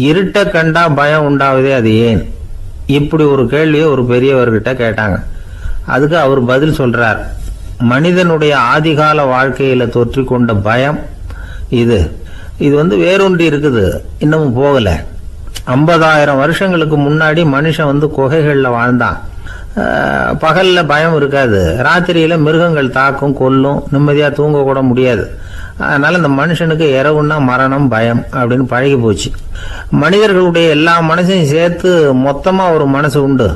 இருட்ட கண்டா பயம் உண்டாவதே அது ஏன்? இப்படி ஒரு கேள்வியை ஒரு பெரியவர்கிட்ட கேட்டாங்க. அதுக்கு அவர் பதில் சொல்றார். மனிதனுடைய ஆதிகால வாழ்க்கையில தொற்றி கொண்ட பயம் இது இது வேரூன்றி இருக்குது, இன்னமும் போகல. 50,000 வருஷங்களுக்கு முன்னாடி மனுஷன் குகைகள்ல வாழ்ந்தான். பகல்ல பயம் இருக்காது, ராத்திரியில மிருகங்கள் தாக்கும், கொல்லும், நிம்மதியா தூங்க கூட முடியாது. அதனால இந்த மனுஷனுக்கு இரவுன்னா மரணம், பயம் அப்படின்னு பழகி போச்சு. மனிதர்களுடைய எல்லா மனசையும் சேர்த்து மொத்தமா ஒரு மனசு உண்டு.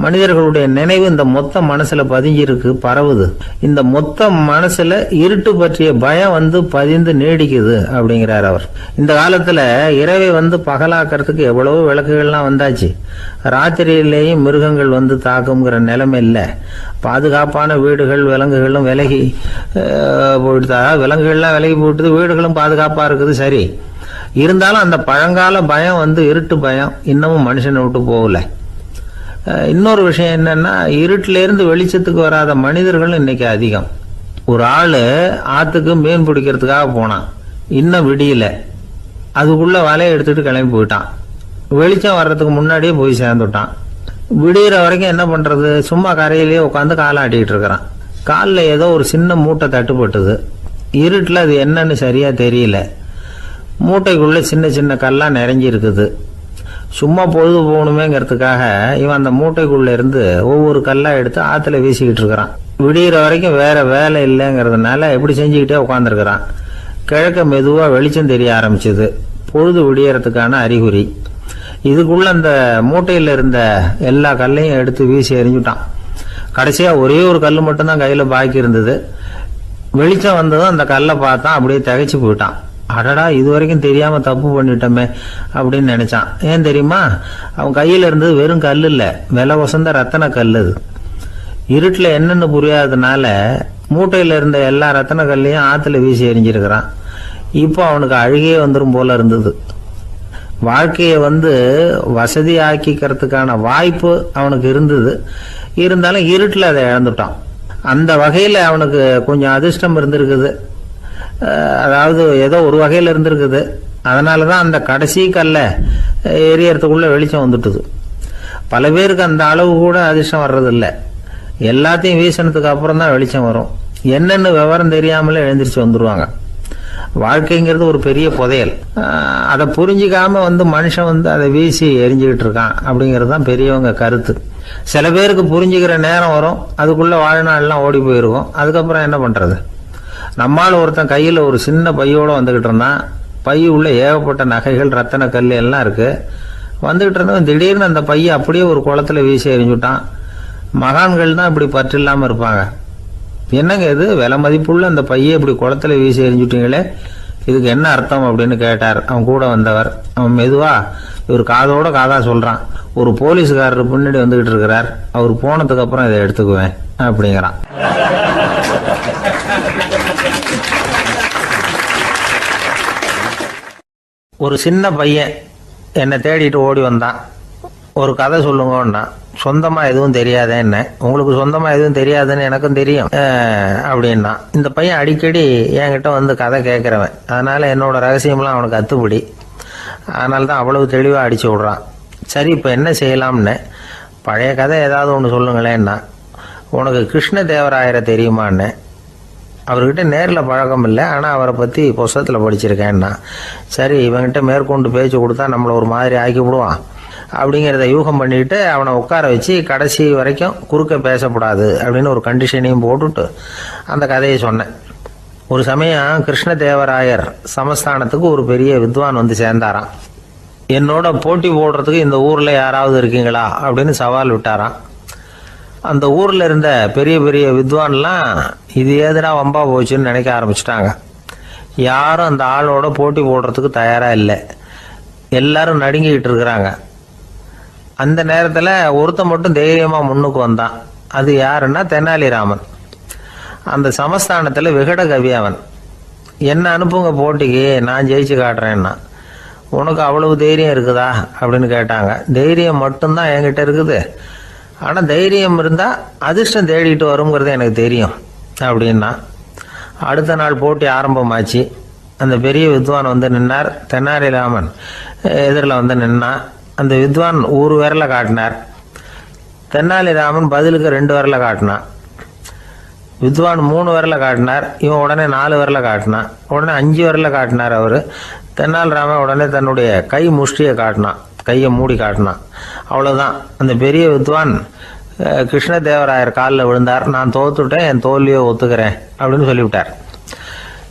மனிதர்களுடைய நினைவு இந்த மொத்த மனசுல பதிஞ்சிருக்கு, பரவுது. இந்த மொத்த மனசுல இருட்டு பற்றிய பயம் பதிந்து நீடிக்குது அப்படிங்கிறார் அவர். இந்த காலத்துல இரவை பகலாக்கிறதுக்கு எவ்வளவோ விளக்குகள்லாம் வந்தாச்சு. ராத்திரியிலேயும் மிருகங்கள் தாக்குங்கிற நிலைமை இல்லை. பாதுகாப்பான வீடுகள், விலங்குகளும் விலகி போயிட்டு, விலங்குகள்லாம் விலகி போயிட்டு, வீடுகளும் பாதுகாப்பா இருக்குது. சரி, இருந்தாலும் அந்த பழங்கால பயம் இருட்டு பயம் இன்னமும் மனுஷனை விட்டு போகல. இன்னொரு விஷயம் என்னன்னா, இருட்டில இருந்து வெளிச்சத்துக்கு வராத மனிதர்கள் இன்னைக்கு அதிகம். ஒரு ஆளு ஆத்துக்கு மீன் பிடிக்கிறதுக்காக போனான், இன்னும் விடியல. அதுக்குள்ள வலையை எடுத்துட்டு கிளம்பி போயிட்டான். வெளிச்சம் வர்றதுக்கு முன்னாடியே போய் சேர்ந்துட்டான். விடிகிற வரைக்கும் என்ன பண்றது, சும்மா கரையிலேயே உட்காந்து காலாட்டிட்டு இருக்கிறான். காலில் ஏதோ ஒரு சின்ன மூட்டை தட்டுப்பட்டுது. இருட்டில் அது என்னன்னு சரியா தெரியல. மூட்டைக்குள்ள சின்ன சின்ன கல்லா நிறைஞ்சி இருக்குது. சும்மா பொழுது போகணுமேங்கிறதுக்காக இவன் அந்த மூட்டைக்குள்ள இருந்து ஒவ்வொரு கல்லா எடுத்து ஆத்துல வீசிக்கிட்டு இருக்கிறான். விடிகிற வரைக்கும் வேற வேலை இல்லைங்கிறதுனால எப்படி செஞ்சுக்கிட்டே உட்காந்துருக்கிறான். கிழக்க மெதுவா வெளிச்சம் தெரிய ஆரம்பிச்சது. பொழுது விடியறதுக்கான அறிகுறி. இதுக்குள்ள அந்த மூட்டையில இருந்த எல்லா கல்லையும் எடுத்து வீசி எறிஞ்சுட்டான். கடைசியா ஒரே ஒரு கல் மட்டும்தான் கையில பாக்கி இருந்தது. வெளிச்சம் வந்ததும் அந்த கல்லை பார்த்தான், அப்படியே திகைச்சு போயிட்டான். அடடா, இது வரைக்கும் தெரியாம தப்பு பண்ணிட்டோமே அப்படின்னு நினைச்சான். ஏன் தெரியுமா, அவன் கையில இருந்தது வெறும் கல் இல்ல, விலை வசந்த ரத்தன கல். அது இருட்டுல என்னன்னு புரியாததுனால மூட்டையில இருந்த எல்லா ரத்தன கல்லையும் ஆத்துல வீசி எறிஞ்சிருக்கிறான். இப்போ அவனுக்கு அழுகையே வந்துடும் போல இருந்தது. வாழ்க்கையை வசதி ஆக்கிக்கிறதுக்கான வாய்ப்பு அவனுக்கு இருந்தது. இருந்தாலும் இருட்டுல அதை இழந்துட்டான். அந்த வகையில அவனுக்கு கொஞ்சம் அதிர்ஷ்டம் இருந்திருக்குது. அதாவது ஏதோ ஒரு வகையில இருந்திருக்குது. அதனாலதான் அந்த கடைசி கல்ல எரியறதுக்குள்ள வெளிச்சம் வந்துட்டுது. பல பேருக்கு அந்த அளவு கூட அதிர்ஷ்டம் வர்றதில்லை. எல்லாத்தையும் வீசினதுக்கு அப்புறம் தான் வெளிச்சம் வரும். என்னென்னு விவரம் தெரியாமலே எழுந்திரிச்சு வந்துருவாங்க. வாழ்க்கைங்கிறது ஒரு பெரிய புதையல். அதை புரிஞ்சிக்காம மனுஷன் அதை வீசி எரிஞ்சுக்கிட்டு இருக்கான் அப்படிங்கிறது தான் பெரியவங்க கருத்து. சில பேருக்கு புரிஞ்சுக்கிற நேரம் வரும், அதுக்குள்ள வாழ்நாள்லாம் ஓடி போயிருக்கும். அதுக்கப்புறம் என்ன பண்றது? நம்மால் ஒருத்தன் கையில் ஒரு சின்ன பையோட வந்துகிட்டு இருந்தான். பை உள்ள ஏகப்பட்ட நகைகள், ரத்தன கல் எல்லாம் இருக்கு. வந்துகிட்டு இருந்தவன் திடீர்னு அந்த பையை அப்படியே ஒரு குளத்துல வீசி எறிஞ்சுட்டான். மகான்கள் தான் இப்படி பற்று இல்லாம இருப்பாங்க. என்னங்க இது, விலை மதிப்புள்ள அந்த பையை இப்படி குளத்துல வீசி எறிஞ்சுட்டீங்களே, இதுக்கு என்ன அர்த்தம் அப்படின்னு கேட்டார் அவன் கூட வந்தவர். அவன் மெதுவா இவர் காதோட காதா சொல்றான். ஒரு போலீஸ்காரர் பின்னாடி வந்துகிட்டு இருக்கிறார், அவர் போனதுக்கு அப்புறம் இதை எடுத்துக்குவேன் அப்படிங்கிறான். ஒரு சின்ன பையன் என்னை தேடிட்டு ஓடி வந்தான். ஒரு கதை சொல்லுங்கன்னா, சொந்தமா எதுவும் தெரியாத என்ன, உங்களுக்கு சொந்தமா எதுவும் தெரியாதுன்னு எனக்கும் தெரியும் அப்படின்னா. இந்த பையன் அடிக்கடி என்கிட்ட கதை கேட்கிறவன். அதனால என்னோட ரகசியம்லாம் அவனுக்கு அத்துப்படி. அதனால தான் அவ்வளவு தெளிவா அடிச்சு விடுறான். சரி, இப்ப என்ன செய்யலாம்னு, பழைய கதை ஏதாவது ஒன்று சொல்லுங்களேன்னா. உனக்கு கிருஷ்ணதேவராயரை தெரியுமான்னு. அவர்கிட்ட நேரில் பழக்கம் இல்லை, ஆனால் அவரை பற்றி புஸ்தகத்தில் படிச்சிருக்கேன்னா. சரி, இவங்கிட்ட மேற்கொண்டு பேச்சு கொடுத்தா நம்மளை ஒரு மாதிரி ஆக்கி விடுவான் அப்படிங்கிறத யூகம் பண்ணிட்டு அவனை உட்கார வச்சு கடைசி வரைக்கும் குறுக்க பேசக்கூடாது அப்படின்னு ஒரு கண்டிஷனையும் போட்டுட்டு அந்த கதையை சொன்னேன். ஒரு சமயம் கிருஷ்ணதேவராயர் சமஸ்தானத்துக்கு ஒரு பெரிய வித்வான் சேர்ந்தாராம். என்னோட போட்டி போடுறதுக்கு இந்த ஊரில் யாராவது இருக்கீங்களா அப்படின்னு சவால் விட்டாராம். அந்த ஊரில் இருந்த பெரிய பெரிய வித்வான்லாம் இது ஏதுனா வம்பா போச்சுன்னு நினைக்க ஆரம்பிச்சிட்டாங்க. யாரும் அந்த ஆளோட போட்டி போடுறதுக்கு தயாராக இல்லை. எல்லாரும் நடுங்கிக்கிட்டு இருக்கிறாங்க. அந்த நேரத்தில் ஒருத்தன் மட்டும் தைரியமாக முன்னுக்கு வந்தான். அது யாருன்னா தெனாலிராமன். அந்த சமஸ்தானத்தில் விகட கவி அவன். என்ன அனுப்புங்க போட்டிக்கு, நான் ஜெயிச்சு காட்டுறேன்னா. உனக்கு அவ்வளவு தைரியம் இருக்குதா அப்படின்னு கேட்டாங்க. தைரியம் மட்டும்தான் என்கிட்ட இருக்குது, ஆனால் தைரியம் இருந்தால் அதிர்ஷ்டம் தேடிட்டு வருங்கிறது எனக்கு தெரியும் அப்படின்னா. அடுத்த நாள் போட்டி ஆரம்பமாச்சு. அந்த பெரிய வித்வான் வந்து நின்னார். தெனாலிராமன் எதிரில் வந்து நின்னான். அந்த வித்வான் ஒரு விரலை காட்டினார். தெனாலிராமன் பதிலுக்கு 2 விரலை காட்டினான். வித்வான் 3 விரலை காட்டினார். இவன் உடனே 4 விரலை காட்டினான். உடனே 5 விரலை காட்டினார் அவர். தெனாலிராமன் உடனே தன்னுடைய கை முஷ்டியை காட்டினான், கையை மூடி காட்டினான். அவ்வளோதான். அந்த பெரிய வித்வான் கிருஷ்ணதேவராயர் காலில் விழுந்தார். நான் தோத்துட்டேன், என் தோல்வியை ஒத்துக்கிறேன் அப்படின்னு சொல்லிவிட்டார்.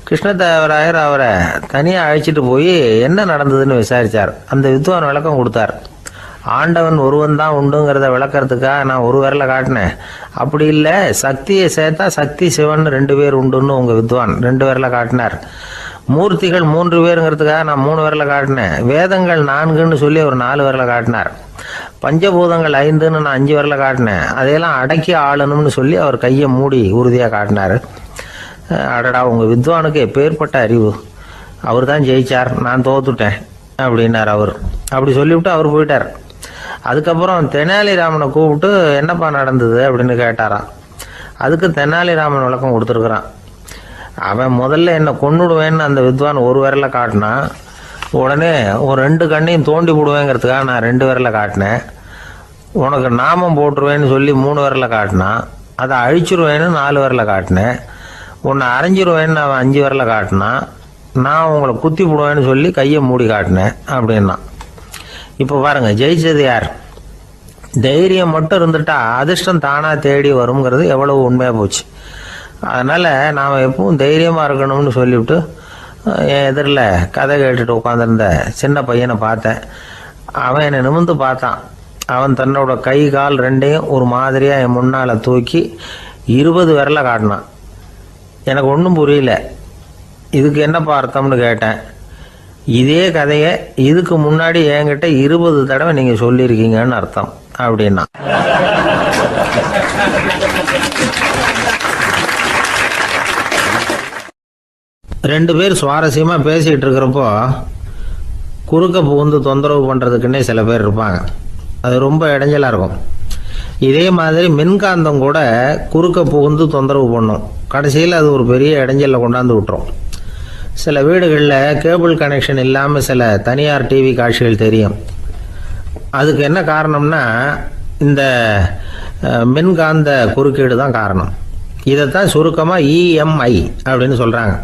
கிருஷ்ணதேவராயர் அவரை தனியாக அழைச்சிட்டு போய் என்ன நடந்ததுன்னு விசாரித்தார். அந்த வித்வான் விளக்கம் கொடுத்தார். ஆண்டவன் ஒருவன் தான் உண்டுங்கிறத விளக்கறதுக்காக நான் ஒரு விரலை காட்டினேன். அப்படி இல்லை, சக்தியை சேர்த்தா சக்தி சிவன் 2 பேர் உண்டுன்னு உங்கள் வித்வான் 2 விரலை காட்டினார். மூர்த்திகள் 3 பேருங்கிறதுக்காக நான் 3 விரலை காட்டினேன். வேதங்கள் 4ன்னு சொல்லி ஒரு 4 விரலை காட்டினார். பஞ்சபூதங்கள் 5ன்னு நான் 5 விரலை காட்டினேன். அதையெல்லாம் அடக்கி ஆளணும்னு சொல்லி அவர் கையை மூடி உறுதியாக காட்டினார். அடடா, உங்கள் வித்வானுக்கு எப்பேற்பட்ட அறிவு! அவர் தான் ஜெயிச்சார், நான் தோத்துட்டேன் அப்படின்னார் அவர். அப்படி சொல்லிவிட்டு அவர் போயிட்டார். அதுக்கப்புறம் தெனாலிராமனை கூப்பிட்டு என்னப்பா நடந்தது அப்படின்னு கேட்டாராம். அதுக்கு தெனாலிராமன் விளக்கம் கொடுத்துருக்குறான். அவன் முதல்ல என்னை கொன்னுடுவேன்னு அந்த வித்வான் ஒரு விரலை காட்டினான். உடனே ஒரு 2 கண்ணையும் தோண்டி போடுவேங்கிறதுக்காக நான் 2 விரலை காட்டினேன். உனக்கு நாமம் போட்டுருவேன்னு சொல்லி 3 விரலை காட்டினான். அதை அழிச்சிருவேன்னு 4 விரலை காட்டினேன். உன்னை அரைஞ்சிருவேன்னு அவன் 5 விரலை காட்டினான். நான் உங்களை குத்தி போடுவேன்னு சொல்லி கையை மூடி காட்டினேன் அப்படின்னா. இப்போ பாருங்க, ஜெயிச்சது யார்? தைரியம் மட்டும் இருந்துட்டா அதிர்ஷ்டம் தானாக தேடி வருங்கிறது எவ்வளவு உண்மையாக போச்சு. அதனால் நாம் எப்பவும் தைரியமாக இருக்கணும்னு சொல்லிவிட்டு என் எதிரில் கதை கேட்டுட்டு உட்காந்துருந்த சின்ன பையனை பார்த்தேன். அவன் என்னை நிமிர்ந்து பார்த்தான். அவன் தன்னோட கை கால் 2ஐயும் ஒரு மாதிரியாக என் முன்னால் தூக்கி 20 விரலை காட்டினான். எனக்கு ஒன்றும் புரியல. இதுக்கு என்னப்பா அர்த்தம்னு கேட்டேன். இதே கதையை இதுக்கு முன்னாடி என்கிட்ட 20 தடவை நீங்கள் சொல்லியிருக்கீங்கன்னு அர்த்தம் அப்படின்னா. ரெண்டு பேர் சுவாரஸ்யமாக பேசிகிட்டு இருக்கிறப்போ குறுக்க புகுந்து தொந்தரவு பண்ணுறதுக்குன்னே சில பேர் இருப்பாங்க. அது ரொம்ப இடைஞ்சலாக இருக்கும். இதே மாதிரி மின்காந்தம் கூட குறுக்க புகுந்து தொந்தரவு பண்ணும். கடைசியில் அது ஒரு பெரிய இடைஞ்சலில் கொண்டாந்து விட்டுரும். சில வீடுகளில் கேபிள் கனெக்ஷன் இல்லாமல் சில தனியார் டிவி காட்சிகள் தெரியும். அதுக்கு என்ன காரணம்னா இந்த மின்காந்த குறுக்கீடு தான் காரணம். இதைத்தான் சுருக்கமாக இஎம்ஐ அப்படின்னு சொல்கிறாங்க.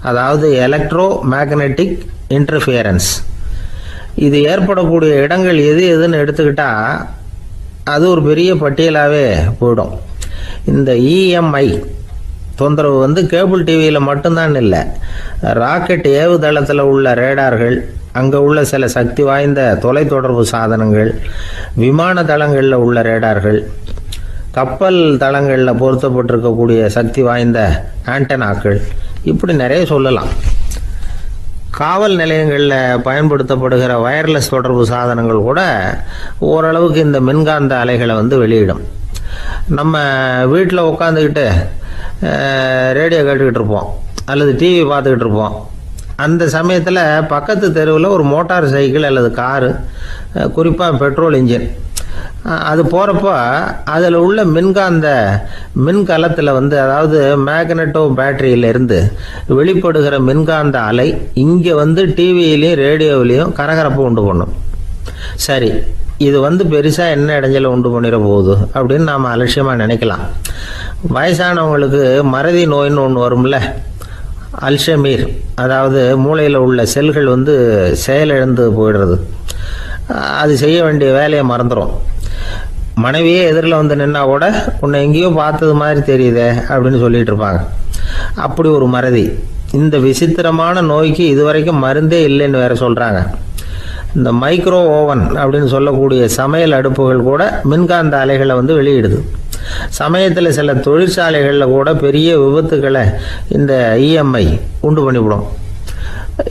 அதாவது எலக்ட்ரோ மேக்னெட்டிக் இன்டர்ஃபியரன்ஸ். இது ஏற்படக்கூடிய இடங்கள் எது எதுன்னு எடுத்துக்கிட்டால் அது ஒரு பெரிய பட்டியலாகவே போயிடும். இந்த இஎம்ஐ தொந்தரவு வந்து கேபிள் டிவியில் மட்டும்தான் இல்லை, ராக்கெட் ஏவுதளத்தில் உள்ள ரேடார்கள், அங்கே உள்ள சில சக்தி வாய்ந்த தொலைத்தொடர்பு சாதனங்கள், விமான தளங்களில் உள்ள ரேடார்கள், கப்பல் தளங்களில் பொருத்தப்பட்டிருக்கக்கூடிய சக்தி வாய்ந்த ஆண்டனாக்கள், இப்படி நிறைய சொல்லலாம். காவல் நிலையங்களில் பயன்படுத்தப்படுகிற வயர்லெஸ் தொடர்பு சாதனங்கள் கூட ஓரளவுக்கு இந்த மின்காந்த அலைகளை வந்து வெளியிடும். நம்ம வீட்டில் உட்காந்துக்கிட்டு ரேடியோ கேட்டுக்கிட்டு இருப்போம் அல்லது டிவி பார்த்துக்கிட்டு இருப்போம். அந்த சமயத்தில் பக்கத்து தெருவில் ஒரு மோட்டார் சைக்கிள் அல்லது காரு, குறிப்பாக பெட்ரோல் இன்ஜின், அது போகிறப்போ அதில் உள்ள மின்கலத்தில் வந்து, அதாவது மேக்னெட்டோ பேட்டரியிலிருந்து வெளிப்படுகிற மின்காந்த அலை இங்கே வந்து டிவியிலையும் ரேடியோவிலையும் கரகரப்பு உண்டு பண்ணும். சரி, இது வந்து பெருசாக என்ன இடைஞ்சலை உண்டு பண்ணிட போகுது அப்படின்னு நாம் அலட்சியமாக நினைக்கலாம். வயசானவங்களுக்கு மறதி நோயின்னு ஒன்று வரும்ல, அல்ஷமீர், அதாவது மூளையில் உள்ள செல்கள் வந்து செயலிழந்து போயிடுறது. அது செய்ய வேண்டிய வேலையை மறந்துடும். மனைவியே எதிரில் வந்து நின்னா கூட உன்னை எங்கேயோ பார்த்தது மாதிரி தெரியுதே அப்படின்னு சொல்லிட்டு இருப்பாங்க. அப்படி ஒரு மறதி. இந்த விசித்திரமான நோய்க்கு இதுவரைக்கும் மருந்தே இல்லைன்னு வேற சொல்கிறாங்க. இந்த மைக்ரோ ஓவன் அப்படின்னு சொல்லக்கூடிய சமையல் அடுப்புகள் கூட மின்காந்த அலைகளை வந்து வெளியிடுது. சமயத்தில் சில தொழிற்சாலைகளில் கூட பெரிய விபத்துக்களை இந்த இஎம்ஐ உண்டு பண்ணிவிடும்.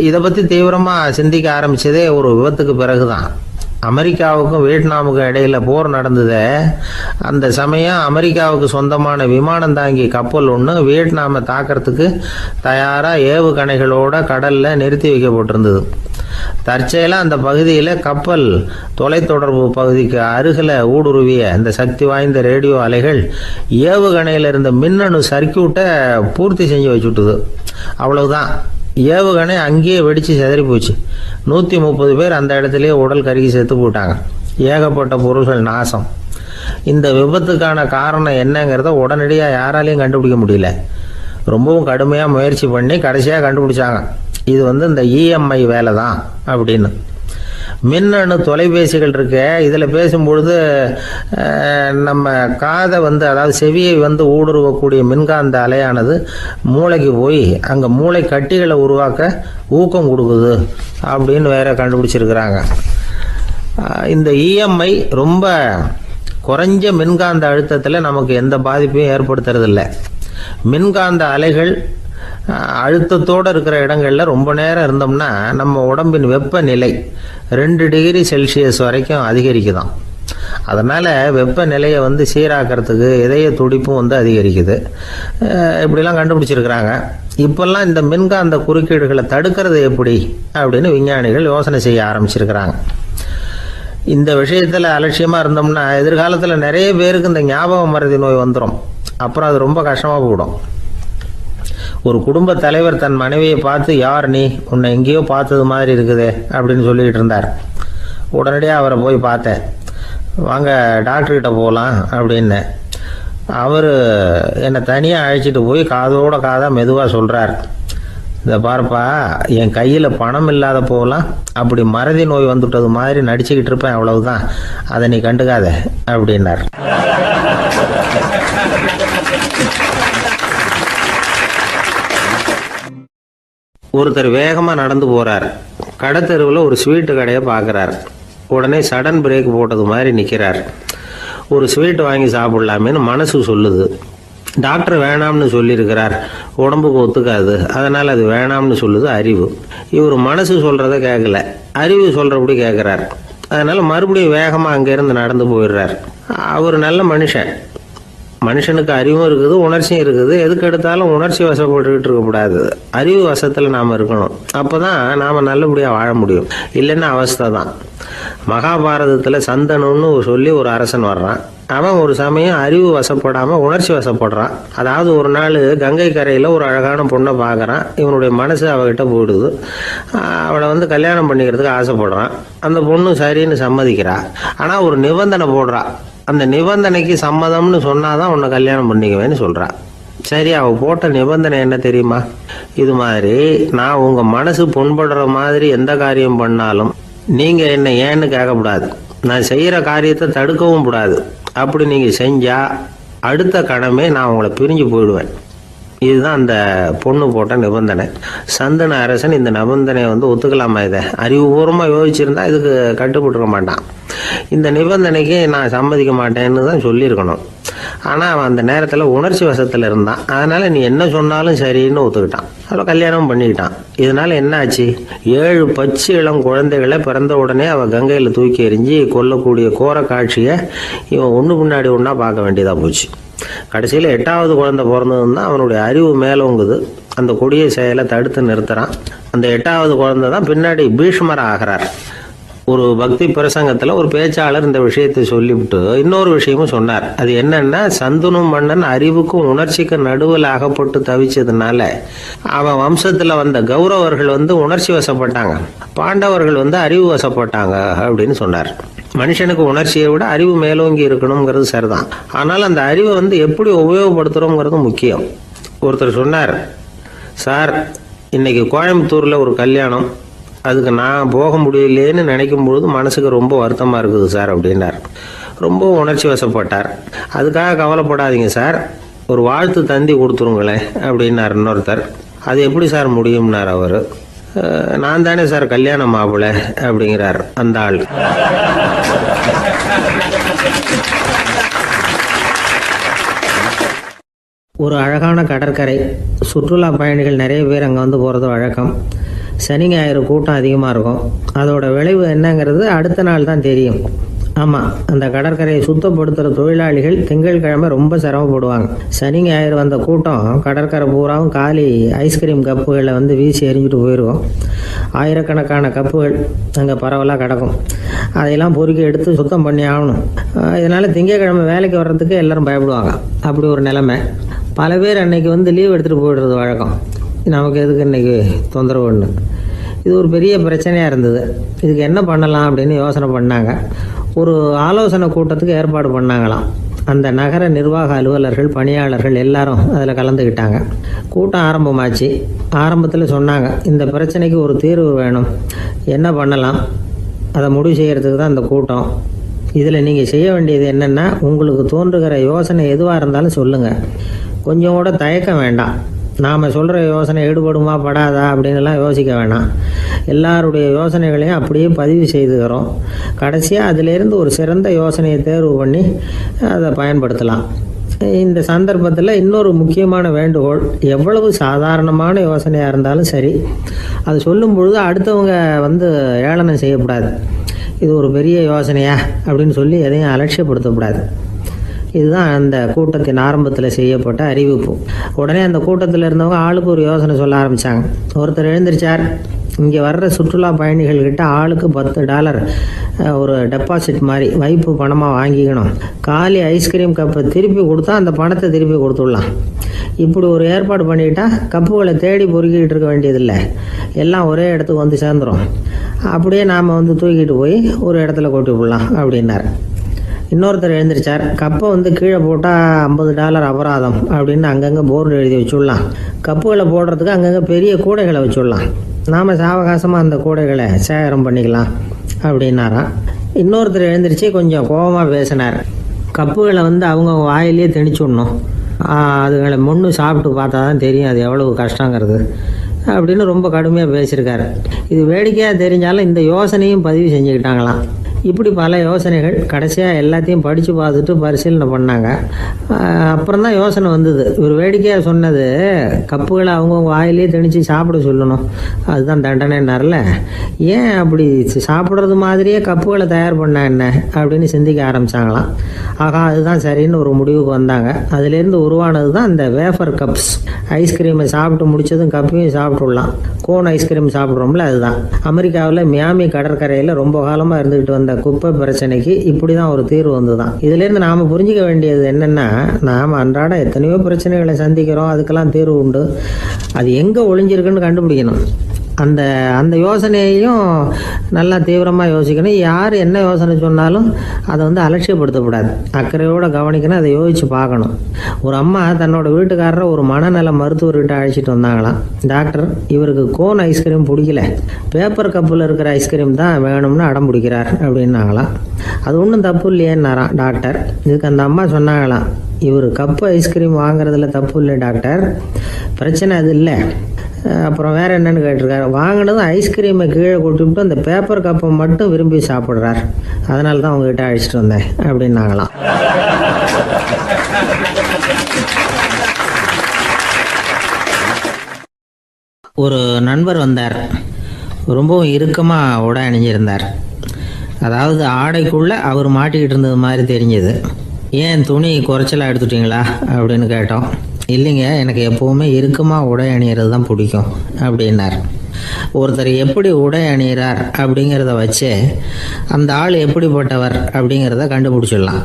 இதை பற்றி தீவிரமாக சிந்திக்க ஆரம்பித்ததே ஒரு விபத்துக்கு பிறகு தான். அமெரிக்காவுக்கும் வியட்நாமுக்கும் இடையில் போர் நடந்தது. அந்த சமயம் அமெரிக்காவுக்கு சொந்தமான விமானம் தாங்கி கப்பல் ஒன்று வியட்நாமை தாக்கிறதுக்கு தயாராக ஏவுகணைகளோட கடலில் நிறுத்தி வைக்கப்பட்டிருந்தது. தற்செயலாக அந்த பகுதியில் கப்பல் தொலைத்தொடர்பு பகுதிக்கு அருகில் ஊடுருவிய இந்த சக்தி வாய்ந்த ரேடியோ அலைகள் ஏவுகணையில் இருந்த மின்னணு சர்க்கியூட்டை பூர்த்தி செஞ்சு வச்சுட்டுது. அவ்வளவுதான், ஏவுகணை அங்கேயே வெடித்து சிதறி போச்சு. 130 பேர் அந்த இடத்துலயே உடல் கருகி செத்து போட்டாங்க. ஏகப்பட்ட பொருள்கள் நாசம். இந்த விபத்துக்கான காரணம் என்னங்கிறத உடனடியாக யாராலையும் கண்டுபிடிக்க முடியல. ரொம்பவும் கடுமையாக முயற்சி பண்ணி கடைசியாக கண்டுபிடிச்சாங்க. இது இந்த இஎம்ஐ வேலை தான் அப்படின்னு. மின்னணு தொலைபேசிகள் இருக்க, இதில் பேசும்பொழுது நம்ம காதை அதாவது செவியை ஊடுருவக்கூடிய மின்காந்த அலையானது மூளைக்கு போய் அங்கே மூளை கட்டிகளை உருவாக்க ஊக்கம் கொடுக்குது அப்படின்னு வேற கண்டுபிடிச்சிருக்கிறாங்க. இந்த இஎம்ஐ ரொம்ப குறைஞ்ச மின்காந்த அழுத்தத்தில் நமக்கு எந்த பாதிப்பையும் ஏற்படுத்துறதில்ல. மின்காந்த அலைகள் அழுத்தத்தோடு இருக்கிற இடங்களில் ரொம்ப நேரம் இருந்தோம்னா நம்ம உடம்பின் வெப்பநிலை 2 டிகிரி செல்சியஸ் வரைக்கும் அதிகரிக்குதாம். அதனால் வெப்பநிலையை சீராக்கிறதுக்கு இதய துடிப்பும் அதிகரிக்குது. இப்படிலாம் கண்டுபிடிச்சிருக்கிறாங்க. இப்போல்லாம் இந்த மின்காந்த குறுக்கீடுகளை தடுக்கிறது எப்படி அப்படின்னு விஞ்ஞானிகள் யோசனை செய்ய ஆரம்பிச்சிருக்கிறாங்க. இந்த விஷயத்தில் அலட்சியமாக இருந்தோம்னா எதிர்காலத்தில் நிறைய பேருக்கு இந்த ஞாபக மறதி நோய் வந்துடும். அப்புறம் அது ரொம்ப கஷ்டமாக போயிடும். ஒரு குடும்ப தலைவர் தன் மனைவியை பார்த்து, யார் நீ, உன்னை எங்கேயோ பார்த்தது மாதிரி இருக்குதே அப்படின்னு சொல்லிக்கிட்டு இருந்தார். உடனடியாக அவரை போய் பார்த்தேன். வாங்க டாக்டர்கிட்ட போகலாம் அப்படின்னு. அவர் என்னை தனியாக அழைச்சிட்டு போய் காதோட காதாக மெதுவாக சொல்கிறார், இதை பார்ப்பா, என் கையில் பணம் இல்லாத போகலாம் அப்படி மறதி நோய் வந்துவிட்டது மாதிரி நடிச்சுக்கிட்டு இருப்பேன், அவ்வளவுதான், அதை நீ கண்டுக்காத அப்படின்னார். ஒருத்தர் வேகமாக நடந்து போகிறார். கடத்தெருவில் ஒரு ஸ்வீட்டு கடையை பார்க்குறார். உடனே சடன் பிரேக் போட்டது மாதிரி நிற்கிறார். ஒரு ஸ்வீட் வாங்கி சாப்பிடலாமேன்னு மனசு சொல்லுது. டாக்டர் வேணாம்னு சொல்லியிருக்கிறார், உடம்புக்கு ஒத்துக்காது, அதனால் அது வேணாம்னு சொல்லுது அறிவு. இவர் மனசு சொல்கிறத கேட்கல, அறிவு சொல்கிறபடி கேட்குறார். அதனால் மறுபடியும் வேகமாக அங்கேருந்து நடந்து போயிடுறார். அவர் நல்ல மனுஷனுக்கு அறிவும் இருக்குது, உணர்ச்சியும் இருக்குது. எதுக்கு எடுத்தாலும் உணர்ச்சி வசப்பட்டுக்கிட்டு இருக்கக்கூடாது. அறிவு வசத்தில் நாம் இருக்கணும். அப்போ தான் நாம் நல்லபடியாக வாழ முடியும். இல்லைன்னா அவஸ்தை தான். மகாபாரதத்தில் சந்தனுன்னு சொல்லி ஒரு அரசன் வர்றான். அவன் ஒரு சமயம் அறிவு வசப்படாமல் உணர்ச்சி வசப்படுறான். அதாவது ஒரு நாள் கங்கை கரையில் ஒரு அழகான பொண்ணை பார்க்குறான். இவனுடைய மனசு அவகிட்ட போயிடுது. அவளை கல்யாணம் பண்ணிக்கிறதுக்கு ஆசைப்படுறான். அந்த பொண்ணு சரின்னு சம்மதிக்கிறா. ஆனால் ஒரு நிபந்தனை போடுறா. அந்த நிபந்தனைக்கு சம்மதம்னு சொன்னாதான் உன்னை கல்யாணம் பண்ணிக்குவேன்னு சொல்றா. சரி, அவ போட்ட நிபந்தனை என்ன தெரியுமா? இது மாதிரி, நான் உங்க மனசு புண்படுற மாதிரி எந்த காரியம் பண்ணாலும் நீங்க என்ன ஏன்னு கேட்கக்கூடாது, நான் செய்யற காரியத்தை தடுக்கவும் கூடாது. அப்படி நீங்க செஞ்சா அடுத்த கணமே நான் உங்களை பிரிஞ்சு போயிடுவேன். இதுதான் அந்த பொண்ணு போட்ட நிபந்தனை. சந்தன அரசன் இந்த நிபந்தனையை ஒத்துக்கலாமா? இதை அறிவுபூர்வமாக யோசிச்சிருந்தா இதுக்கு கட்டுப்பட்டுருக்க மாட்டான். இந்த நிபந்தனைக்கு நான் சம்மதிக்க மாட்டேன்னு தான் சொல்லியிருக்கணும். ஆனால் அவன் அந்த நேரத்தில் உணர்ச்சி வசத்தில் இருந்தான். அதனால் நீ என்ன சொன்னாலும் சரின்னு ஒத்துக்கிட்டான். அவள் கல்யாணம் பண்ணிக்கிட்டான். இதனால் என்ன ஆச்சு? 7 பச்சை இளம் குழந்தைகளை பிறந்த உடனே அவள் கங்கையில் தூக்கி எறிஞ்சி கொல்லக்கூடிய கோர காட்சியை இவன் ஒன்று பின்னாடி ஒன்றா பார்க்க வேண்டியதாக போச்சு. கடைசியில் 8வது குழந்தை பிறந்ததுன்னு தான் அவனுடைய அறிவு மேலோங்குது. அந்த கொடிய செயலை தடுத்து நிறுத்துறான். அந்த 8வது குழந்தை தான் பின்னாடி பீஷ்மர் ஆகிறார். ஒரு பக்தி பிரசங்கத்தில் ஒரு பேச்சாளர் இந்த விஷயத்தை சொல்லிவிட்டு இன்னொரு விஷயமும் சொன்னார். அது என்னன்னா, சந்தனு மன்னன் அறிவுக்கும் உணர்ச்சிக்கும் நடுவில் அகப்பட்டு தவிச்சதுனால அவன் வம்சத்தில் வந்த கௌரவர்கள் உணர்ச்சி வசப்பட்டாங்க, பாண்டவர்கள் அறிவு வசப்பட்டாங்க அப்படின்னு சொன்னார். மனுஷனுக்கு உணர்ச்சியை விட அறிவு மேலோங்கி இருக்கணுங்கிறது சரிதான். ஆனால் அந்த அறிவை எப்படி உபயோகப்படுத்துகிறோங்கிறது முக்கியம். ஒருத்தர் சொன்னார், சார், இன்னைக்கு கோயம்புத்தூரில் ஒரு கல்யாணம், அதுக்கு நான் போக முடியலேன்னு நினைக்கும் பொழுது மனசுக்கு ரொம்ப வருத்தமாக இருக்குது சார் அப்படின்னார். ரொம்ப உணர்ச்சி வசப்பட்டார். அதுக்காக கவலைப்படாதீங்க சார், ஒரு வாழ்த்து தந்தி கொடுத்துருங்களேன் அப்படின்னார் இன்னொருத்தர். அது எப்படி சார் முடியும்னார் அவர். நான் தானே சார் கல்யாண மாப்பிள்ளை அப்படிங்கிறார் அந்த ஆள். ஒரு அழகான கடற்கரை. சுற்றுலா பயணிகள் நிறைய பேர் அங்கே போகிறது வழக்கம். சனி ஞாயிறு கூட்டம் அதிகமாக இருக்கும். அதோட விளைவு என்னங்கிறது அடுத்த நாள் தான் தெரியும். ஆமாம், அந்த கடற்கரையை சுத்தப்படுத்துகிற தொழிலாளிகள் திங்கட்கிழமை ரொம்ப சிரமப்படுவாங்க. சனி ஞாயிறு வந்த கூட்டம் கடற்கரை பூராவும் காலி ஐஸ்கிரீம் கப்புகளை வீசி எறிஞ்சிட்டு போயிடுவோம். ஆயிரக்கணக்கான கப்புகள் அங்கே பரவலாக கிடக்கும். அதையெல்லாம் பொறுக்கி எடுத்து சுத்தம் பண்ணி ஆகணும். இதனால் திங்கட்கிழமை வேலைக்கு வர்றதுக்கு எல்லோரும் பயப்படுவாங்க. அப்படி ஒரு நிலைமை. பல பேர் அன்னைக்கு லீவ் எடுத்துகிட்டு போயிடுறது வழக்கம். நமக்கு எதுக்கு இன்றைக்கி தொந்தரவுன்னு. இது ஒரு பெரிய பிரச்சனையாக இருந்தது. இதுக்கு என்ன பண்ணலாம் அப்படின்னு யோசனை பண்ணாங்க. ஒரு ஆலோசனை கூட்டத்துக்கு ஏற்பாடு பண்ணாங்களாம். அந்த நகர நிர்வாக அலுவலர்கள், பணியாளர்கள் எல்லாரும் அதில் கலந்துக்கிட்டாங்க. கூட்டம் ஆரம்பமாச்சு. ஆரம்பத்தில் சொன்னாங்க, இந்த பிரச்சனைக்கு ஒரு தீர்வு வேணும், என்ன பண்ணலாம், அதை முடிவு செய்கிறதுக்கு தான் இந்த கூட்டம். இதில் நீங்கள் செய்ய வேண்டியது என்னென்னா, உங்களுக்கு தோன்றுகிற யோசனை எதுவாக இருந்தாலும் சொல்லுங்கள். கொஞ்சம் கூட தயக்கம் வேண்டாம். நாம் சொல்கிற யோசனை ஈடுபடுமா படாதா அப்படின்லாம் யோசிக்க வேணாம். எல்லாருடைய யோசனைகளையும் அப்படியே பதிவு செய்துக்கிறோம். கடைசியாக அதிலேருந்து ஒரு சிறந்த யோசனையை தேர்வு பண்ணி அதை பயன்படுத்தலாம். இந்த சந்தர்ப்பத்தில் இன்னொரு முக்கியமான வேண்டுகோள், எவ்வளவு சாதாரணமான யோசனையாக இருந்தாலும் சரி, அது சொல்லும் பொழுது அடுத்தவங்க ஏளனம் செய்யக்கூடாது. இது ஒரு பெரிய யோசனையா அப்படின்னு சொல்லி எதையும் அலட்சியப்படுத்தக்கூடாது. இதுதான் அந்த கூட்டத்தின் ஆரம்பத்தில் செய்யப்பட்ட அறிவிப்பு. உடனே அந்த கூட்டத்தில் இருந்தவங்க ஆளுக்கு ஒரு யோசனை சொல்ல ஆரம்பித்தாங்க. ஒருத்தர் எழுந்திருச்சார், இங்கே வர்ற சுற்றுலா பயணிகள்கிட்ட ஆளுக்கு $10 ஒரு டெபாசிட் மாதிரி வைப்பு பணமாக வாங்கிக்கணும். காலி ஐஸ்கிரீம் கப்பை திருப்பி கொடுத்தா அந்த பணத்தை திருப்பி கொடுத்துடலாம். இப்படி ஒரு ஏற்பாடு பண்ணிக்கிட்டா கப்புகளை தேடி பொறுக்கிட்டு இருக்க வேண்டியதில்லை, எல்லாம் ஒரே இடத்துக்கு வந்து சேர்ந்துடும். அப்படியே நாம் தூக்கிட்டு போய் ஒரு இடத்துல கொட்டி விடலாம் அப்படின்னார். இன்னொருத்தர் எழுந்திரிச்சார், கப்பை கீழே போட்டால் $50 அபராதம் அப்படின்னு அங்கங்கே போர்டு எழுதி வச்சுடலாம். கப்புகளை போடுறதுக்கு அங்கங்கே பெரிய கூடைகளை வச்சுடலாம். நாம் சாவகாசமாக அந்த கூடைகளை சேகரம் பண்ணிக்கலாம் அப்படின்னாராம். இன்னொருத்தர் எழுந்திரிச்சு கொஞ்சம் கோபமாக பேசினார். கப்புகளை அவங்க வாயிலே திணிச்சு விடணும், அதுகளை முன்னு சாப்பிட்டு பார்த்தா தான் தெரியும் அது எவ்வளவு கஷ்டங்கிறது அப்படின்னு ரொம்ப கடுமையாக பேசியிருக்காரு. இது வேடிக்கையாக தெரிஞ்சாலும் இந்த யோசனையும் பதிவு செஞ்சுக்கிட்டாங்களாம். இப்படி பல யோசனைகள். கடைசியாக எல்லாத்தையும் படித்து பார்த்துட்டு பரிசீலனை பண்ணாங்க. அப்புறம் தான் யோசனை வந்தது. இவர் வேடிக்கையாக சொன்னது, கப்புகளை அவங்கவுங்க வாயிலே திணிச்சு சாப்பிட சொல்லணும், அதுதான் தண்டனைன்னார்ல. ஏன் அப்படி சாப்பிட்றது மாதிரியே கப்புகளை தயார் பண்ண என்ன அப்படின்னு சிந்திக்க ஆரம்பித்தாங்களாம். ஆகா, அதுதான் சரின்னு ஒரு முடிவுக்கு வந்தாங்க. அதுலேருந்து உருவானது தான் இந்த வேஃபர் கப்ஸ். ஐஸ்கிரீமை சாப்பிட்டு முடித்ததும் கப்பையும் சாப்பிட்டுடலாம். கோன் ஐஸ்கிரீம் சாப்பிட்றோம்ல, அதுதான். அமெரிக்காவில் மியாமி கடற்கரையில் ரொம்ப காலமாக இருந்துக்கிட்டு வந்த குப்பை பிரச்சனைக்கு இப்படி தான் ஒரு தீர்வு வந்துதான். இதுலேருந்து நாம் புரிஞ்சிக்க வேண்டியது என்னென்னா, நாம் அன்றாட எத்தனையோ பிரச்சனைகளை சந்திக்கிறோம், அதுக்கெல்லாம் தீர்வு உண்டு. அது எங்கே ஒளிஞ்சிருக்குன்னு கண்டுபிடிக்கணும். அந்த யோசனையையும் நல்லா தீவிரமாக யோசிக்கணும். யார் என்ன யோசனை சொன்னாலும் அதை அலட்சியப்படுத்தக்கூடாது. அக்கறையோடு கவனிக்கணும், அதை யோசித்து பார்க்கணும். ஒரு அம்மா தன்னோட வீட்டுக்காரரை ஒரு மனநல மருத்துவர்கிட்ட அழைச்சிட்டு வந்தாங்களாம். டாக்டர், இவருக்கு கோன் ஐஸ்கிரீம் பிடிக்கல, பேப்பர் கப்பில் இருக்கிற ஐஸ்கிரீம் தான் வேணும்னு அடம் பிடிக்கிறார் அப்படின்னாங்களாம். அது ஒன்றும் தப்பு இல்லையேன்னாராம் டாக்டர். இதுக்கு அந்த அம்மா சொன்னாங்களாம், இவர் கப்பு ஐஸ்கிரீம் வாங்குறதுல தப்பு இல்லை டாக்டர், பிரச்சனை அது இல்லை. அப்புறம் வேறு என்னன்னு கேட்டிருக்காரு. வாங்கினதும் ஐஸ்கிரீமை கீழே கொட்டிவிட்டு அந்த பேப்பர் கப்பை மட்டும் விரும்பி சாப்பிட்றார், அதனால தான் உங்ககிட்ட அழைச்சிட்டு வந்தேன் அப்படின்னாங்களாம். ஒரு நண்பர் வந்தார். ரொம்பவும் இறுக்கமாக உடை அணிஞ்சிருந்தார். அதாவது ஆடைக்குள்ளே அவர் மாட்டிக்கிட்டு இருந்தது மாதிரி தெரிஞ்சது. ஏன் துணி குறைச்சலாக எடுத்துட்டிங்களா அப்படின்னு கேட்டோம். இல்லைங்க, எனக்கு எப்போவுமே இறுக்கமாக உடை அணிகிறது தான் பிடிக்கும் அப்படின்னார். ஒருத்தர் எப்படி உடை அணிகிறார் அப்படிங்கிறத வச்சு அந்த ஆள் எப்படிப்பட்டவர் அப்படிங்கிறத கண்டுபிடிச்சிடலாம்.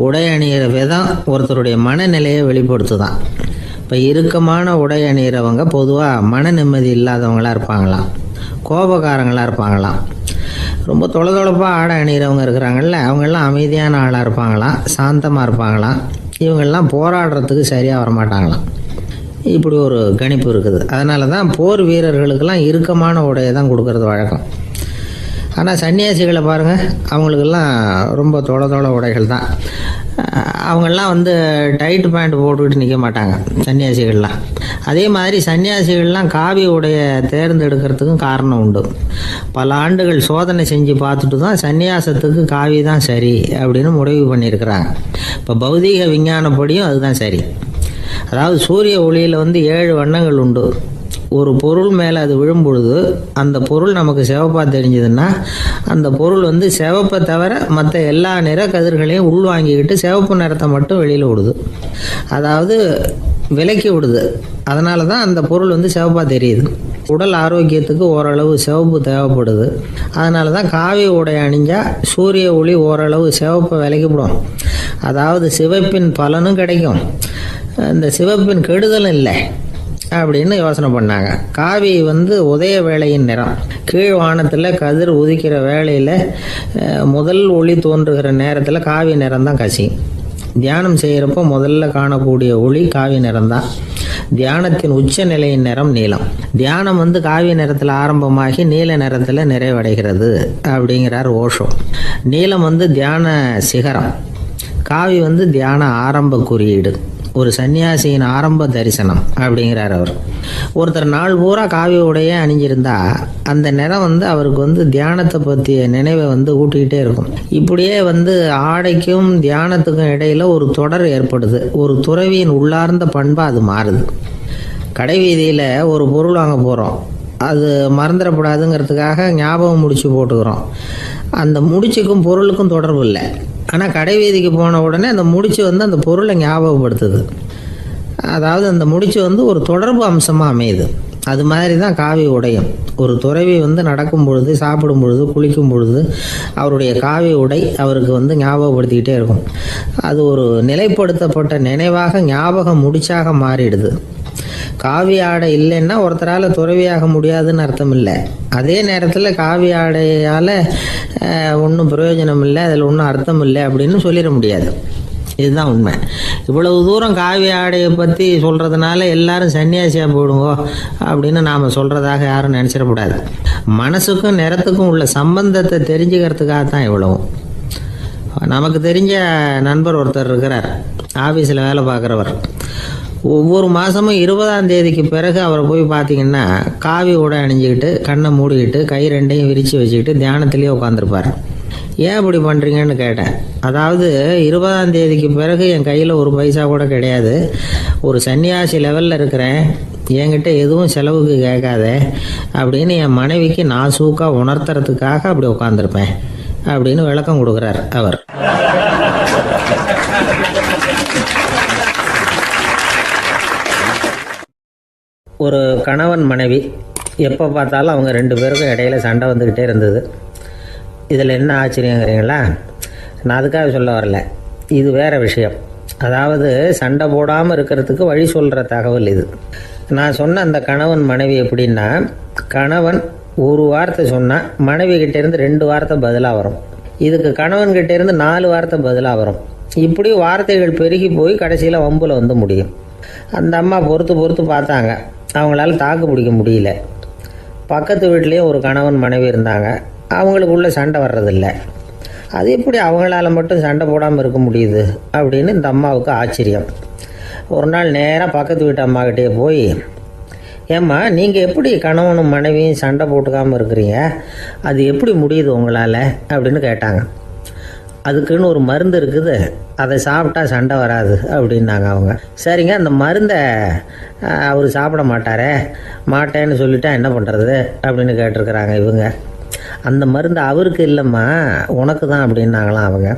உடை அணிகிற விதம் ஒருத்தருடைய மனநிலையை வெளிப்படுத்துதான். இப்போ இறுக்கமான உடை அணிகிறவங்க பொதுவாக மன நிம்மதி இல்லாதவங்களாக இருப்பாங்களாம், கோபக்காரங்களாக இருப்பாங்களாம். ரொம்ப தொலைதொலைப்பாக ஆடை அணிகிறவங்க இருக்கிறாங்கல்ல, அவங்கெல்லாம் அமைதியான ஆளாக இருப்பாங்களாம், சாந்தமாக இருப்பாங்களாம். இவங்கெல்லாம் போராடுறதுக்கு சரியாக வரமாட்டாங்களாம். இப்படி ஒரு கணிப்பு இருக்குது. அதனால தான் போர் வீரர்களுக்கெல்லாம் இறுக்கமான உடையை தான் கொடுக்கறது வழக்கம். ஆனால் சன்னியாசிகளை பாருங்கள், அவங்களுக்கெல்லாம் ரொம்ப தொலை உடைகள் தான். அவங்கெல்லாம் டைட் பேண்ட் போட்டுக்கிட்டு நிற்க மாட்டாங்க சன்னியாசிகள்லாம். அதே மாதிரி சன்னியாசிகள்லாம் காவி உடையை தேர்ந்தெடுக்கிறதுக்கும் காரணம் உண்டு. பல ஆண்டுகள் சோதனை செஞ்சு பார்த்துட்டு தான் சன்னியாசத்துக்கு காவி தான் சரி அப்படின்னு முடிவு பண்ணியிருக்கிறாங்க. இப்போ பௌதீக விஞ்ஞானப்படியும் அதுதான் சரி. அதாவது சூரிய ஒளியில் 7 வண்ணங்கள் உண்டு. ஒரு பொருள் மேலே அது விழும்பொழுது அந்த பொருள் நமக்கு சிவப்பாக தெரிஞ்சதுன்னா அந்த பொருள் சிவப்பை தவிர மற்ற எல்லா நிற கதிர்களையும் உள்வாங்கிக்கிட்டு சிவப்பு நிறத்தை மட்டும் வெளியில் விடுது, அதாவது விலக்கி விடுது. அதனால தான் அந்த பொருள் சிவப்பாக தெரியுது. உடல் ஆரோக்கியத்துக்கு ஓரளவு சிவப்பு தேவைப்படுது. அதனால தான் காவி உடை அணிஞ்சால் சூரிய ஒளி ஓரளவு சிவப்பை விலக்கிவிடும். அதாவது சிவப்பின் பலனும் கிடைக்கும், இந்த சிவப்பின் கெடுதலும் இல்லை. அப்படின்னு யோசனை பண்ணாங்க. காவி உதய வேளையின் நிறம். கீழ் வானத்தில் கதிர் உதிக்கிற வேளையில் முதல் ஒளி தோன்றுகிற நேரத்தில் காவி நிறம் தான் கசியும். தியானம் செய்கிறப்போ முதல்ல காணக்கூடிய ஒளி காவி நிறம் தான். தியானத்தின் உச்ச நிலையின் நிறம் நீலம். தியானம் காவி நிறத்தில் ஆரம்பமாகி நீல நிறத்தில் நிறைவடைகிறது அப்படிங்கிறார் ஓஷோ. நீலம் தியான சிகரம். காவி தியான ஆரம்ப குறியீடு, ஒரு சன்னியாசியின் ஆரம்ப தரிசனம் அப்படிங்கிறார் அவர். ஒருத்தர் நாள் பூரா காவி உடைய அணிஞ்சிருந்தா அந்த நிறம் அவருக்கு தியானத்தை பற்றிய நினைவை ஊட்டிக்கிட்டே இருக்கும். இப்படியே ஆடைக்கும் தியானத்துக்கும் இடையில ஒரு தொடர் ஏற்படுது. ஒரு துறவியின் உள்ளார்ந்த பண்பா அது மாறுது. கடை வீதியில் ஒரு பொருள் வாங்க போகிறோம், அது மறந்துடக்கூடாதுங்கிறதுக்காக ஞாபகம் முடிச்சு போட்டுக்கிறோம். அந்த முடிச்சுக்கும் பொருளுக்கும் தொடர்பு இல்லை. ஆனால் கடை வீதிக்கு போன உடனே அந்த முடிச்சு அந்த பொருளை ஞாபகப்படுத்துது. அதாவது அந்த முடிச்சு ஒரு தொடர்பு அம்சமாக அமையுது. அது மாதிரி தான் காவி உடையும். ஒரு துறவி நடக்கும் பொழுது, சாப்பிடும் பொழுது, குளிக்கும் பொழுது அவருடைய காவி உடை அவருக்கு ஞாபகப்படுத்திக்கிட்டே இருக்கும். அது ஒரு நிலைப்படுத்தப்பட்ட நினைவாக ஞாபக முடிச்சாக மாறிடுது. காவி ஆடை இல்லைன்னா ஒருத்தரால் துறவியாக முடியாதுன்னு அர்த்தம் இல்லை. அதே நேரத்தில் காவி ஆடையால் ஒன்றும் பிரயோஜனம் இல்லை, அதில் ஒன்றும் அர்த்தம் இல்லை அப்படின்னு சொல்லிட முடியாது. இதுதான் உண்மை. இவ்வளவு தூரம் காவி ஆடையை பற்றி சொல்கிறதுனால எல்லாரும் சன்னியாசியாக போயிடுங்கோ அப்படின்னு நாம் சொல்கிறதாக யாரும் நினச்சிடக்கூடாது. மனசுக்கும் நிறத்துக்கும் உள்ள சம்பந்தத்தை தெரிஞ்சுக்கிறதுக்காக தான் இவ்வளவும். நமக்கு தெரிஞ்ச நண்பர் ஒருத்தர் இருக்கிறார், ஆஃபீஸில் வேலை பார்க்குறவர். ஒவ்வொரு மாதமும் 20ஆம் தேதிக்கு பிறகு அவரை போய் பார்த்தீங்கன்னா காவி உடை அணிஞ்சிக்கிட்டு, கண்ணை மூடிக்கிட்டு, கை ரெண்டையும் விரித்து வச்சுக்கிட்டு தியானத்திலேயே உட்காந்துருப்பார். ஏன் இப்படி பண்ணுறீங்கன்னு கேட்டேன். அதாவது 20ஆம் தேதிக்கு பிறகு என் கையில் ஒரு பைசா கூட கிடையாது, ஒரு சன்னியாசி லெவலில் இருக்கிறேன், என்கிட்ட எதுவும் செலவுக்கு கேட்காத அப்படின்னு என் மனைவிக்கு நான் சூக்காக உணர்த்துறதுக்காக அப்படி உட்காந்துருப்பேன் அப்படின்னு விளக்கம் கொடுக்குறார் அவர். ஒரு கணவன் மனைவி எப்போ பார்த்தாலும் அவங்க 2 பேருக்கும் இடையில சண்டை வந்துக்கிட்டே இருந்தது. இதில் என்ன ஆச்சரியங்கிறீங்களா? நான் அதுக்காக சொல்ல வரல, இது வேறு விஷயம். அதாவது சண்டை போடாமல் இருக்கிறதுக்கு வழி சொல்கிற தகவல் இது. நான் சொன்ன அந்த கணவன் மனைவி எப்படின்னா, கணவன் ஒரு வார்த்தை சொன்னால் மனைவி கிட்டேருந்து 2 வார்த்தை பதிலாக வரும். இதுக்கு கணவன் கிட்டேருந்து 4 வார்த்தை பதிலாக வரும். இப்படி வார்த்தைகள் பெருகி போய் கடைசியில் வம்புல முடியும். அந்த அம்மா பொறுத்து பார்த்தாங்க, அவங்களால தாக்கு பிடிக்க முடியல. பக்கத்து வீட்லேயும் ஒரு கணவன் மனைவி இருந்தாங்க, அவங்களுக்குள்ள சண்டை வர்றதில்லை. அது எப்படி அவங்களால மட்டும் சண்டை போடாமல் இருக்க முடியுது அப்படின்னு இந்த அம்மாவுக்கு ஆச்சரியம். ஒரு நாள் நேராக பக்கத்து வீட்டு அம்மாக்கிட்டே போய், ஏம்மா நீங்கள் எப்படி கணவனும் மனைவியும் சண்டை போட்டுக்காமல் இருக்கிறீங்க, அது எப்படி முடியுது உங்களால் அப்படின்னு கேட்டாங்க. அதுக்குன்னு ஒரு மருந்து இருக்குது, அதை சாப்பிட்டா சண்டை வராது அப்படின்னாங்க அவங்க. சரிங்க, அந்த மருந்தை அவர் சாப்பிட மாட்டேன்னு சொல்லிட்டா என்ன பண்ணுறது அப்படின்னு கேட்டிருக்கிறாங்க இவங்க. அந்த மருந்து அவருக்கு இல்லைம்மா, உனக்கு தான் அப்படின்னாங்களாம் அவங்க.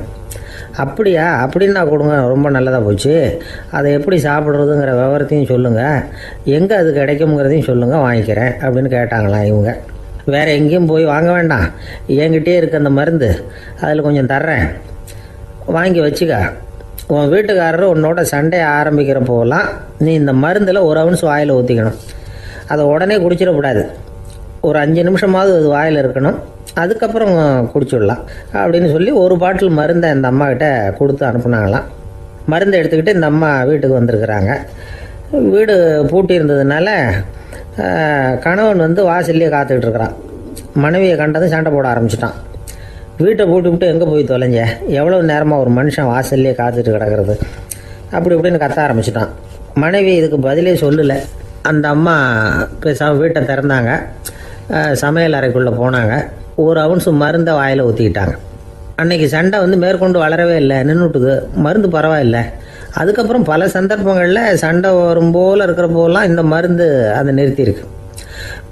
அப்படியா, அப்படின்னா கொடுங்க, ரொம்ப நல்லதாக போச்சு. அதை எப்படி சாப்பிட்றதுங்கிற விவரத்தையும் சொல்லுங்கள், எங்கே அது கிடைக்குங்கிறதையும் சொல்லுங்கள், வாங்கிக்கிறேன் அப்படின்னு கேட்டாங்களாம் இவங்க. வேறு எங்கேயும் போய் வாங்க வேண்டாம், என்கிட்டே இருக்க அந்த மருந்து அதில் கொஞ்சம் தர்றேன், வாங்கி வச்சுக்க. உன் வீட்டுக்காரர் உன்னோட சண்டையை ஆரம்பிக்கிறப்போலாம் நீ இந்த மருந்தில் ஒரு அவுன்ஸ் வாயில் ஊற்றிக்கணும். அதை உடனே குடிச்சிடக்கூடாது, ஒரு 5 நிமிஷமாவது அது வாயில் இருக்கணும், அதுக்கப்புறம் குடிச்சிடலாம் அப்படின்னு சொல்லி ஒரு பாட்டில் மருந்தை இந்த அம்மாக்கிட்ட கொடுத்து அனுப்புனாங்களாம். மருந்தை எடுத்துக்கிட்டு இந்த அம்மா வீட்டுக்கு வந்திருக்கிறாங்க. வீடு பூட்டி இருந்ததுனால கணவன் வாசல்லையே காத்துக்கிட்டு இருக்கிறான். மனைவியை கண்டதும் சண்டை போட ஆரம்பிச்சிட்டான். வீட்டை பூட்டி எங்கே போய் தொலைஞ்ச, எவ்வளோ நேரமாக ஒரு மனுஷன் வாசல்லையே காத்துட்டு கிடக்கிறது அப்படி இப்படின்னு கத்த ஆரம்பிச்சிட்டான். மனைவி இதுக்கு பதிலே சொல்லலை. அந்த அம்மா பேசாமல் வீட்டை திறந்தாங்க, சமையல் அறைக்குள்ளே போனாங்க, ஒரு அவுன்ஸ் மருந்தை வாயில் ஊற்றிக்கிட்டாங்க. அன்னைக்கு சண்டை மேற்கொண்டு வளரவே இல்லை, நின்றுட்டுது. மருந்து பரவாயில்லை. அதுக்கப்புறம் பல சந்தர்ப்பங்களில் சண்டை வரும் போல் இருக்கிற போலாம் இந்த மருந்து அதை நிறுத்தியிருக்கு.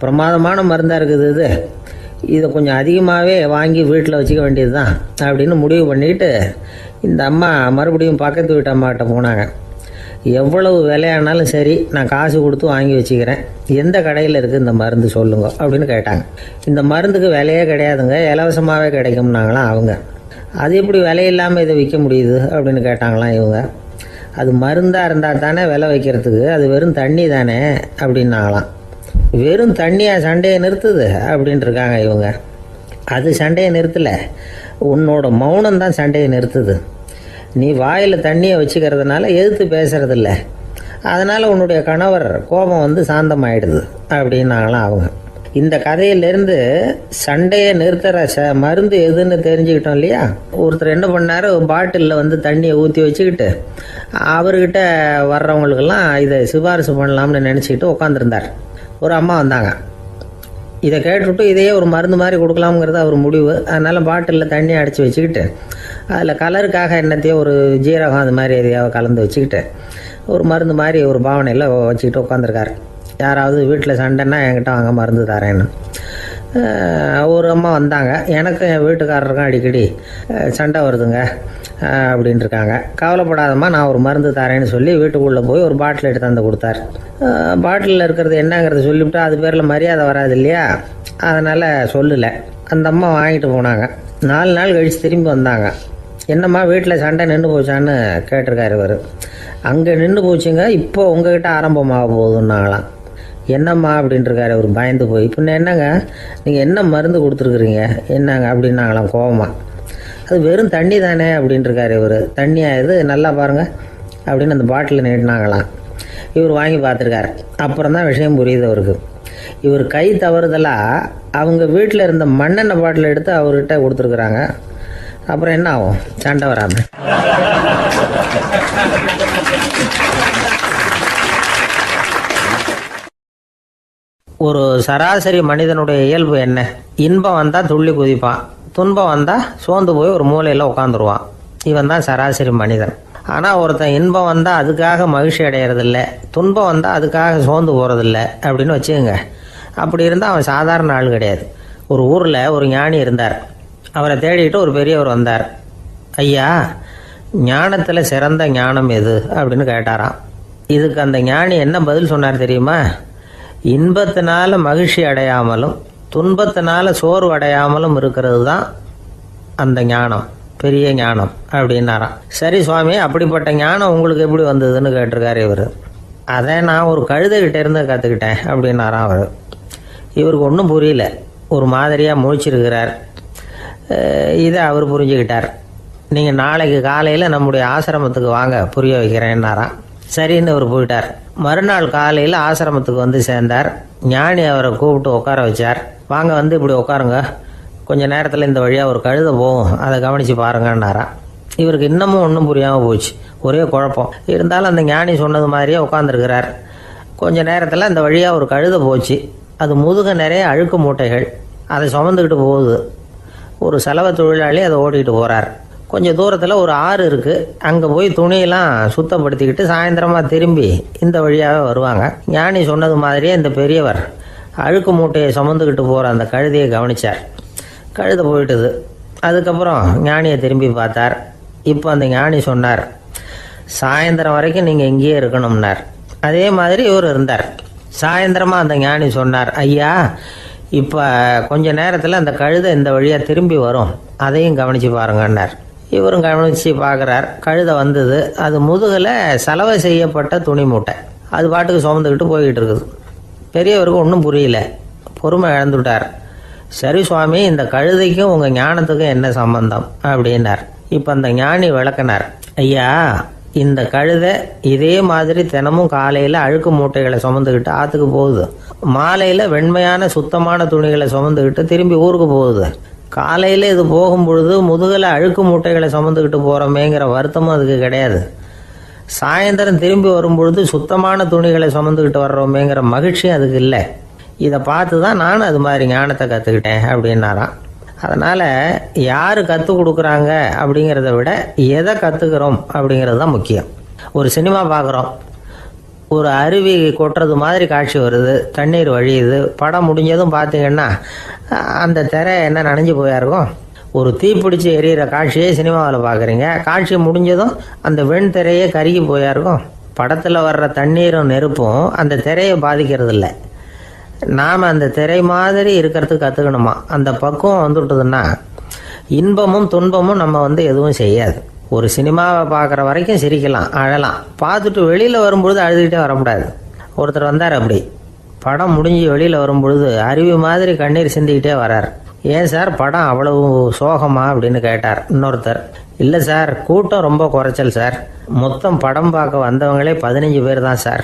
பிரமாதமான மருந்தாக இருக்குது இதை கொஞ்சம் அதிகமாகவே வாங்கி வீட்டில் வச்சுக்க வேண்டியது தான் அப்படின்னு முடிவு பண்ணிக்கிட்டு இந்த அம்மா மறுபடியும் பக்கத்து வீட்டு அம்மாக்கிட்ட போனாங்க. எவ்வளவு விலையானாலும் சரி, நான் காசு கொடுத்து வாங்கி வச்சுக்கிறேன், எந்த கடையில் இருக்குது இந்த மருந்து சொல்லுங்க அப்படின்னு கேட்டாங்க. இந்த மருந்துக்கு விலையே கிடையாதுங்க, இலவசமாகவே கிடைக்கும்னாங்களாம் அவங்க. அது எப்படி விலையில்லாமல் இதை விற்க முடியுது அப்படின்னு கேட்டாங்களாம் இவங்க. அது மருந்தாக இருந்தால் தானே விலை வைக்கிறதுக்கு, அது வெறும் தண்ணி தானே அப்படின்னாங்களாம். வெறும் தண்ணியாக சண்டையை நிறுத்துது அப்படின்ட்டு இருக்காங்க இவங்க. அது சண்டையை நிறுத்தலை, உன்னோட மௌனம் தான் சண்டையை நிறுத்துது. நீ வாயில் தண்ணியை வச்சுக்கிறதுனால எதிர்த்து பேசுறதில்ல, அதனால் உன்னுடைய கணவர் கோபம் வந்து சாந்தமாயிடுது அப்படின்னாங்களாம் அவங்க. இந்த கதையிலேருந்து சண்டையை நிறுத்துகிற மருந்து எதுன்னு தெரிஞ்சுக்கிட்டோம் இல்லையா. ஒருத்தர் என்ன பண்ணார், பாட்டிலில் வந்து தண்ணியை ஊற்றி வச்சுக்கிட்டு அவர்கிட்ட வர்றவங்களுக்கெல்லாம் இதை சிபாரிசு பண்ணலாம்னு நினச்சிக்கிட்டு உட்காந்துருந்தார். ஒரு அம்மா வந்தாங்க. இதை கேட்டுவிட்டு இதையே ஒரு மருந்து மாதிரி கொடுக்கலாம்ங்கிறது அவர் முடிவு. அதனால் பாட்டிலில் தண்ணி அடித்து வச்சுக்கிட்டு அதில் கலருக்காக என்னத்தையோ ஒரு ஜீரகம் அது மாதிரி எதையாவது கலந்து வச்சுக்கிட்டு ஒரு மருந்து மாதிரி ஒரு பாவனையில் வச்சுக்கிட்டு உட்காந்துருக்காரு. யாராவது வீட்டில் சண்டைன்னா என்கிட்ட வாங்க மருந்து தரேன்னு. ஒரு அம்மா வந்தாங்க. எனக்கு என் வீட்டுக்காரருக்கும் அடிக்கடி சண்டை வருதுங்க அப்படின்ட்டு இருக்காங்க. கவலைப்படாதம்மா, நான் ஒரு மருந்து தரேன்னு சொல்லி வீட்டுக்குள்ளே போய் ஒரு பாட்டில் எடுத்து வந்து கொடுத்தார். பாட்டிலில் இருக்கிறது என்னங்கிறத சொல்லிவிட்டு அது பேரில் மரியாதை வராது இல்லையா, அதனால் சொல்லலை. அந்த அம்மா வாங்கிட்டு போனாங்க. 4 நாள் கழித்து திரும்பி வந்தாங்க. என்னம்மா வீட்டில் சண்டை நின்று போச்சான்னு கேட்டிருக்காரு இவர். அங்கே நின்று போச்சுங்க, இப்போ உங்ககிட்ட ஆரம்பமாக போகுதுன்னாங்களாம். என்னம்மா அப்படின்ட்டுருக்காரு அவர் பயந்து போய். பின்ன என்னங்க நீங்கள் என்ன மருந்து கொடுத்துருக்குறீங்க என்னங்க அப்படின்னாங்களாம் கோபமாக. அது வெறும் தண்ணி தானே அப்படின்ட்டுருக்காரு இவர். தண்ணியாக இது நல்லா பாருங்கள் அப்படின்னு அந்த பாட்டில் நீட்டினாங்களாம். இவர் வாங்கி பார்த்துருக்காரு. அப்புறம் தான் விஷயம் புரியுது அவருக்கு. இவர் கை தவறுதலாக அவங்க வீட்டில் இருந்த மண்ணெண்ணெய் பாட்டில் எடுத்து அவர்கிட்ட கொடுத்துருக்குறாங்க. அப்புறம் என்ன ஆகும், சண்டை வராமல். ஒரு சராசரி மனிதனுடைய இயல்பு என்ன? இன்பம் வந்தால் துள்ளி குதிப்பான், துன்பம் வந்தால் சோர்ந்து போய் ஒரு மூலையில் உட்காந்துருவான். இவன் தான் சராசரி மனிதன். ஆனால் ஒருத்தன் இன்பம் வந்தால் அதுக்காக மகிழ்ச்சி அடையிறதில்ல, துன்பம் வந்தால் அதுக்காக சோர்ந்து போகிறதில்ல அப்படின்னு வச்சுக்கோங்க. அப்படி இருந்தால் அவன் சாதாரண ஆள் கிடையாது. ஒரு ஊரில் ஒரு ஞானி இருந்தார். அவரை தேடிட்டு ஒரு பெரியவர் வந்தார். ஐயா, ஞானத்தில் சிறந்த ஞானம் எது அப்படின்னு கேட்டாராம். இதுக்கு அந்த ஞானி என்ன பதில் சொன்னார் தெரியுமா? இன்பத்தினால மகிழ்ச்சி அடையாமலும் துன்பத்தினால சோர்வு அடையாமலும் இருக்கிறது தான் அந்த ஞானம், பெரிய ஞானம் அப்படின்னாராம். சரி சுவாமி, அப்படிப்பட்ட ஞானம் உங்களுக்கு எப்படி வந்ததுன்னு கேட்டிருக்காரு இவர். அதை நான் ஒரு கழுதைகிட்ட இருந்து கற்றுக்கிட்டேன் அப்படின்னாராம் அவர். இவருக்கு ஒன்றும் புரியல, ஒரு மாதிரியாக முழிச்சிருக்கிறார். இதை அவர் புரிஞ்சுக்கிட்டார். நீங்கள் நாளைக்கு காலையில் நம்முடைய ஆசிரமத்துக்கு வாங்க, புரிய வைக்கிறேன்னாராம். சரின்னு அவர் போயிட்டார். மறுநாள் காலையில் ஆசிரமத்துக்கு வந்து சேர்ந்தார். ஞானி அவரை கூப்பிட்டு உட்கார வச்சார். வாங்க வந்து இப்படி உட்காருங்க, கொஞ்சம் நேரத்தில் இந்த வழியாக ஒரு கழுதை போகும், அதை கவனித்து பாருங்கன்னாராம். இவருக்கு இன்னமும் ஒன்றும் புரியாமல் போச்சு, ஒரே குழப்பம். இருந்தாலும் அந்த ஞானி சொன்னது மாதிரியே உட்காந்துருக்கிறார். கொஞ்ச நேரத்தில் அந்த வழியாக ஒரு கழுதை போச்சு. அது முதுக நிறைய அழுக்கு மூட்டைகள், அதை சுமந்துக்கிட்டு போகுது. ஒரு சலவை தொழிலாளி அதை ஓட்டிகிட்டு போகிறார். கொஞ்சம் தூரத்தில் ஒரு ஆறு இருக்குது. அங்கே போய் துணியெல்லாம் சுத்தப்படுத்திக்கிட்டு சாயந்தரமாக திரும்பி இந்த வழியாகவே வருவாங்க. ஞானி சொன்னது மாதிரியே இந்த பெரியவர் அழுக்கு மூட்டையை சுமந்துக்கிட்டு போகிற அந்த கழுதையை கவனித்தார். கழுதை போயிட்டுது. அதுக்கப்புறம் ஞானியை திரும்பி பார்த்தார். இப்போ அந்த ஞானி சொன்னார், சாயந்தரம் வரைக்கும் நீங்கள் இங்கேயே இருக்கணும்னார். அதே மாதிரி இவர் இருந்தார். சாயந்தரமாக அந்த ஞானி சொன்னார், ஐயா, இப்போ கொஞ்ச நேரத்தில் அந்த கழுதை இந்த வழியாக திரும்பி வரும், அதையும் கவனித்து பாருங்கன்னார். இவரும் கவனித்து பார்க்குறார். கழுதை வந்தது. அது முதுகில் சலவை செய்யப்பட்ட துணி மூட்டை, அது பாட்டுக்கு சுமந்துக்கிட்டு போய்கிட்டு இருக்குது. பெரியவருக்கு ஒன்றும் புரியல, பொறுமை இழந்துவிட்டார். சரி சுவாமி, இந்த கழுதைக்கும் உங்கள் ஞானத்துக்கும் என்ன சம்பந்தம் அப்படின்னார். இப்போ அந்த ஞானி விளக்கினார். ஐயா, இந்த கழுதை இதே மாதிரி தினமும் காலையில் அழுக்கு மூட்டைகளை சுமந்துக்கிட்டு ஆற்றுக்கு போகுது, மாலையில் வெண்மையான சுத்தமான துணிகளை சுமந்துக்கிட்டு திரும்பி ஊருக்கு போகுது. காலையில் இது போகும்பொழுது முதுகில் அழுக்கு மூட்டைகளை சுமந்துக்கிட்டு போகிறோமேங்கிற வருத்தமும் அதுக்கு கிடையாது. சாயந்தரம் திரும்பி வரும்பொழுது சுத்தமான துணிகளை சுமந்துக்கிட்டு வர்றோமேங்கிற மகிழ்ச்சியும் அதுக்கு இல்லை. இதை பார்த்து தான் நான் அது மாதிரி ஞானத்தை கற்றுக்கிட்டேன் அப்படின்னாராம். அதனால் யார் கற்றுக் கொடுக்குறாங்க அப்படிங்கிறத விட எதை கற்றுக்கிறோம் அப்படிங்கிறது தான் முக்கியம். ஒரு சினிமா பார்க்குறோம், ஒரு அருவி கொட்டுறது மாதிரி காட்சி வருது, தண்ணீர் வழியுது. படம் முடிஞ்சதும் பார்த்தீங்கன்னா அந்த திரை என்ன நனைஞ்சு போயா இருக்கும். ஒரு தீப்பிடிச்சு எரியிற காட்சியே சினிமாவில் பார்க்குறீங்க, காட்சி முடிஞ்சதும் அந்த வெண் திரையே கருகி போயா இருக்கும். படத்தில் வர்ற தண்ணீரும் நெருப்பும் அந்த திரையை பாதிக்கிறது இல்லை. நாம் அந்த திரை மாதிரி இருக்கிறதுக்கு கற்றுக்கணுமா. அந்த பக்குவம் வந்துவிட்டதுன்னா இன்பமும் துன்பமும் நம்ம எதுவும் செய்யாது. ஒரு சினிமாவை பார்க்குற வரைக்கும் சிரிக்கலாம், அழலாம். பார்த்துட்டு வெளியில் வரும்பொழுது அழுதுகிட்டே வரக்கூடாது. ஒருத்தர் வந்தார், அப்படி படம் முடிஞ்சு வெளியில் வரும்பொழுது அருவி மாதிரி கண்ணீர் சிந்திக்கிட்டே வரார். ஏன் சார் படம் அவ்வளவு சோகமா அப்படின்னு கேட்டார். இன்னொருத்தர், இல்லை சார் கூட்டம் ரொம்ப குறைச்சல் சார், மொத்தம் படம் பார்க்க வந்தவங்களே 15 பேர் தான் சார்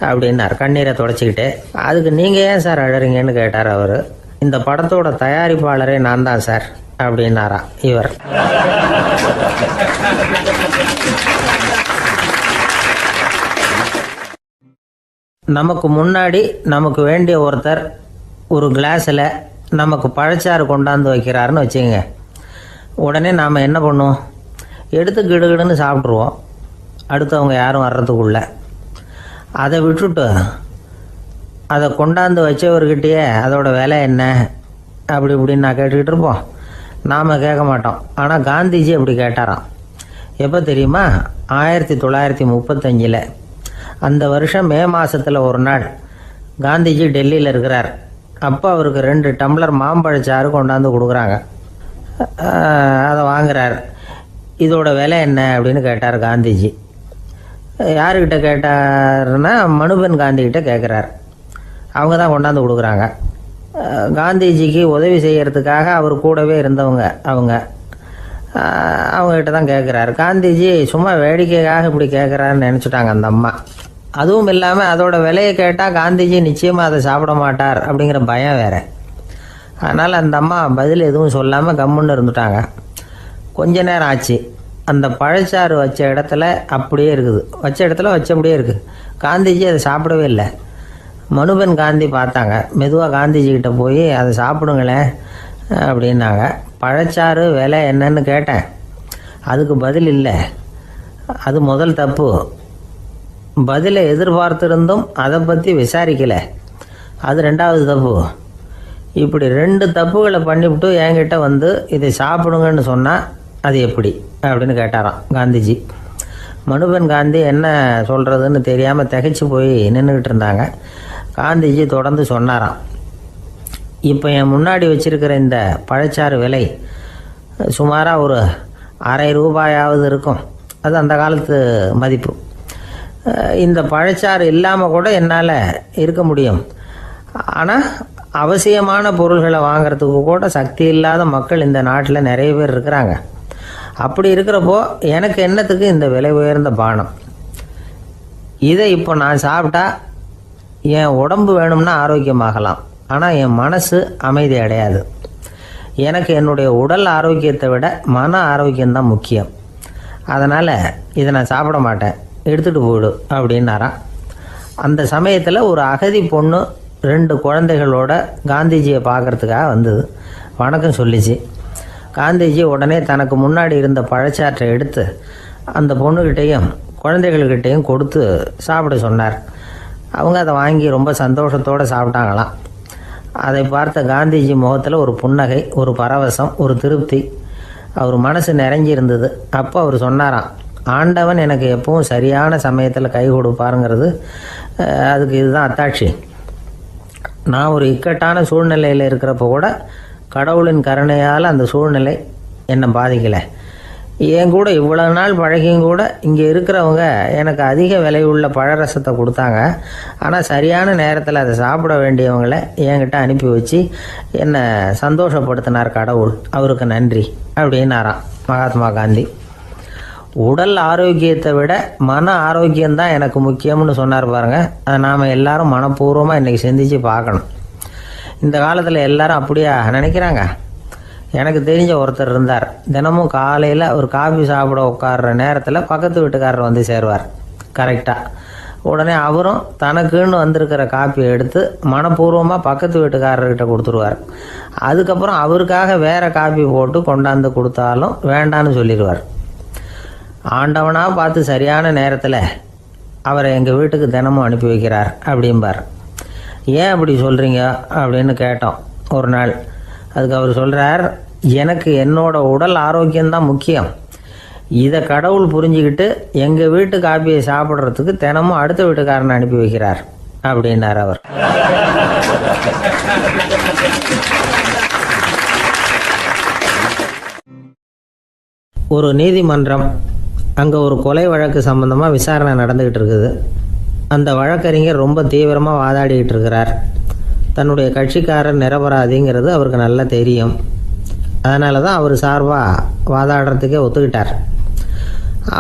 அப்படின்னார் கண்ணீரை தொடச்சிக்கிட்டே. அதுக்கு நீங்கள் ஏன் சார் அழறீங்கன்னு கேட்டார் அவர். இந்த படத்தோட தயாரிப்பாளரே நான் தான் சார் அப்படின்னாரா இவர். நமக்கு முன்னாடி நமக்கு வேண்டிய ஒருத்தர் ஒரு கிளாஸில் நமக்கு பழச்சாறு கொண்டாந்து வைக்கிறாருன்னு வச்சுங்க. உடனே நாம் என்ன பண்ணுவோம்? எடுத்து கிடுகிடுன்னு சாப்பிட்ருவோம், அடுத்தவங்க யாரும் வர்றதுக்குள்ள. அதை விட்டுட்டு அதை கொண்டாந்து வச்சவர்கிட்டயே அதோட விலை என்ன அப்படி இப்படின்னு நான் கேட்டுக்கிட்டு இருப்போம். நாம் கேட்க மாட்டோம். ஆனால் காந்திஜி அப்படி கேட்டாராம். எப்போ தெரியுமா? 1935. அந்த வருஷம் மே மாதத்தில் ஒரு நாள் காந்திஜி டெல்லியில் இருக்கிறார். அப்போ அவருக்கு 2 டம்ளர் மாம்பழச்சாறு கொண்டாந்து கொடுக்குறாங்க. அதை வாங்குறார். இதோட விலை என்ன அப்படின்னு கேட்டார் காந்திஜி. யாருக்கிட்ட கேட்டாருன்னா மனுபென் காந்திகிட்ட கேட்குறார். அவங்க தான் கொண்டாந்து கொடுக்குறாங்க. காந்திஜிக்கு உதவி செய்கிறதுக்காக அவர் கூடவே இருந்தவங்க அவங்ககிட்ட தான் கேட்குறாரு. காந்திஜி சும்மா வேடிக்கைக்காக இப்படி கேட்குறாருன்னு நினச்சிட்டாங்க அந்த அம்மா. அதுவும் இல்லாமல் அதோட விலையை கேட்டால் காந்திஜி நிச்சயமாக அதை சாப்பிட மாட்டார் அப்படிங்கிற பயம் வேறு. அதனால் அந்த அம்மா பதில் எதுவும் சொல்லாமல் கம்முன்னு இருந்துட்டாங்க. கொஞ்ச நேரம் ஆச்சு. அந்த பழச்சாறு வச்ச இடத்துல அப்படியே இருக்குது, வச்ச இடத்துல வச்சபடியே இருக்குது. காந்திஜி அதை சாப்பிடவே இல்லை. மனுபென் காந்தி பார்த்தாங்க. மெதுவாக காந்திஜிக்கிட்ட போய் அதை சாப்பிடுங்களேன் அப்படின்னாங்க. பழச்சாறு விலை என்னன்னு கேட்டேன், அதுக்கு பதில் இல்லை. அது முதல் தப்பு. பதிலை எதிர்பார்த்திருந்தும் அதை பற்றி விசாரிக்கலை, அது 2வது தப்பு. இப்படி 2 தப்புகளை பண்ணிவிட்டு என்கிட்ட வந்து இதை சாப்பிடுங்கன்னு சொன்னால் அது எப்படி அப்படின்னு கேட்டாராம் காந்திஜி. மனுபென் காந்தி என்ன சொல்கிறதுன்னு தெரியாமல் திகைச்சு போய் நின்றுக்கிட்டு இருந்தாங்க. காந்திஜி தொடர்ந்து சொன்னாராம், இப்போ என் முன்னாடி வச்சிருக்கிற இந்த பழச்சாறு விலை சுமாராக ஒரு ₹1/2 இருக்கும். அது அந்த காலத்து மதிப்பு. இந்த பழச்சாறு இல்லாமல் கூட என்னால் இருக்க முடியும். ஆனால் அவசியமான பொருள்களை வாங்கிறதுக்கு கூட சக்தி இல்லாத மக்கள் இந்த நாட்டில் நிறைய பேர் இருக்கிறாங்க. அப்படி இருக்கிறப்போ எனக்கு என்னத்துக்கு இந்த விலை உயர்ந்த பானம்? இதை இப்போ நான் சாப்பிட்டா என் உடம்பு வேணும்னா ஆரோக்கியமாகலாம், ஆனால் என் மனசு அமைதி அடையாது. எனக்கு என்னுடைய உடல் ஆரோக்கியத்தை விட மன ஆரோக்கியம்தான் முக்கியம். அதனால் இதை நான் சாப்பிட மாட்டேன், எடுத்துகிட்டு போயிடு அப்படின்னாராம். அந்த சமயத்தில் ஒரு அகதி பொண்ணு 2 குழந்தைகளோட காந்திஜியை பார்க்குறதுக்காக வந்தது. வணக்கம் சொல்லிச்சு. காந்திஜி உடனே தனக்கு முன்னாடி இருந்த பழச்சாற்றை எடுத்து அந்த பொண்ணுக்கிட்டையும் குழந்தைகள்கிட்டையும் கொடுத்து சாப்பிட சொன்னார். அவங்க அதை வாங்கி ரொம்ப சந்தோஷத்தோடு சாப்பிட்டாங்களாம். அதை பார்த்த காந்திஜி முகத்தில் ஒரு புன்னகை, ஒரு பரவசம், ஒரு திருப்தி. அவர் மனசு நிறைஞ்சி இருந்தது. அப்போ அவர் சொன்னாராம், ஆண்டவன் எனக்கு எப்பவும் சரியான சமயத்தில் கை கொடுப்பாருங்கிறது அதுக்கு இதுதான் அத்தாட்சி. நான் ஒரு இக்கட்டான சூழ்நிலையில் இருக்கிறப்ப கூட கடவுளின் கருணையால் அந்த சூழ்நிலை என்னை பாதிக்கலை. என் கூட இவ்வளவு நாள் பழகியும் கூட இங்கே இருக்கிறவங்க எனக்கு அதிக விலையுள்ள பழரசத்தை கொடுத்தாங்க. ஆனால் சரியான நேரத்தில் அதை சாப்பிட வேண்டியவங்களை என்கிட்ட அனுப்பி வச்சு என்னை சந்தோஷப்படுத்தினார் கடவுள், அவருக்கு நன்றி அப்படின்னாராம் மகாத்மா காந்தி. உடல் ஆரோக்கியத்தை விட மன ஆரோக்கியம்தான் எனக்கு முக்கியம்னு சொன்னார் பாருங்க. அதை நாம் எல்லாரும் மனப்பூர்வமாக இன்றைக்கி சிந்திச்சு பார்க்கணும். இந்த காலத்தில் எல்லாரும் அப்படியா நினைக்கிறாங்க? எனக்கு தெரிஞ்ச ஒருத்தர் இருந்தார். தினமும் காலையில் ஒரு காஃபி சாப்பிட உட்கார்ற நேரத்தில் பக்கத்து வீட்டுக்காரர் வந்து சேருவார் கரெக்டாக. உடனே அவரும் தனக்குன்னு வந்திருக்கிற காப்பியை எடுத்து மனப்பூர்வமாக பக்கத்து வீட்டுக்காரர்கிட்ட கொடுத்துருவார். அதுக்கப்புறம் அவருக்காக வேறு காப்பி போட்டு கொண்டாந்து கொடுத்தாலும் வேண்டான்னு சொல்லிடுவார். ஆண்டவனாக பார்த்து சரியான நேரத்தில் அவரை எங்கள் வீட்டுக்கு தினமும் அனுப்பி வைக்கிறார் அப்படிம்பார். ஏன் அப்படி சொல்கிறீங்க அப்படின்னு கேட்டோம் ஒரு நாள். அதுக்கு அவர் சொல்கிறார், எனக்கு என்னோட உடல் ஆரோக்கியம்தான் முக்கியம். இதை கடவுள் புரிஞ்சுக்கிட்டு எங்கள் வீட்டு காப்பியை சாப்பிட்றதுக்கு தினமும் அடுத்த வீட்டுக்காரனை அனுப்பி வைக்கிறார் அப்படின்னார் அவர். ஒரு நீதிமன்றம், அங்கே ஒரு கொலை வழக்கு சம்பந்தமாக விசாரணை நடந்துக்கிட்டு இருக்குது. அந்த வழக்கறிஞர் ரொம்ப தீவிரமாக வாதாடிக்கிட்டு இருக்கிறார். தன்னுடைய கட்சிக்காரர் நிரபராதிங்கிறது அவருக்கு நல்லா தெரியும். அதனால தான் அவர் சார்பாக வாதாடுறதுக்கே ஒத்துக்கிட்டார்.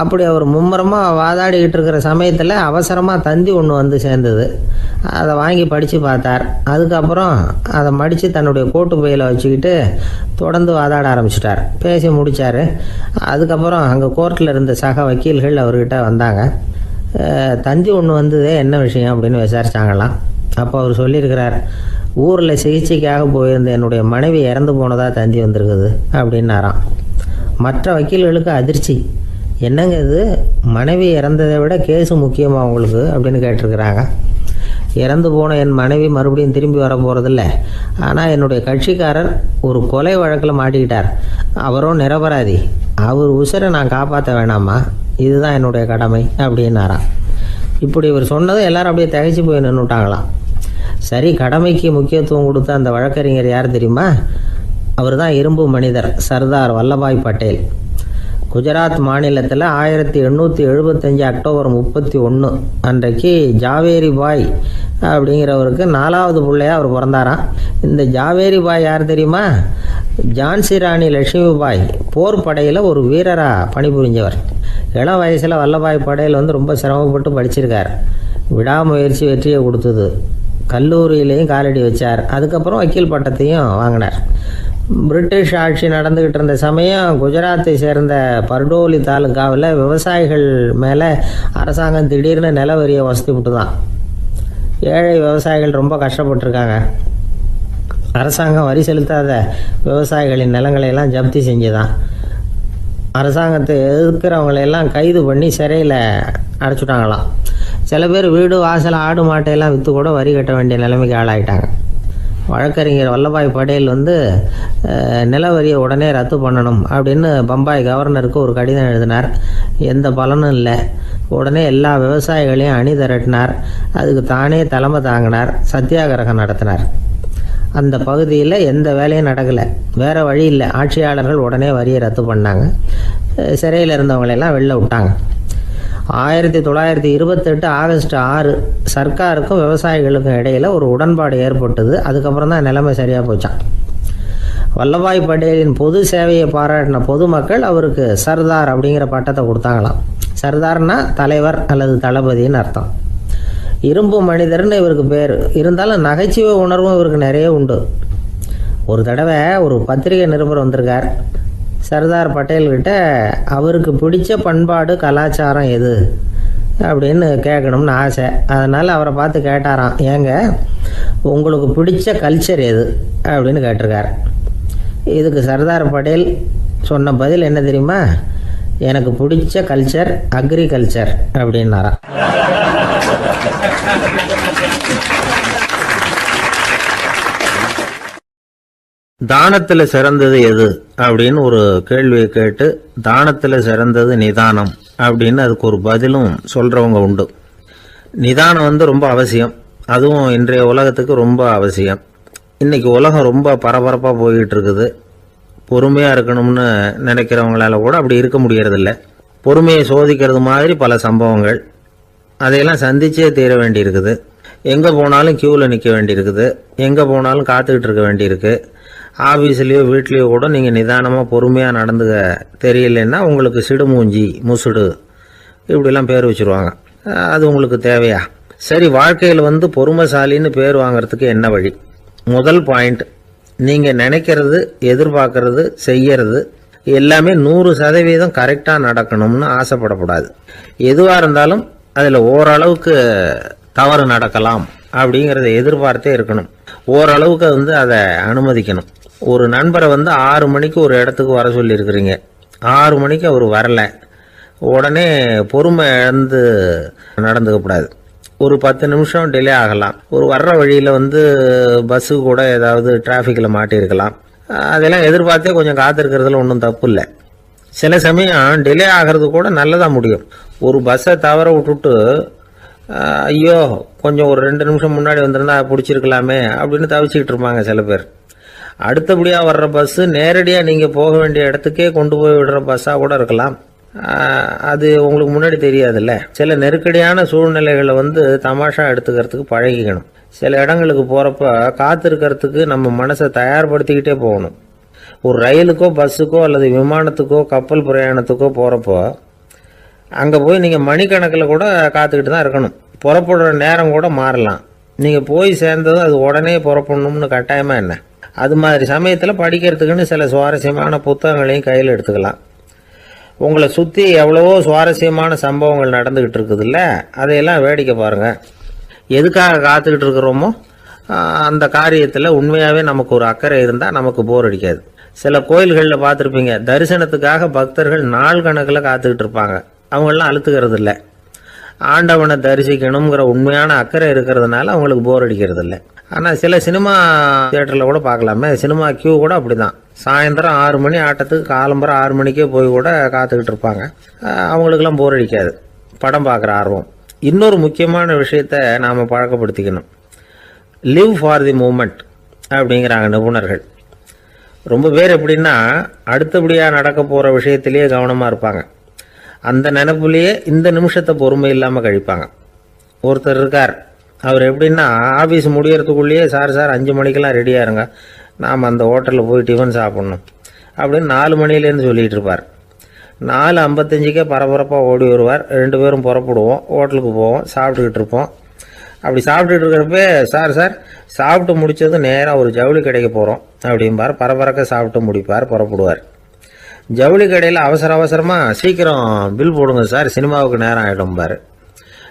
அப்படி அவர் மும்முரமாக வாதாடிக்கிட்டு இருக்கிற சமயத்தில் அவசரமாக தந்தி ஒன்று வந்து சேர்ந்தது. அதை வாங்கி படித்து பார்த்தார். அதுக்கப்புறம் அதை மடித்து தன்னுடைய கோட்டு பையில் வச்சுக்கிட்டு தொடர்ந்து வாதாட ஆரம்பிச்சிட்டார். பேசி முடித்தார். அதுக்கப்புறம் அங்கே கோர்ட்டில் இருந்த சக வக்கீல்கள் அவர்கிட்ட வந்தாங்க. தந்தி ஒன்று வந்ததே, என்ன விஷயம் அப்படின்னு விசாரிச்சாங்களாம். அப்போ அவர் சொல்லியிருக்கிறார், ஊரில் சிகிச்சைக்காக போயிருந்த என்னுடைய மனைவி இறந்து போனதாக தந்தி வந்திருக்குது அப்படின்னாராம். மற்ற வக்கீல்களுக்கு அதிர்ச்சி. என்னங்க இது, மனைவி இறந்ததை விட கேஸு முக்கியமாக உங்களுக்கு அப்படின்னு கேட்டிருக்கிறாங்க. இறந்து போன என் மனைவி மறுபடியும் திரும்பி வர போகிறதில்ல, ஆனால் என்னுடைய கட்சிக்காரர் ஒரு கொலை வழக்கில் மாட்டிக்கிட்டார். அவரும் நிரபராதி. அவர் உசுரை நான் காப்பாற்ற வேணாமா? இதுதான் என்னுடைய கடமை அப்படின்னாராம். இப்படி இவர் சொன்னதும் எல்லாரும் அப்படியே திகைச்சு போய் நின்றுட்டாங்களாம். சரி, கடமைக்கு முக்கியத்துவம் கொடுத்த அந்த வழக்கறிஞர் யார் தெரியுமா? அவர் தான் இரும்பு மனிதர் சர்தார் வல்லபாய் பட்டேல். குஜராத் மாநிலத்தில் 1875 அக்டோபர் 31 அன்றைக்கு ஜாவேரி பாய் அப்படிங்கிறவருக்கு 4வது பிள்ளையாக அவர் பிறந்தாராம். இந்த ஜாவேரி பாய் யார் தெரியுமா? ஜான்சி ராணி லட்சுமி பாய் போர் படையில் ஒரு வீரராக பணிபுரிஞ்சவர். இளம் வயசில் வல்லபாய் பட்டேல் ரொம்ப சிரமப்பட்டு படிச்சிருக்கார். விடாமுயற்சி வெற்றியை கொடுத்தது. கல்லூரியிலையும் காலடி வச்சார். அதுக்கப்புறம் வக்கீல் பட்டத்தையும் வாங்கினார். பிரிட்டிஷ் ஆட்சி நடந்துக்கிட்டு இருந்த சமயம் குஜராத்தை சேர்ந்த பர்டோலி தாலுக்காவில் விவசாயிகள் மேலே அரசாங்கம் திடீர்னு நில வரியை வசதி விட்டு தான். ஏழை விவசாயிகள் ரொம்ப கஷ்டப்பட்டுருக்காங்க. அரசாங்கம் வரி செலுத்தாத விவசாயிகளின் நிலங்களையெல்லாம் ஜப்தி செஞ்சுதான். அரசாங்கத்தை எதிர்க்கிறவங்களையெல்லாம் கைது பண்ணி சிறையில் அடைச்சுட்டாங்களாம். சில பேர் வீடு வாசல் ஆடு மாட்டையெல்லாம் விற்று கூட வரி கட்ட வேண்டிய நிலைமைக்கு ஆளாயிட்டாங்க. வழக்கறிஞர் வல்லபாய் பட்டேல் நில வரியை உடனே ரத்து பண்ணணும் அப்படின்னு பம்பாய் கவர்னருக்கு ஒரு கடிதம் எழுதினார். எந்த பலனும் இல்லை. உடனே எல்லா விவசாயிகளையும் அணி திரட்டினார். அதுக்கு தானே தலைமை தாங்கினார். சத்தியாகிரகம் நடத்தினார். அந்த பகுதியில் எந்த வேலையும் நடக்கலை. வேறு வழி இல்லை. ஆட்சியாளர்கள் உடனே வரியை ரத்து பண்ணாங்க. சிறையில் இருந்தவங்களெல்லாம் வெளில விட்டாங்க. 1928 ஆகஸ்ட் 6 சர்க்காருக்கும் விவசாயிகளுக்கும் இடையில் ஒரு உடன்பாடு ஏற்பட்டது. அதுக்கப்புறம் தான் நிலைமை சரியாக போச்சான். வல்லபாய் பட்டேலின் பொது சேவையை பாராட்டின பொதுமக்கள் அவருக்கு சர்தார் அப்படிங்கிற பட்டத்தை கொடுத்தாங்களாம். சர்தார்னா தலைவர் அல்லது தளபதின்னு அர்த்தம். இரும்பு மனிதர்னு இவருக்கு பேர். இருந்தாலும் நகைச்சுவை உணர்வும் இவருக்கு நிறைய உண்டு. ஒரு தடவை ஒரு பத்திரிகை நிருபர் வந்திருக்கார். சர்தார் பட்டேல்கிட்ட அவருக்கு பிடிச்ச பண்பாடு கலாச்சாரம் எது அப்படின்னு கேட்கணும்னு ஆசை. அதனால் அவரை பார்த்து கேட்டாராம், ஏங்க உங்களுக்கு பிடிச்ச கல்ச்சர் எது அப்படின்னு கேட்டிருக்கார். இதுக்கு சர்தார் பட்டேல் சொன்ன பதில் என்ன தெரியுமா? எனக்கு பிடிச்ச கல்ச்சர் அக்ரிகல்ச்சர் அப்படின்னாராம். தானத்துல சிறந்தது எது அப்படின்னு ஒரு கேள்வியை கேட்டு, தானத்துல சிறந்தது நிதானம் அப்படின்னு அதுக்கு ஒரு பதிலும் சொல்றவங்க உண்டு. நிதானம் ரொம்ப அவசியம். அதுவும் இன்றைய உலகத்துக்கு ரொம்ப அவசியம். இன்னைக்கு உலகம் ரொம்ப பரபரப்பா போய்கிட்டு இருக்குது. பொறுமையா இருக்கணும்னு நினைக்கிறவங்களால கூட அப்படி இருக்க முடியறதில்ல. பொறுமையை சோதிக்கிறது மாதிரி பல சம்பவங்கள். அதையெல்லாம் சந்திச்சே தீர வேண்டி இருக்குது. எங்க போனாலும் கியூவில் நிற்க வேண்டியிருக்குது. எங்க போனாலும் காத்துக்கிட்டு இருக்க வேண்டியிருக்கு. ஆஃபீஸ்லேயோ வீட்லேயோ கூட நீங்கள் நிதானமாக பொறுமையாக நடந்துக்க தெரியலன்னா உங்களுக்கு சிடுமூஞ்சி, முசுடு இப்படிலாம் பேர் வச்சுருவாங்க. அது உங்களுக்கு தேவையா? சரி, வாழ்க்கையில் பொறுமைசாலின்னு பேர் வாங்கிறதுக்கு என்ன வழி? முதல் பாயிண்ட், நீங்கள் நினைக்கிறது, எதிர்பார்க்கறது, செய்யறது எல்லாமே 100% கரெக்டாக நடக்கணும்னு ஆசைப்படக்கூடாது. எதுவாக இருந்தாலும் அதில் ஓரளவுக்கு தவறு நடக்கலாம் அப்படிங்கிறத எதிர்பார்த்தே இருக்கணும். ஓரளவுக்கு அதை அனுமதிக்கணும். ஒரு நண்பரை 6 மணிக்கு ஒரு இடத்துக்கு வர சொல்லியிருக்கிறீங்க. 6 மணிக்கு அவர் வரல. உடனே பொறுமை இழந்து நடந்துக்கக்கூடாது. ஒரு 10 நிமிஷம் டிலே ஆகலாம். ஒரு வர்ற வழியில் பஸ்ஸு கூட ஏதாவது டிராஃபிக்கில் மாட்டியிருக்கலாம். அதெல்லாம் எதிர்பார்த்தே கொஞ்சம் காத்திருக்கிறதுல ஒன்றும் தப்பு இல்லை. சில சமயம் டிலே ஆகிறது கூட நல்லதாக முடியும். ஒரு பஸ்ஸை தவற விட்டுட்டு, ஐயோ கொஞ்சம் ஒரு 2 நிமிஷம் முன்னாடி வந்திருந்தா பிடிச்சிருக்கலாமே அப்படின்னு தவிச்சிக்கிட்டு இருப்பாங்க சில பேர். அடுத்தபடியாக வர்ற பஸ்ஸு நேரடியாக நீங்கள் போக வேண்டிய இடத்துக்கே கொண்டு போய் விடுற பஸ்ஸாக கூட இருக்கலாம். அது உங்களுக்கு முன்னாடி தெரியாதுல்ல. சில நெருக்கடியான சூழ்நிலைகளை தமாஷா எடுத்துக்கிறதுக்கு பழகிக்கணும். சில இடங்களுக்கு போகிறப்ப காத்திருக்கிறதுக்கு நம்ம மனசை தயார்படுத்திக்கிட்டே போகணும். ஒரு ரயிலுக்கோ பஸ்ஸுக்கோ அல்லது விமானத்துக்கோ கப்பல் பிரயாணத்துக்கோ போகிறப்போ அங்கே போய் நீங்கள் மணிக்கணக்கில் கூட காத்துக்கிட்டு தான் இருக்கணும். புறப்படுற நேரம் கூட மாறலாம். நீங்கள் போய் சேர்ந்ததும் அது உடனே புறப்படணும்னு கட்டாயமாக என்ன? அது மாதிரி சமயத்தில் படிக்கிறதுக்குன்னு சில சுவாரஸ்யமான புத்தகங்களையும் கையில் எடுத்துக்கலாம். உங்களை சுற்றி எவ்வளவோ சுவாரஸ்யமான சம்பவங்கள் நடந்துக்கிட்டு இருக்குதுல்ல, அதையெல்லாம் வேடிக்கை பாருங்கள். எதுக்காக காத்துக்கிட்டு இருக்கிறோமோ அந்த காரியத்தில் உண்மையாகவே நமக்கு ஒரு அக்கறை இருந்தால் நமக்கு போர் அடிக்காது. சில கோயில்களில் பார்த்துருப்பீங்க, தரிசனத்துக்காக பக்தர்கள் நாள் கணக்கில் காத்துக்கிட்டு இருப்பாங்க. அவங்களெலாம் அழுத்துக்கிறது இல்லை. ஆண்டவனை தரிசிக்கணுங்கிற உண்மையான அக்கறை இருக்கிறதுனால அவங்களுக்கு போர் அடிக்கிறது இல்லை. ஆனால் சில சினிமா தியேட்டரில் கூட பார்க்கலாமே, சினிமா கியூ கூட அப்படி தான். சாயந்தரம் 6 மணி ஆட்டத்துக்கு காலம்பரம் 6 மணிக்கே போய் கூட காத்துக்கிட்டு இருப்பாங்க. அவங்களுக்கெல்லாம் போர் அடிக்காது, படம் பார்க்குற ஆர்வம். இன்னொரு முக்கியமான விஷயத்தை நாம் பழக்கப்படுத்திக்கணும். லிவ் ஃபார் தி மூமெண்ட் அப்படிங்கிறாங்க நிபுணர்கள். ரொம்ப பேர் எப்படின்னா அடுத்தபடியாக நடக்க போகிற விஷயத்திலேயே கவனமாக இருப்பாங்க. அந்த நினைப்புலேயே இந்த நிமிஷத்தை பொறுமை இல்லாமல் கழிப்பாங்க. ஒருத்தர் இருக்கார், அவர் எப்படின்னா ஆஃபீஸ் முடியறதுக்குள்ளேயே சார் 5 மணிக்கெல்லாம் ரெடியாக இருங்க, நாம் அந்த ஹோட்டலில் போய் டிஃபன் சாப்பிட்ணும் அப்படின்னு 4 மணிலேருந்து சொல்லிகிட்டு இருப்பார். 4:55 பரபரப்பாக ஓடி வருவார். 2 பேரும் புறப்படுவோம், ஹோட்டலுக்கு போவோம், சாப்பிட்டுக்கிட்டு இருப்போம். அப்படி சாப்பிட்டுட்டு இருக்கிறப்ப சார் சாப்பிட்டு முடித்ததும் நேராக ஒரு ஜவுளி கடைக்கு போகிறோம் அப்படிம்பார். பரபரக்க சாப்பிட்டு முடிப்பார், புறப்படுவார். ஜவுளி கடையில் அவசரமாக சீக்கிரம் பில் போடுங்க சார், சினிமாவுக்கு நேரம் ஆகிடும்பார்.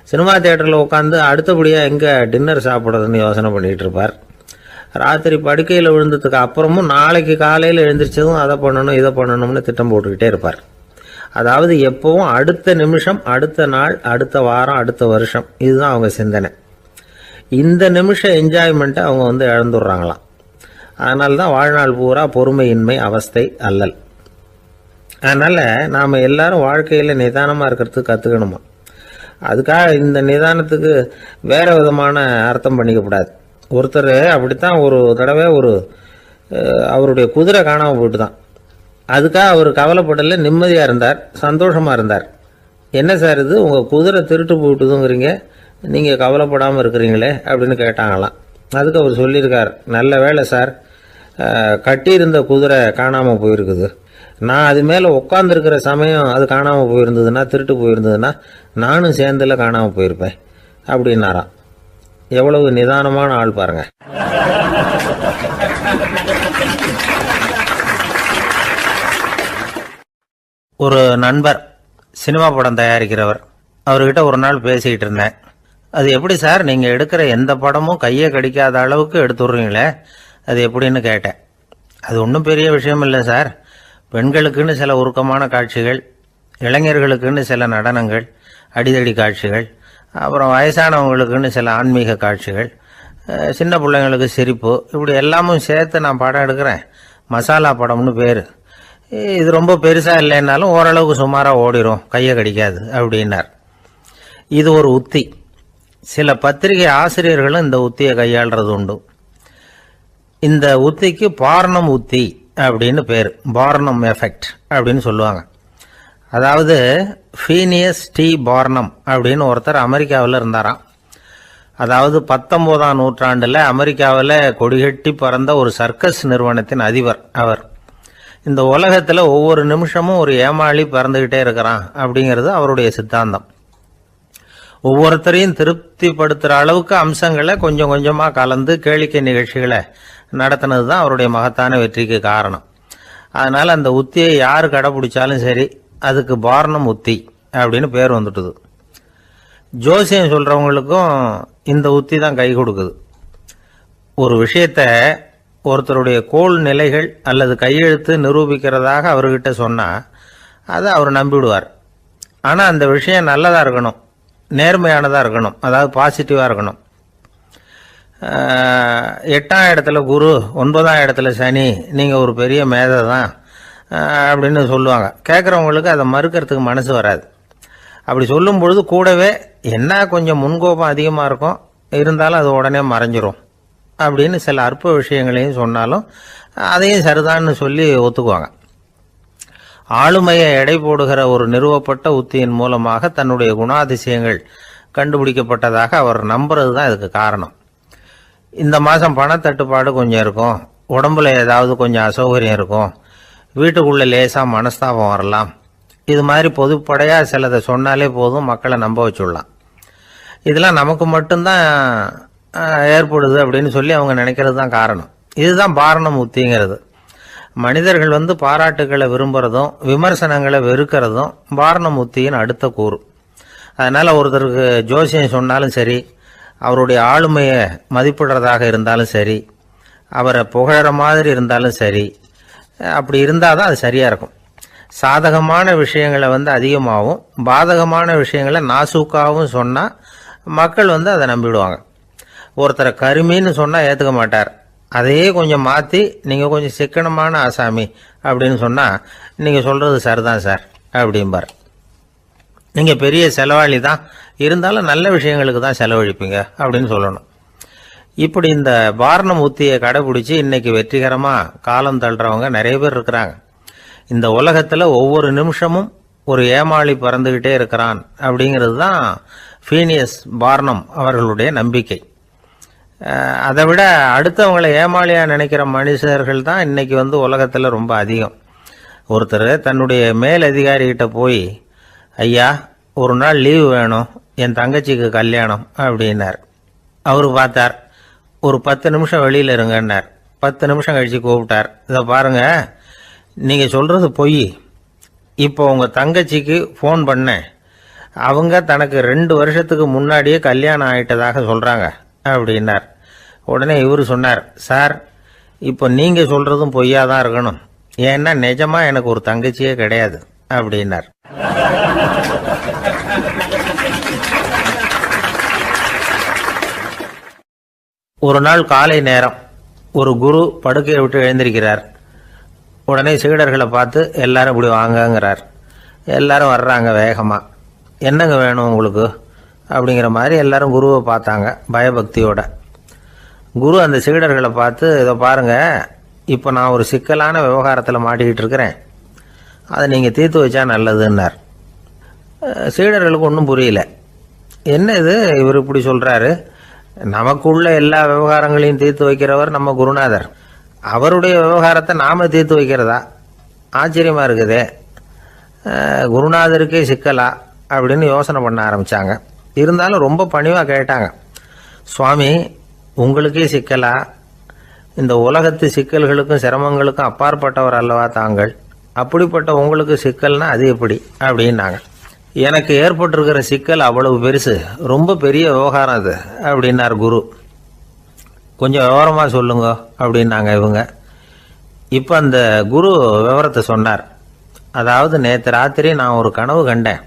சினிமா தியேட்டரில் உட்காந்து அடுத்தபடியாக எங்கே டின்னர் சாப்பிட்றதுன்னு யோசனை பண்ணிகிட்டு இருப்பார். ராத்திரி படுக்கையில் விழுந்ததுக்கு அப்புறமும் நாளைக்கு காலையில் எழுந்திரிச்சதும் அதை பண்ணணும் இதை பண்ணணும்னு திட்டம் போட்டுக்கிட்டே இருப்பார். அதாவது எப்பவும் அடுத்த நிமிஷம், அடுத்த நாள், அடுத்த வாரம், அடுத்த வருஷம், இதுதான் அவங்க சிந்தனை. இந்த நிமிஷம் என்ஜாய்மெண்ட்டை அவங்க இழந்துடுறாங்களாம். அதனால தான் வாழ்நாள் பூரா பொறுமையின்மை, அவஸ்தை, அல்லல். அதனால் நாம் எல்லாரும் வாழ்க்கையில் நிதானமாக இருக்கிறதுக்கு கற்றுக்கணுமா. அதுக்காக இந்த நிதானத்துக்கு வேறு விதமான அர்த்தம் பண்ணிக்கக்கூடாது. ஒருத்தர் அப்படித்தான் ஒரு தடவை அவருடைய குதிரை காணாமல் போயிட்டு தான். அதுக்காக அவர் கவலைப்படலை, நிம்மதியாக இருந்தார், சந்தோஷமாக இருந்தார். என்ன சார் இது, உங்கள் குதிரை திருட்டு போயிட்டுதுங்கிறீங்க, நீங்கள் கவலைப்படாமல் இருக்கிறீங்களே அப்படின்னு கேட்டாங்களாம். அதுக்கு அவர் சொல்லியிருக்கார், நல்ல வேலை சார், கட்டியிருந்த குதிரை காணாமல் போயிருக்குது. நான் அது மேலே உட்காந்துருக்கிற சமயம் அது காணாமல் போயிருந்ததுன்னா, திருட்டு போயிருந்ததுன்னா நானும் சேர்ந்தில் காணாமல் போயிருப்பேன் அப்படின்னாராம். எவ்வளவு நிதானமான ஆள் பாருங்க. ஒரு நண்பர் சினிமா படம் தயாரிக்கிறவர், அவர்கிட்ட ஒரு நாள் பேசிக்கிட்டு இருந்தேன். அது எப்படி சார், நீங்கள் எடுக்கிற எந்த படமும் கையை கடிக்காத அளவுக்கு எடுத்துடுறீங்களே, அது எப்படின்னு கேட்டேன். அது ஒன்றும் பெரிய விஷயம் இல்லை சார். பெண்களுக்குன்னு சில உருக்கமான காட்சிகள், இளைஞர்களுக்குன்னு சில நடனங்கள், அடிதடி காட்சிகள், அப்புறம் வயசானவங்களுக்குன்னு சில ஆன்மீக காட்சிகள், சின்ன பிள்ளைங்களுக்கு சிரிப்பு, இப்படி எல்லாமும் சேர்த்து நான் படம் எடுக்கிறேன். மசாலா படம்னு பேர். இது ரொம்ப பெருசாக இல்லைன்னாலும் ஓரளவுக்கு சுமாராக ஓடிடும், கையை கடிக்காது அப்படின்னார். இது ஒரு உத்தி. சில பத்திரிகை ஆசிரியர்களும் இந்த உத்தியை கையாளுறது உண்டு. இந்த உத்திக்கு பார்னம் உத்தி அப்படின்னு பேர். பார்னம் எஃபெக்ட் அப்படின்னு சொல்லுவாங்க. அதாவது ஃபீனியஸ் டி பார்னம் அப்படின்னு ஒருத்தர் அமெரிக்காவில் இருந்தாராம். அதாவது 19ஆம் நூற்றாண்டில் அமெரிக்காவில் கொடிகட்டி பறந்த ஒரு சர்க்கஸ் நிறுவனத்தின் அதிபர் அவர். இந்த உலகத்தில் ஒவ்வொரு நிமிஷமும் ஒரு ஏமாளி பறந்துக்கிட்டே இருக்கிறான் அப்படிங்கிறது அவருடைய சித்தாந்தம். ஒவ்வொருத்தரையும் திருப்திப்படுத்துகிற அளவுக்கு அம்சங்களை கொஞ்சம் கொஞ்சமாக கலந்து கேளிக்கை நிகழ்ச்சிகளை நடத்தினது தான் அவருடைய மகத்தான வெற்றிக்கு காரணம். அதனால் அந்த உத்தியை யார் கடைப்பிடிச்சாலும் சரி, அதுக்கு பார்னம் உத்தி அப்படின்னு பேர் வந்துட்டுது. ஜோசியம் சொல்கிறவங்களுக்கும் இந்த உத்தி தான் கை கொடுக்குது. ஒரு விஷயத்த ஒருத்தருடைய கோள் நிலைகள் அல்லது கையெழுத்து நிரூபிக்கிறதாக அவர்கிட்ட சொன்னால் அதை அவர் நம்பிவிடுவார். ஆனால் அந்த விஷயம் நல்லதாக இருக்கணும், நேர்மையானதாக இருக்கணும், அதாவது பாசிட்டிவாக இருக்கணும். 8ஆம் இடத்துல குரு, 9ஆம் இடத்துல சனி, நீங்கள் ஒரு பெரிய மேதை தான் அப்படின்னு சொல்லுவாங்க. கேட்குறவங்களுக்கு அதை மறுக்கிறதுக்கு மனசு வராது. அப்படி சொல்லும் பொழுது கூடவே என்ன கொஞ்சம் முன்கோபம் அதிகமாக இருக்கும், இருந்தாலும் அது உடனே மறைஞ்சிரும். அப்படின்னு சில அற்ப விஷயங்களையும் சொன்னாலும் அதையும் சரிதான்னு சொல்லி ஒத்துக்குவாங்க. ஆளுமையை எடை போடுகிற ஒரு நிறுவப்பட்ட உத்தியின் மூலமாக தன்னுடைய குணாதிசயங்கள் கண்டுபிடிக்கப்பட்டதாக அவர் நம்புறது தான் இதுக்கு காரணம். இந்த மாதம் பணத்தட்டுப்பாடு கொஞ்சம் இருக்கும், உடம்புல ஏதாவது கொஞ்சம் அசௌகரியம் இருக்கும், வீட்டுக்குள்ளே லேசாக மனஸ்தாபம் வரலாம், இது மாதிரி பொதுப்படையாக சிலதை சொன்னாலே போதும், மக்களை நம்ப வச்சுடலாம். இதெல்லாம் நமக்கு மட்டும்தான் ஏற்படுது அப்படின்னு சொல்லி அவங்க நினைக்கிறது தான் காரணம். இதுதான் பாரணம் உத்திங்கிறது. மனிதர்கள் பாராட்டுகளை விரும்புறதும் விமர்சனங்களை வெறுக்கிறதும் பாரணம் உத்தியின் அடுத்த கூறு. அதனால் ஒருத்தருக்கு ஜோசியம் சொன்னாலும் சரி, அவருடைய ஆளுமையை மதிப்பிடுறதாக இருந்தாலும் சரி, அவரை புகழற மாதிரி இருந்தாலும் சரி, அப்படி இருந்தால் தான் அது சரியாக இருக்கும். சாதகமான விஷயங்களை அதிகமாகவும் பாதகமான விஷயங்களை நாசூக்காகவும் சொன்னால் மக்கள் அதை நம்பிவிடுவாங்க. ஒருத்தரை கருமின்னு சொன்னால் ஏற்றுக்க மாட்டார். அதையே கொஞ்சம் மாற்றி நீங்கள் கொஞ்சம் சிக்கனமான ஆசாமி அப்படின்னு சொன்னால் நீங்கள் சொல்கிறது சரிதான் சார் அப்படிம்பார். நீங்கள் பெரிய செலவாளி தான், இருந்தாலும் நல்ல விஷயங்களுக்கு தான் செலவழிப்பீங்க அப்படின்னு சொல்லணும். இப்படி இந்த பாரணம் உத்தியை கடைபிடிச்சி இன்னைக்கு வெற்றிகரமாக காலம் தள்ளுறவங்க நிறைய பேர் இருக்கிறாங்க. இந்த உலகத்தில் ஒவ்வொரு நிமிஷமும் ஒரு ஏமாளி பறந்துக்கிட்டே இருக்கிறான் அப்படிங்கிறது தான் ஃபீனியஸ் பார்னம் அவர்களுடைய நம்பிக்கை. அதை விட அடுத்தவங்களை ஏமாளியாக நினைக்கிற மனுஷர்கள் தான் இன்னைக்கு உலகத்தில் ரொம்ப அதிகம். ஒருத்தர் தன்னுடைய மேலதிகாரிகிட்ட போய், ஐயா ஒரு நாள் லீவு வேணும், என் தங்கச்சிக்கு கல்யாணம் அப்படின்னார். அவரு பார்த்தார், ஒரு 10 நிமிஷம் வெளியில் இருங்கன்னார். 10 நிமிஷம் கழித்து கூப்பிட்டார், இதை பாருங்க, நீங்கள் சொல்கிறது பொய், இப்போ உங்கள் தங்கச்சிக்கு ஃபோன் பண்ணேன், அவங்க தனக்கு 2 வருஷத்துக்கு முன்னாடியே கல்யாணம் ஆகிட்டதாக சொல்கிறாங்க அப்படின்னார். உடனே இவர் சொன்னார், சார் இப்போ நீங்கள் சொல்கிறதும் பொய்யா தான் இருக்கணும், ஏன்னா நிஜமாக எனக்கு ஒரு தங்கச்சியே கிடையாது அப்படின்னார். ஒரு நாள் காலை நேரம் ஒரு குரு படுக்கையை விட்டு எழுந்திருக்கிறார். உடனே சீடர்களை பார்த்து எல்லாரும் இப்படி வாங்கங்கிறார். எல்லாரும் வர்றாங்க வேகமாக. என்னங்க வேணும் உங்களுக்கு அப்படிங்கிற மாதிரி எல்லாரும் குருவை பார்த்தாங்க பயபக்தியோட. குரு அந்த சீடர்களை பார்த்து, இதை பாருங்க, இப்போ நான் ஒரு சிக்கலான விவகாரத்தில் மாட்டிக்கிட்டு இருக்கிறேன், அதை நீங்கள் தீர்த்து வச்சா நல்லதுன்னார். சீடர்களுக்கு ஒன்றும் புரியல. என்ன இது இவர் இப்படி சொல்கிறாரு, நமக்குள்ள எல்லா விவகாரங்களையும் தீர்த்து வைக்கிறவர் நம்ம குருநாதர், அவருடைய விவகாரத்தை நாம் தீர்த்து வைக்கிறதா, ஆச்சரியமாக இருக்குதே, குருநாதருக்கே சிக்கலா அப்படின்னு யோசனை பண்ண ஆரம்பித்தாங்க. இருந்தாலும் ரொம்ப பணிவாக கேட்டாங்க, சுவாமி உங்களுக்கே சிக்கலா, இந்த உலகத்து சிக்கல்களுக்கும் சிரமங்களுக்கும் அப்பாற்பட்டவர் அல்லவா தாங்கள், அப்படிப்பட்ட உங்களுக்கு சிக்கல்னா அது எப்படி அப்படின்னாங்க. எனக்கு ஏற்பட்டிருக்கிற சிக்கல் அவ்வளவு பெருசு, ரொம்ப பெரிய விவகாரம் அது அப்படின்னார் குரு. கொஞ்சம் விவரமாக சொல்லுங்க அப்படின்னாங்க இவங்க. இப்போ அந்த குரு விவரத்தை சொன்னார். அதாவது நேற்று ராத்திரி நான் ஒரு கனவு கண்டேன்.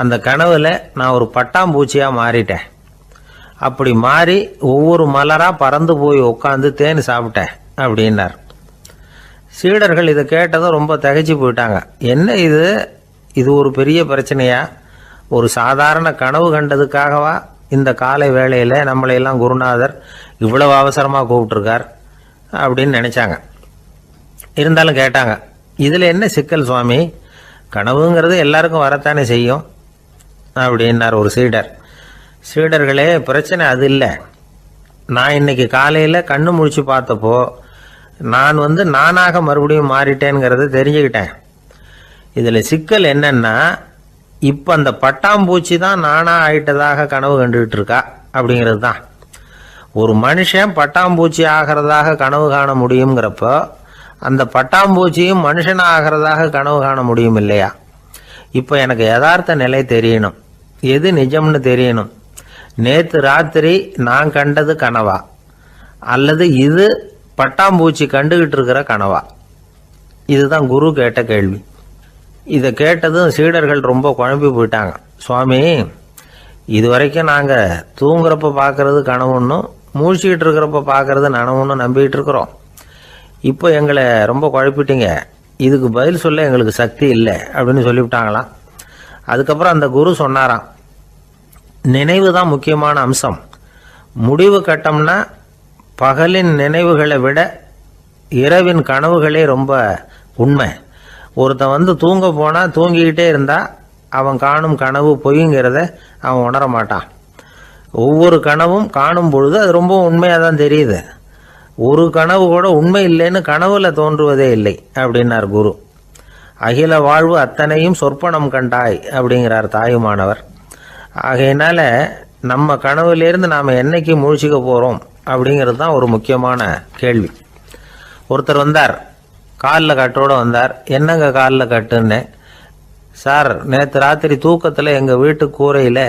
அந்த கனவுல நான் ஒரு பட்டாம்பூச்சியாக மாறிட்டேன். அப்படி மாறி ஒவ்வொரு மலராக பறந்து போய் உட்காந்து தேன் சாப்பிட்டேன் அப்படின்னார். சீடர்கள் இதை கேட்டதும் ரொம்ப திகைச்சு போயிட்டாங்க. என்ன இது, இது ஒரு பெரிய பிரச்சனையா, ஒரு சாதாரண கனவு கண்டதுக்காகவா இந்த காலை வேளையில் நம்மளையெல்லாம் குருநாதர் இவ்வளவு அவசரமாக கூப்பிட்டுருக்கார் அப்படின்னு நினச்சாங்க. இருந்தாலும் கேட்டாங்க, இதில் என்ன சிக்கல் சுவாமி, கனவுங்கிறது எல்லாருக்கும் வரத்தானே செய்யும் அப்படின்னார் ஒரு சீடர். சீடர்களே, பிரச்சனை அது இல்லை, நான் இன்னைக்கு காலையில் கண்ணு முழிச்சு பார்த்தப்போ நான் நானாக மறுபடியும் மாறிட்டேங்கிறத தெரிஞ்சுக்கிட்டேன். இதில் சிக்கல் என்னன்னா, இப்போ அந்த பட்டாம்பூச்சி தான் நானாக ஆயிட்டதாக கனவு கண்டுகிட்டு இருக்கா அப்படிங்கிறது தான். ஒரு மனுஷன் பட்டாம்பூச்சி ஆகிறதாக கனவு காண முடியுங்கிறப்போ அந்த பட்டாம்பூச்சியும் மனுஷனாக ஆகிறதாக கனவு காண முடியும் இல்லையா? இப்போ எனக்கு யதார்த்த நிலை தெரியணும், எது நிஜம்னு தெரியணும். நேற்று ராத்திரி நான் கண்டது கனவா, அல்லது இது பட்டாம்பூச்சி கண்டுகிட்டு இருக்கிற கனவா? இதுதான் குரு கேட்ட கேள்வி. இதை கேட்டதும் சீடர்கள் ரொம்ப குழம்பி போயிட்டாங்க. சுவாமி, இது வரைக்கும் நாங்கள் தூங்குறப்ப பார்க்கறது கனவுன்னும் மூழ்கிட்டு இருக்கிறப்ப பார்க்கறது நனவுன்னு நம்பிக்கிட்டு இருக்கிறோம். இப்போ எங்களை ரொம்ப குழப்பிட்டீங்க, இதுக்கு பதில் சொல்ல எங்களுக்கு சக்தி இல்லை அப்படின்னு சொல்லிவிட்டாங்களாம். அதுக்கப்புறம் அந்த குரு சொன்னாராம், நினைவு தான் முக்கியமான அம்சம். முடிவு கட்டம்னா பகலின் நினைவுகளை விட இரவின் கனவுகளே ரொம்ப உண்மை. ஒருத்தன் வந்து தூங்க போனால் தூங்கிக்கிட்டே இருந்தால் அவன் காணும் கனவு பொய்ங்கிறத அவன் உணர மாட்டான். ஒவ்வொரு கனவும் காணும் பொழுது அது ரொம்ப உண்மையாக தான் தெரியுது. ஒரு கனவு கூட உண்மை இல்லைன்னு கனவுல தோன்றுவதே இல்லை அப்படின்னார் குரு. அகில வாழ்வு அத்தனையும் சொற்பனம் கண்டாய் அப்படிங்கிறார் தாயுமானவர். ஆகையினால நம்ம கனவுலேருந்து நாம் என்னைக்கு முழிச்சிக்க போகிறோம் அப்படிங்கிறது தான் ஒரு முக்கியமான கேள்வி. ஒருத்தர் வந்தார், காலில் கட்டோடு வந்தார். என்னங்க காலில் கட்டுன்னு? சார், நேற்று ராத்திரி தூக்கத்தில் எங்கள் வீட்டு கூரையில்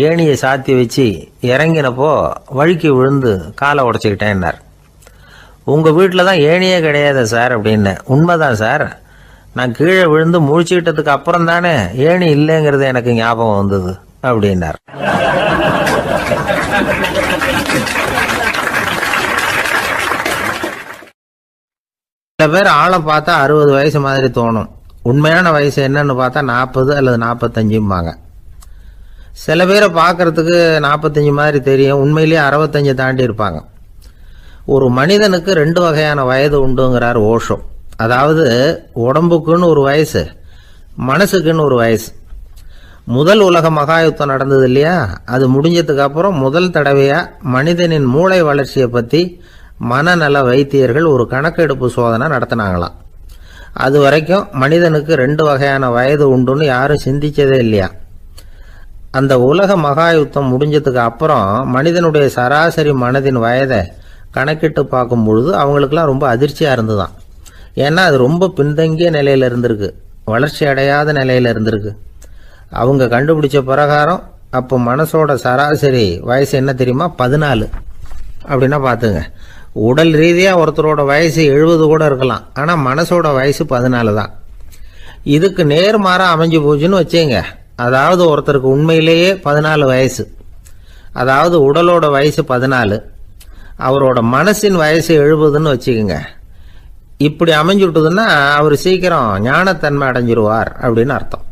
ஏணியை சாத்தி வச்சு இறங்கினப்போ வழுக்கி விழுந்து காலை உடச்சிக்கிட்டேன்னார். உங்கள் வீட்டில் தான் ஏணியே கிடையாது சார் அப்படின்னு. உண்மைதான் சார், நான் கீழே விழுந்து முழிச்சுக்கிட்டதுக்கு அப்புறம் தானே ஏணி இல்லைங்கிறது எனக்கு ஞாபகம் வந்தது அப்படின்னார். சில பேர் ஆளை பார்த்தா 60 வயசு மாதிரி தோணும். உண்மையான வயசு என்னன்னு பார்த்தா 40 அல்லது 45ம்பாங்க. சில பேரை பார்க்கறதுக்கு 45 மாதிரி தெரியும், உண்மையிலேயே 65 தாண்டி இருப்பாங்க. ஒரு மனிதனுக்கு 2 வகையான வயது உண்டுங்கிறார் ஓஷோ. அதாவது உடம்புக்குன்னு ஒரு வயசு, மனசுக்குன்னு ஒரு வயசு. முதல் உலக மகாயுத்தம் நடந்தது இல்லையா, அது முடிஞ்சதுக்கு அப்புறம் முதல் தடவையா மனிதனின் மூளை வளர்ச்சியை பற்றி மனநல வைத்தியர்கள் ஒரு கணக்கெடுப்பு சோதனை நடத்தினாங்களாம். அது வரைக்கும் மனிதனுக்கு 2 வகையான வயது உண்டுன்னு யாரும் சிந்திச்சதே இல்லையா. அந்த உலக மகாயுத்தம் முடிஞ்சதுக்கு அப்புறம் மனிதனுடைய சராசரி மனதின் வயதை கணக்கிட்டு பார்க்கும் பொழுது அவங்களுக்குலாம் ரொம்ப அதிர்ச்சியாக இருந்துதான். ஏன்னா அது ரொம்ப பின்தங்கிய நிலையில் இருந்திருக்கு, வளர்ச்சி அடையாத நிலையில் இருந்திருக்கு. அவங்க கண்டுபிடிச்ச பிரகாரம் அப்போ மனசோட சராசரி வயசு என்ன தெரியுமா? 14. அப்படின்னா பார்த்துங்க, உடல் ரீதியாக ஒருத்தரோட வயசு 70 கூட இருக்கலாம், ஆனால் மனசோட வயசு 14 தான். இதுக்கு நேர்மாறாக அமைஞ்சு போச்சுன்னு வச்சுங்க. அதாவது ஒருத்தருக்கு உண்மையிலேயே 14 வயசு, அதாவது உடலோட வயசு 14, அவரோட மனசின் வயசு 70ன்னு வச்சுக்கோங்க. இப்படி அமைஞ்சுட்டுதுன்னா அவர் சீக்கிரம் ஞானத்தன்மை அடைஞ்சிருவார் அப்படின்னு அர்த்தம்.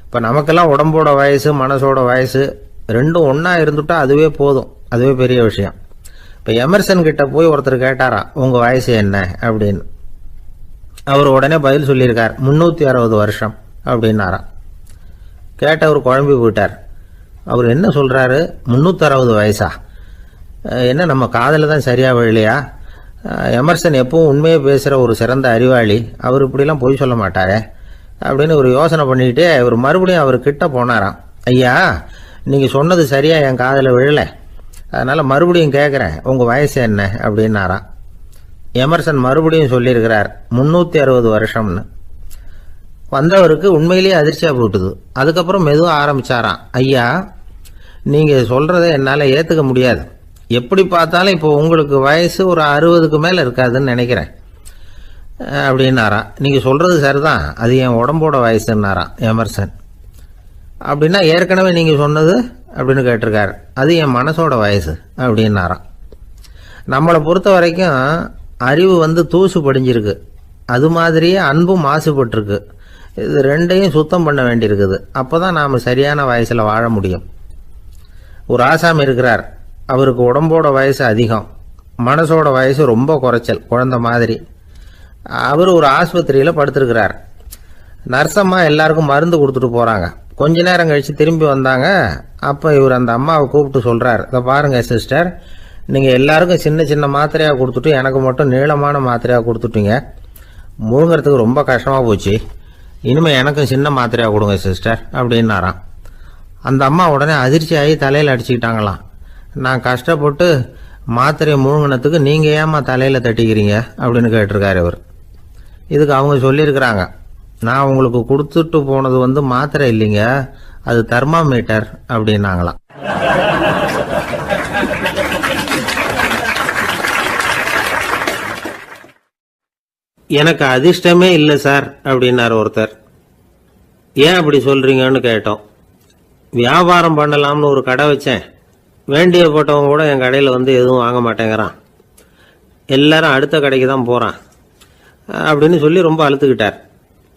இப்போ நமக்கெல்லாம் உடம்போட வயசு மனசோட வயசு ரெண்டும் ஒன்றா இருந்துட்டா அதுவே போதும், அதுவே பெரிய விஷயம். இப்போ எமர்சன் கிட்ட போய் ஒருத்தர் கேட்டாராம், உங்கள் வயசு என்ன அப்படின்னு. அவர் உடனே பதில் சொல்லியிருக்கார், 360 வருஷம் அப்படின்னாராம். கேட்டவர் குழம்பி போயிட்டார். அவர் என்ன சொல்கிறாரு, 360 வயசா? என்ன நம்ம காதில் தான் சரியாக விழலையா? எமர்சன் எப்பவும் உண்மையை பேசுகிற ஒரு சிறந்த அறிவாளி, அவர் இப்படிலாம் பொய் சொல்ல மாட்டாரே அப்படின்னு ஒரு யோசனை பண்ணிக்கிட்டே இவர் மறுபடியும் அவர் கிட்ட போனாராம். ஐயா, நீங்கள் சொன்னது சரியாக என் காதில் விழலை, அதனால் மறுபடியும் கேட்குறேன், உங்கள் வயசு என்ன அப்படின்னாராம். எமர்சன் மறுபடியும் சொல்லியிருக்கிறார், 360 வருஷம்னு. வந்தவருக்கு உண்மையிலேயே அதிர்ச்சியாக போட்டுது. அதுக்கப்புறம் மெதுவாக ஆரம்பித்தாராம், ஐயா நீங்கள் சொல்கிறத என்னால் ஏற்றுக்க முடியாது. எப்படி பார்த்தாலும் இப்போ உங்களுக்கு வயசு ஒரு 60க்கு மேலே இருக்காதுன்னு நினைக்கிறேன் அப்படின்னாராம். நீங்கள் சொல்கிறது சரிதான், அது என் உடம்போட வயசுன்னாராம் எமர்சன். அப்படின்னா ஏற்கனவே நீங்கள் சொன்னது அப்படின்னு கேட்டிருக்காரு, அது என் மனசோட வயசு அப்படின்னாராம். நம்மளை பொறுத்த வரைக்கும் அறிவு தூசு படிஞ்சிருக்கு, அது மாதிரியே அன்பும் மாசுபட்டிருக்கு. இது ரெண்டையும் சுத்தம் பண்ண வேண்டியிருக்குது. அப்போ தான் நாம் சரியான வயசில் வாழ முடியும். ஒரு ஆசாமி இருக்கிறார், அவருக்கு உடம்போட வயசு அதிகம், மனசோட வயசு ரொம்ப குறைச்சல், குழந்தை மாதிரி. அவர் ஒரு ஆஸ்பத்திரியில் படுத்திருக்கிறார். நர்சம்மா எல்லாருக்கும் மருந்து கொடுத்துட்டு போகிறாங்க. கொஞ்ச நேரம் கழித்து திரும்பி வந்தாங்க. அப்போ இவர் அந்த அம்மாவை கூப்பிட்டு சொல்கிறார், இதை பாருங்கள் சிஸ்டர், நீங்கள் எல்லாருக்கும் சின்ன சின்ன மாத்திரையாக கொடுத்துட்டு எனக்கு மட்டும் நீளமான மாத்திரையாக கொடுத்துட்டீங்க. முழுங்கிறதுக்கு ரொம்ப கஷ்டமாக போச்சு. இனிமேல் எனக்கும் சின்ன மாத்திரையாக கொடுங்க சிஸ்டர் அப்படின்னாராம். அந்த அம்மா உடனே அதிர்ச்சியாகி தலையில் அடிச்சுக்கிட்டாங்களாம். நான் கஷ்டப்பட்டு மாத்திரையை முழுங்கினத்துக்கு நீங்கள் ஏமா தலையில் தட்டிக்கிறீங்க அப்படின்னு கேட்டிருக்காரு இவர். இதுக்கு அவங்க சொல்லியிருக்கிறாங்க, நான் உங்களுக்கு கொடுத்துட்டு போனது மாத்திரை இல்லைங்க, அது தெர்மாமீட்டர் அப்படின்னாங்களாம். எனக்கு அதிர்ஷ்டமே இல்லை சார் அப்படின்னார் ஒருத்தர். ஏன் அப்படி சொல்றீங்கன்னு கேட்டோம். வியாபாரம் பண்ணலாம்னு ஒரு கடை வச்சேன், வேண்டிய போட்டவங்க கூட என் கடையில் எதுவும் வாங்க மாட்டேங்கிறான், எல்லாரும் அடுத்த கடைக்கு தான் போகிறான் அப்படின்னு சொல்லி ரொம்ப அழுத்துக்கிட்டார்.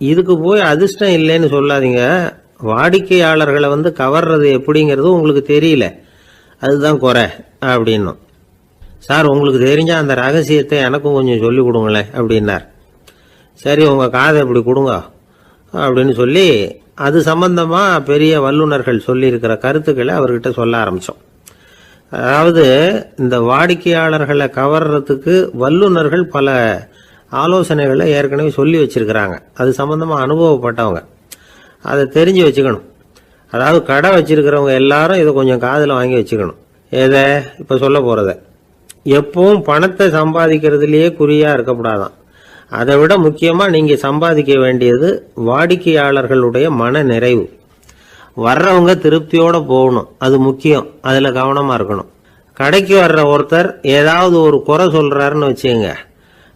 இதுக்கு போய் அதிர்ஷ்டம் இல்லைன்னு சொல்லாதீங்க, வாடிக்கையாளர்களை கவர்றது எப்படிங்கிறது உங்களுக்கு தெரியல, அதுதான் குறை அப்படின்னும். சார் உங்களுக்கு தெரிஞ்ச அந்த ரகசியத்தை எனக்கும் கொஞ்சம் சொல்லி கொடுங்களேன் அப்படின்னார். சரி உங்கள் காதை இப்படி கொடுங்க அப்படின்னு சொல்லி அது சம்பந்தமாக பெரிய வல்லுநர்கள் சொல்லியிருக்கிற கருத்துக்களை அவர்கிட்ட சொல்ல ஆரம்பித்தோம். அதாவது இந்த வாடிக்கையாளர்களை கவர்றதுக்கு வல்லுநர்கள் பல ஆலோசனைகளை ஏற்கனவே சொல்லி வச்சிருக்கிறாங்க. அது சம்பந்தமாக அனுபவப்பட்டவங்க அதை தெரிஞ்சு வச்சுக்கணும். அதாவது கடை வச்சிருக்கிறவங்க எல்லாரும் இதை கொஞ்சம் காதில் வாங்கி வச்சுக்கணும். எதை இப்போ சொல்ல போகிறத எப்பவும் பணத்தை சம்பாதிக்கிறதுலேயே குறியாக இருக்கக்கூடாதான். அதை விட முக்கியமாக நீங்கள் சம்பாதிக்க வேண்டியது வாடிக்கையாளர்களுடைய மன நிறைவு. வர்றவங்க திருப்தியோடு போகணும், அது முக்கியம். அதில் கவனமாக இருக்கணும். கடைக்கு வர்ற ஒருத்தர் ஏதாவது ஒரு குறை சொல்கிறாருன்னு வச்சுங்க,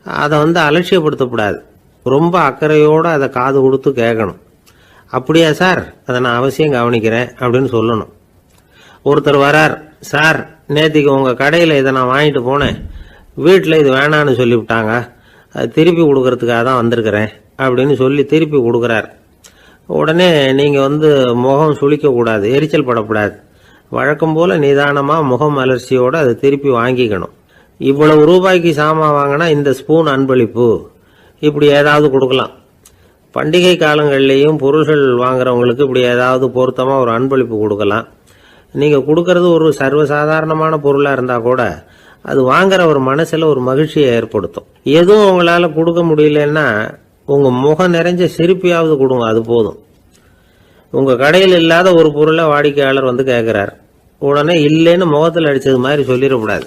அதை அலட்சியப்படுத்தக்கூடாது. ரொம்ப அக்கறையோடு அதை காது கொடுத்து கேட்கணும். அப்படியா சார், அதை நான் அவசியம் கவனிக்கிறேன் அப்படின்னு சொல்லணும். ஒருத்தர் வரார், சார் நேற்றுக்கு உங்கள் கடையில் இதை நான் வாங்கிட்டு போனேன், வீட்டில் இது வேணான்னு சொல்லிவிட்டாங்க, அது திருப்பி கொடுக்கறதுக்காக தான் வந்திருக்கிறேன் அப்படின்னு சொல்லி திருப்பி கொடுக்குறார். உடனே நீங்கள் முகம் சுளிக்கக்கூடாது, எரிச்சல் படக்கூடாது. வழக்கம் போல் நிதானமாக முகம் அலர்ச்சியோடு அதை திருப்பி வாங்கிக்கணும். இவ்வளவு ரூபாய்க்கு சாமான் வாங்கினா இந்த ஸ்பூன் அன்பளிப்பு, இப்படி ஏதாவது கொடுக்கலாம். பண்டிகை காலங்கள்லேயும் பொருள்கள் வாங்குறவங்களுக்கு இப்படி ஏதாவது பொருத்தமாக ஒரு அன்பளிப்பு கொடுக்கலாம். நீங்கள் கொடுக்கறது ஒரு சர்வசாதாரணமான பொருளாக இருந்தால் கூட அது வாங்குற ஒரு மனசில் ஒரு மகிழ்ச்சியை ஏற்படுத்தும். எதுவும் உங்களால் கொடுக்க முடியலன்னா உங்கள் முகம் நிறைஞ்ச சிரிப்பையாவது கொடுங்க, அது போதும். உங்கள் கடையில் இல்லாத ஒரு பொருளை வாடிக்கையாளர் கேட்குறார், உடனே இல்லைன்னு முகத்தில் அடித்தது மாதிரி சொல்லிடக்கூடாது.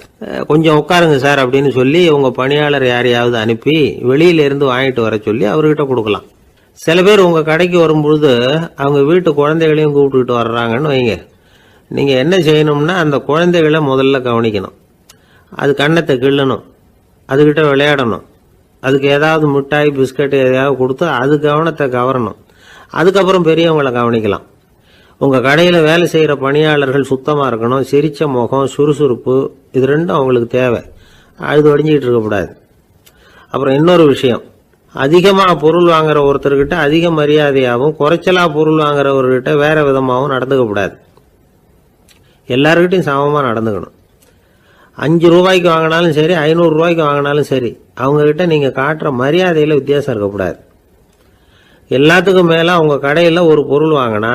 கொஞ்சம் உட்காருங்க சார் அப்படின்னு சொல்லி உங்கள் பணியாளர் யாரையாவது அனுப்பி வெளியிலேருந்து வாங்கிட்டு வர சொல்லி அவர்கிட்ட கொடுக்கலாம். சில பேர் உங்கள் கடைக்கு வரும்பொழுது அவங்க வீட்டு குழந்தைகளையும் கூப்பிட்டுக்கிட்டு வர்றாங்கன்னு வைங்க. நீங்கள் என்ன செய்யணும்னா அந்த குழந்தைகளை முதல்ல கவனிக்கணும். அது கண்ணத்தை கிள்ளணும், அதுகிட்ட விளையாடணும், அதுக்கு ஏதாவது மிட்டாய் பிஸ்கட் எதையாவது கொடுத்து அது கவனத்தை கவரணும். அதுக்கப்புறம் பெரியவங்களை கவனிக்கலாம். உங்கள் கடையில் வேலை செய்கிற பணியாளர்கள் சுத்தமாக இருக்கணும், சிரிச்ச முகம், சுறுசுறுப்பு, இது ரெண்டும் அவங்களுக்கு தேவை. அழுது வடிஞ்சிக்கிட்டு இருக்கக்கூடாது. அப்புறம் இன்னொரு விஷயம், அதிகமாக பொருள் வாங்குற ஒருத்தர்கிட்ட அதிக மரியாதையாகவும் குறைச்சலாக பொருள் வாங்குறவர்கிட்ட வேற விதமாகவும் நடந்துக்கக்கூடாது. எல்லாருக்கிட்டையும் சமமாக நடந்துக்கணும். 5 ரூபாய்க்கு வாங்கினாலும் சரி, 500 ரூபாய்க்கு வாங்கினாலும் சரி, அவங்கக்கிட்ட நீங்கள் காட்டுற மரியாதையில் வித்தியாசம் இருக்கக்கூடாது. எல்லாத்துக்கும் மேலே உங்கள் கடையில் ஒரு பொருள் வாங்கினா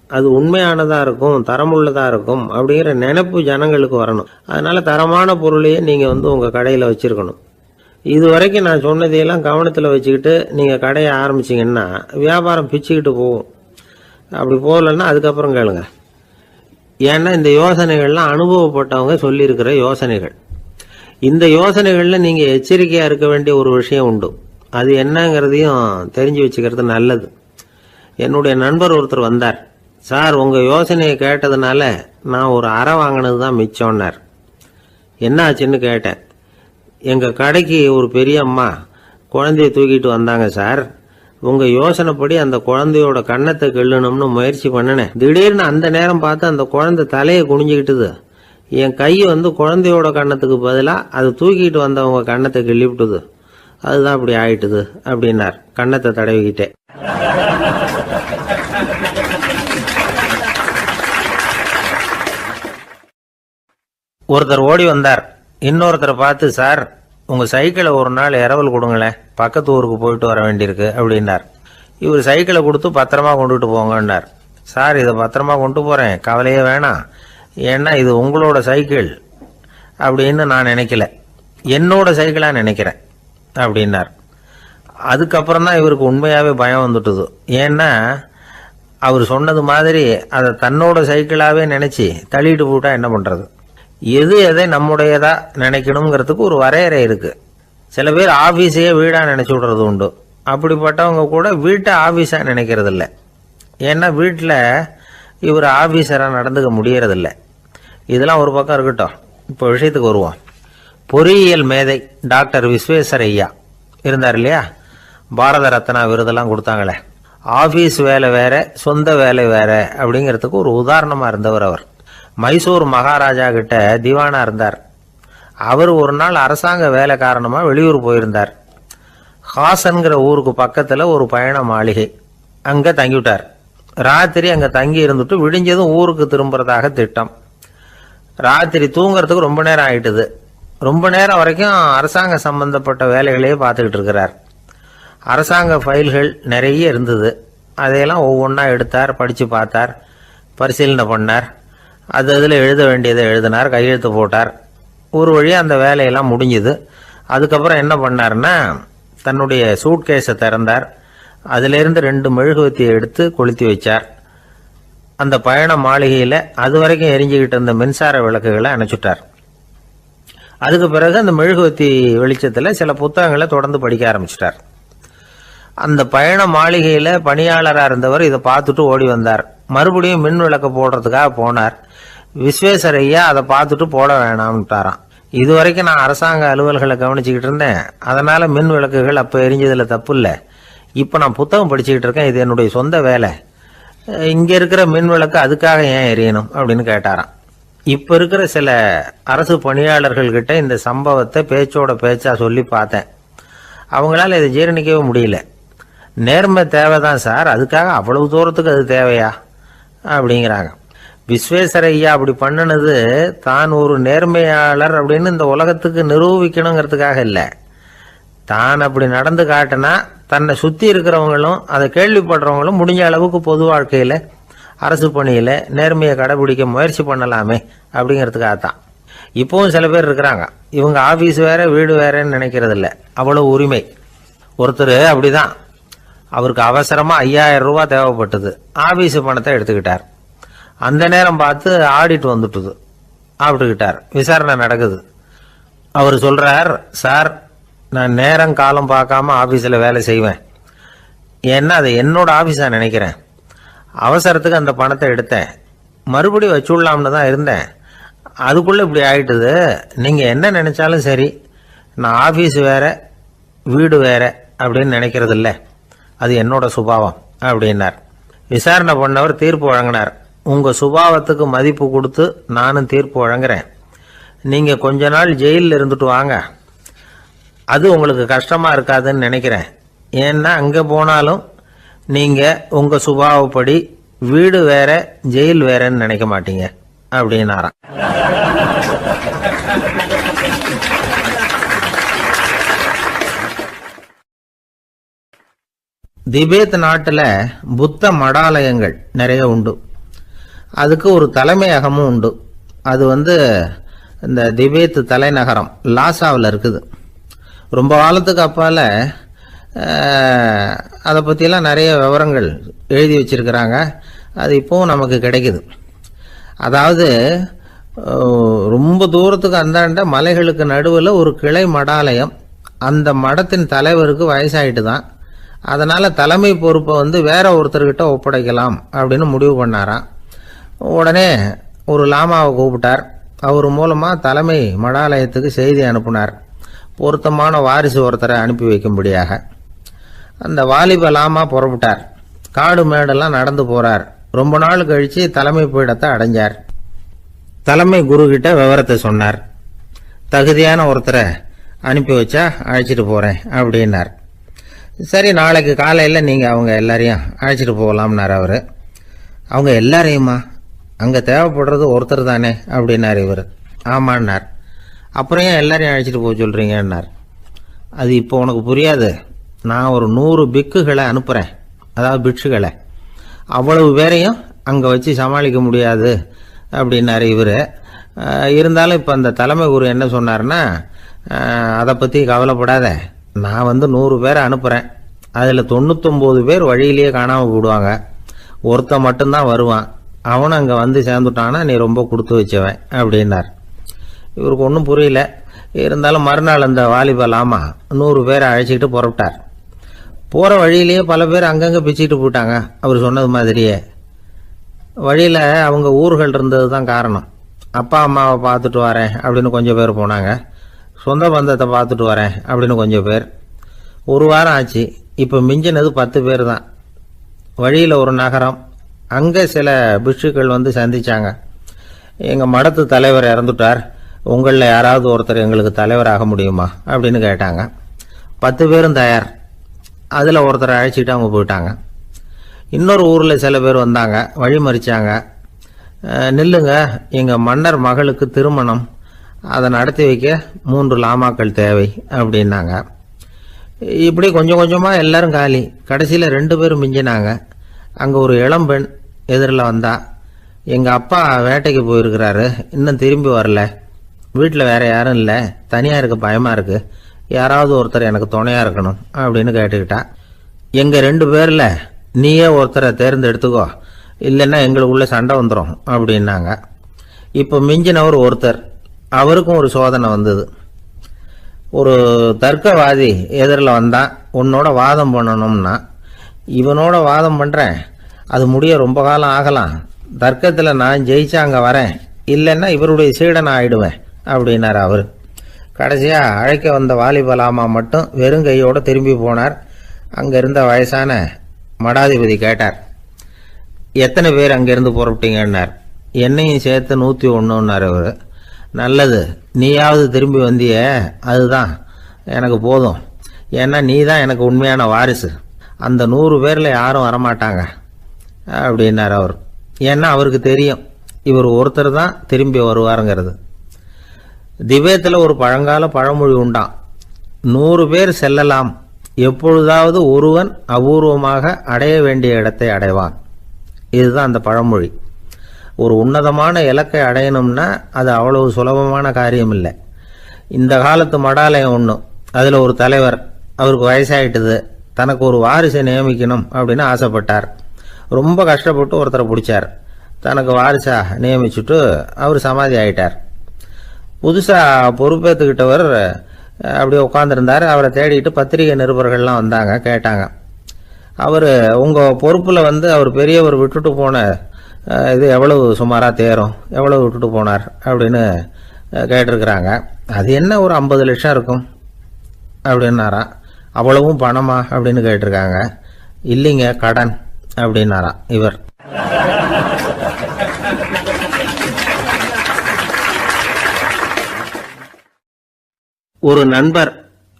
அது உண்மையானதாக இருக்கும், தரமுள்ளதாக இருக்கும் அப்படிங்கிற நினைப்பு ஜனங்களுக்கு வரணும். அதனால தரமான பொருளையே நீங்கள் உங்கள் கடையில் வச்சுருக்கணும். இது வரைக்கும் நான் சொன்னதையெல்லாம் கவனத்தில் வச்சுக்கிட்டு நீங்கள் கடையை ஆரம்பிச்சிங்கன்னா வியாபாரம் பிச்சுக்கிட்டு போகும். அப்படி போகலன்னா அதுக்கப்புறம் கேளுங்க. ஏன்னா இந்த யோசனைகள்லாம் அனுபவப்பட்டவங்க சொல்லியிருக்கிற யோசனைகள். இந்த யோசனைகளில் நீங்கள் எச்சரிக்கையாக இருக்க வேண்டிய ஒரு விஷயம் உண்டு. அது என்னங்கிறதையும் தெரிஞ்சு வச்சுக்கிறது நல்லது. என்னுடைய நண்பர் ஒருத்தர் வந்தார். சார் உங்கள் யோசனையை கேட்டதுனால நான் ஒரு அறை வாங்கினது தான் மிச்சம்னார். என்ன ஆச்சுன்னு கேட்டேன். எங்கள் கடைக்கு ஒரு பெரிய அம்மா குழந்தைய தூக்கிட்டு வந்தாங்க சார். உங்கள் யோசனைப்படி அந்த குழந்தையோட கண்ணத்தை கிள்ளணும்னு முயற்சி பண்ணினேன். திடீர்னு அந்த நேரம் பார்த்து அந்த குழந்தை தலையை குனிஞ்சிக்கிட்டுது. என் கை குழந்தையோட கண்ணத்துக்கு பதிலாக அதை தூக்கிட்டு வந்தவங்க கண்ணத்தை கிள்ளிவிட்டுது. அதுதான் அப்படி ஆயிட்டுது அப்படின்னார், கண்ணத்தை தடவிக்கிட்டே. ஒருத்தர் ஓடி வந்தார். இன்னொருத்தரை பார்த்து, சார் உங்கள் சைக்கிளை ஒரு நாள் இரவல் கொடுங்களேன், பக்கத்து ஊருக்கு போயிட்டு வர வேண்டியிருக்கு அப்படின்னார். இவர் சைக்கிளை கொடுத்து பத்திரமா கொண்டுட்டு போங்கன்னார். சார் இதை பத்திரமா கொண்டு போகிறேன், கவலையே வேணாம், ஏன்னா இது உங்களோட சைக்கிள் அப்படின்னு நான் நினைக்கல, என்னோட சைக்கிளாக நினைக்கிறேன் அப்படின்னார். அதுக்கப்புறம் தான் இவருக்கு உண்மையாகவே பயம் வந்துட்டுது. ஏன்னா அவர் சொன்னது மாதிரி அதை தன்னோட சைக்கிளாகவே நினச்சி தள்ளிட்டு போட்டா என்ன பண்ணுறது? எது எதை நம்முடையதா நினைக்கணுங்கிறதுக்கு ஒரு வரையறை இருக்கு. சில பேர் ஆஃபீஸையே வீடாக நினச்சி விடுறது உண்டு. அப்படிப்பட்டவங்க கூட வீட்டை ஆஃபீஸாக நினைக்கிறது இல்லை. ஏன்னா வீட்டில் இவர் ஆஃபீஸராக நடந்துக்க முடியறதில்லை. இதெல்லாம் ஒரு பக்கம் இருக்கட்டும். இப்போ விஷயத்துக்கு வருவோம். பொறியியல் மேதை டாக்டர் விஸ்வேஸ்வரையா இருந்தார் இல்லையா, பாரத ரத்னா விருதெல்லாம் கொடுத்தாங்களே. ஆஃபீஸ் வேலை வேற, சொந்த வேலை வேற அப்படிங்கிறதுக்கு ஒரு உதாரணமாக இருந்தவர் அவர். மைசூர் மகாராஜா கிட்ட திவானா இருந்தார். அவர் ஒரு நாள் அரசாங்க வேலை காரணமாக வெளியூர் போயிருந்தார். ஹாசன்கிற ஊருக்கு பக்கத்தில் ஒரு பயண மாளிகை, அங்கே தங்கிவிட்டார். ராத்திரி அங்கே தங்கி இருந்துட்டு விடிஞ்சதும் ஊருக்கு திரும்புறதாக திட்டம். ராத்திரி தூங்குறதுக்கு ரொம்ப நேரம் ஆயிட்டுது. ரொம்ப நேரம் வரைக்கும் அரசாங்க சம்பந்தப்பட்ட வேலைகளையே பார்த்துக்கிட்டு இருக்கிறார். அரசாங்க ஃபைல்கள் நிறைய இருந்தது. அதையெல்லாம் ஒவ்வொன்றா எடுத்தார், படித்து பார்த்தார், பரிசீலனை பண்ணார். அதில் எழுத வேண்டியதை எழுதினார், கையெழுத்து போட்டார். ஒரு வழியாக அந்த வேலையெல்லாம் முடிஞ்சுது. அதுக்கப்புறம் என்ன பண்ணார்னா, தன்னுடைய சூட்கேஸை திறந்தார். அதிலிருந்து 2 மெழுகுவத்தியை எடுத்து கொளுத்தி வச்சார். அந்த பயண மாளிகையில் அது வரைக்கும் எரிஞ்சுக்கிட்டு இருந்த மின்சார விளக்குகளை அணைச்சுட்டார். அதுக்கு பிறகு அந்த மெழுகுவத்தி வெளிச்சத்தில் சில புத்தகங்களை தொடர்ந்து படிக்க ஆரம்பிச்சிட்டார். அந்த பயண மாளிகையில் பணியாளராக இருந்தவர் இதை பார்த்துட்டு ஓடி வந்தார். மறுபடியும் மின் விளக்கு போடுறதுக்காக போனார். விஸ்வேஸ்வரையா அதை பார்த்துட்டு போட வேணாம்ட்டாராம். இது வரைக்கும் நான் அரசாங்க அலுவல்களை கவனிச்சுக்கிட்டு இருந்தேன், அதனால மின் விளக்குகள் அப்போ எரிஞ்சதில் தப்பு இல்லை. இப்போ நான் புத்தகம் படிச்சுக்கிட்டு இருக்கேன், இது என்னுடைய சொந்த வேலை. இங்கே இருக்கிற மின் விளக்கு அதுக்காக ஏன் எரியணும் அப்படின்னு கேட்டாராம். இப்போ இருக்கிற சில அரசு பணியாளர்கள்கிட்ட இந்த சம்பவத்தை பேச்சோட பேச்சா சொல்லி பார்த்தேன். அவங்களால இதை ஜீரணிக்கவே முடியல. நேர்மை தேவைதான் சார், அதுக்காக அவ்வளவு தூரத்துக்கு அது தேவையா அப்படிங்கிறாங்க. விஸ்வேஸ்வரையா அப்படி பண்ணினது தான் ஒரு நேர்மையாளர் அப்படின்னு இந்த உலகத்துக்கு நிரூபிக்கணுங்கிறதுக்காக இல்லை. தான் அப்படி நடந்து காட்டினா தன்னை சுற்றி இருக்கிறவங்களும் அதை கேள்விப்படுறவங்களும் முடிஞ்ச அளவுக்கு பொது வாழ்க்கையில் அரசு பணியில் நேர்மையை கடைபிடிக்க முயற்சி பண்ணலாமே அப்படிங்கிறதுக்காகத்தான். இப்போவும் சில பேர் இருக்கிறாங்க, இவங்க ஆஃபீஸ் வேற வீடு வேறன்னு நினைக்கிறது இல்லை, அவ்வளோ உரிமை. ஒருத்தர் அப்படிதான், அவருக்கு அவசரமாக 5000 ரூபா தேவைப்பட்டது. ஆஃபீஸு பணத்தை எடுத்துக்கிட்டார். அந்த நேரம் பார்த்து ஆடிட் வந்துட்டுது. ஆப்பிட்டுக்கிட்டார். விசாரணை நடக்குது. அவர் சொல்கிறார், சார் நான் நேரம் காலம் பார்க்காம ஆஃபீஸில் வேலை செய்வேன், ஏன்னா அதை என்னோட ஆஃபீஸாக நினைக்கிறேன். அவசரத்துக்கு அந்த பணத்தை எடுத்தேன், மறுபடியும் வச்சுடலாம்னு தான் இருந்தேன், அதுக்குள்ளே இப்படி ஆயிட்டுது. நீங்கள் என்ன நினச்சாலும் சரி, நான் ஆஃபீஸ் வேற வீடு வேற அப்படின்னு நினைக்கிறது இல்லை, அது என்னோட சுபாவம் அப்படின்னார். விசாரணை பண்ணவர் தீர்ப்பு வழங்கினார். உங்கள் சுபாவத்துக்கு மதிப்பு கொடுத்து நானும் தீர்ப்பு வழங்குறேன். நீங்கள் கொஞ்ச நாள் ஜெயிலில் இருந்துட்டு வாங்க, அது உங்களுக்கு கஷ்டமாக இருக்காதுன்னு நினைக்கிறேன். ஏன்னா அங்கே போனாலும் நீங்கள் உங்கள் சுபாவப்படி வீடு வேற ஜெயில் வேறன்னு நினைக்க மாட்டீங்க அப்படின்னாராம். திபேத் நாட்டில் புத்த மடாலயங்கள் நிறைய உண்டு. அதுக்கு ஒரு தலைமையகமும் உண்டு. அது இந்த திபேத் தலைநகரம் லாசாவில் இருக்குது. ரொம்ப காலத்துக்கு அப்பால் அதை பற்றியெல்லாம் நிறைய விவரங்கள் எழுதி வச்சிருக்கிறாங்க. அது இப்போவும் நமக்கு கிடைக்குது. அதாவது ரொம்ப தூரத்துக்கு அந்தாண்ட மலைகளுக்கு நடுவில் ஒரு கிளை மடாலயம். அந்த மடத்தின் தலைவருக்கு வயசாயிட்டு தான், அதனால் தலைமை பொறுப்பை வேற ஒருத்தர்கிட்ட ஒப்படைக்கலாம் அப்படின்னு முடிவு பண்ணாராம். உடனே ஒரு லாமாவை கூப்பிட்டார். அவர் மூலமாக தலைமை மடாலயத்துக்கு செய்தி அனுப்புனார், பொருத்தமான வாரிசு ஒருத்தரை அனுப்பி வைக்கும்படியாக. அந்த வாலிப லாமா புறப்பட்டார். காடு மேடெல்லாம் நடந்து போறார். ரொம்ப நாள் கழிச்சு தலைமை பீடத்தை அடைஞ்சார். தலைமை குரு கிட்ட விவரத்தை சொன்னார். தகுதியான ஒருத்தரை அனுப்பி வச்சா அழைச்சிட்டு போறேன் அப்படின்னார். சரி, நாளைக்கு காலையில் நீங்கள் அவங்க எல்லாரையும் அழைச்சிட்டு போகலாம்னார் அவர். அவங்க எல்லாரையுமா? அங்கே தேவைப்படுறது ஒருத்தர் தானே அப்படின்னார் இவர். ஆமான்னார். அப்புறம் ஏன் எல்லாரையும் அழைச்சிட்டு போக சொல்கிறீங்கன்னார். அது இப்போ உனக்கு புரியாது. நான் ஒரு 100 பிக்குகளை அனுப்புகிறேன், அதாவது பிட்சுகளை. அவ்வளவு பேரையும் அங்கே வச்சு சமாளிக்க முடியாது அப்படின்னார் இவர். இருந்தாலும் இப்போ அந்த தலைமை குரு என்ன சொன்னார்னா, அதை பற்றி கவலைப்படாத, நான் 100 பேரை அனுப்புகிறேன், அதில் 99 பேர் வழியிலேயே காணாமல் போடுவாங்க, ஒருத்தன் மட்டும்தான் வருவான், அவனும் அங்கே சேர்ந்துட்டானா நீ ரொம்ப கொடுத்து வச்சவன் அப்படின்னார். இவருக்கு ஒன்றும் புரியல. இருந்தாலும் மறுநாள் அந்த வாலிப லாமா 100 பேரை அழைச்சிக்கிட்டு புறப்பட்டார். போகிற வழியிலேயே பல பேர் அங்கங்கே பிச்சுக்கிட்டு போயிட்டாங்க. அவர் சொன்னது மாதிரியே வழியில் அவங்க ஊர்கள் இருந்தது தான் காரணம். அப்பா அம்மாவை பார்த்துட்டு வரேன் அப்படின்னு கொஞ்சம் பேர் போனாங்க. சொந்த பந்தத்தை பார்த்துட்டு வரேன் அப்படின்னு கொஞ்சம் பேர். ஒரு வாரம் ஆச்சு. இப்போ மிஞ்சினது 10 பேர் தான். வழியில் ஒரு நகரம், அங்கே சில பிட்சுக்கள் சந்திச்சாங்க. எங்கள் மடத்து தலைவர் இறந்துட்டார், உங்களில் யாராவது ஒருத்தர் எங்களுக்கு தலைவராக முடியுமா அப்படின்னு கேட்டாங்க. 10 பேரும் தயார். அதில் ஒருத்தரை அழைச்சிட்டு அவங்க போயிட்டாங்க. இன்னொரு ஊரில் சில பேர் வந்தாங்க, வழி மறிச்சாங்க. நில்லுங்க, எங்கள் மன்னர் மகளுக்கு திருமணம், அதை நடத்தி வைக்க 3 லாமாக்கள் தேவை அப்படின்னாங்க. இப்படி கொஞ்சம் கொஞ்சமாக எல்லாரும் காலி. கடைசியில் 2 பேரும் மிஞ்சினாங்க. அங்கே ஒரு இளம்பெண் எதிரில் வந்தா, எங்கள் அப்பா வேட்டைக்கு போயிருக்கிறாரு, இன்னும் திரும்பி வரல, வீட்டில் வேற யாரும் இல்லை, தனியாக இருக்க பயமாக இருக்கு, யாராவது ஒருத்தர் எனக்கு துணையாக இருக்கணும் அப்படின்னு கேட்டுக்கிட்டா. எங்கள் 2 பேரில் நீயே ஒருத்தரை தேர்ந்தெடுத்துக்கோ, இல்லைன்னா எங்களுக்குள்ள சண்டை வந்துடும் அப்படின்னாங்க. இப்போ மிஞ்சினவர் ஒருத்தர், அவருக்கும் ஒரு சோதனை வந்தது. ஒரு தர்க்கவாதி எதிரில் வந்தான், உன்னோட வாதம் பண்ணணும்னா. இவனோட வாதம் பண்ணுறேன், அது முடிய ரொம்ப காலம் ஆகலாம், தர்க்கத்தில் நான் ஜெயிச்சா அங்கே வரேன், இல்லைன்னா இவருடைய சீடனை ஆயிடுவேன் அப்படின்னார் அவர். கடைசியாக அழைக்க வந்த வாலிபலாமா மட்டும் வெறும் கையோடு திரும்பி போனார். அங்கே இருந்த வயசான மடாதிபதி கேட்டார், எத்தனை பேர் அங்கேருந்து புறப்பட்டீங்கன்னார். என்னையும் சேர்த்து 101ன்னார் அவர். நல்லது, நீயாவது திரும்பி வந்திய, அதுதான் எனக்கு போதும், ஏன்னா நீ தான் எனக்கு உண்மையான வாரிசு, அந்த 100 பேரில் யாரும் வரமாட்டாங்க அப்படின்னார் அவர். ஏன்னா அவருக்கு தெரியும் இவர் ஒருத்தர் தான் திரும்பி வருவாருங்கிறது. திபேத்தில் ஒரு பழங்கால பழமொழி உண்டாம், 100 பேர் செல்லலாம், எப்பொழுதாவது ஒருவன் அபூர்வமாக அடைய வேண்டிய இடத்தை அடைவான். இதுதான் அந்த பழமொழி. ஒரு உன்னதமான இலக்கை அடையணும்னா அது அவ்வளவு சுலபமான காரியம் இல்லை. இந்த காலத்து மடாலயம் ஒன்று, அதில் ஒரு தலைவர், அவருக்கு வயசாயிட்டுது, தனக்கு ஒரு வாரிசை நியமிக்கணும் அப்படின்னு ஆசைப்பட்டார். ரொம்ப கஷ்டப்பட்டு ஒருத்தரை பிடிச்சார், தனக்கு வாரிசா நியமிச்சுட்டு அவர் சமாதி ஆயிட்டார். புதுசாக பொறுப்பேற்றுக்கிட்டவர் அப்படியே உட்காந்துருந்தார். அவரை தேடிட்டு பத்திரிகை நிருபர்கள்லாம் வந்தாங்க, கேட்டாங்க. அவர் உங்கள் பொறுப்பில் அவர் பெரியவர் விட்டுட்டு போன இது எவ்வளவு சுமாராக தேரும், எவ்வளவு விட்டுட்டு போனார் அப்படின்னு கேட்டிருக்கிறாங்க. அது என்ன ஒரு 50 லட்சம் இருக்கும் அப்படின்னாராம். அவ்வளவும் பணமா அப்படின்னு கேட்டிருக்காங்க. இல்லைங்க, கடன் அப்படின்னாராம் இவர். ஒரு நண்பர்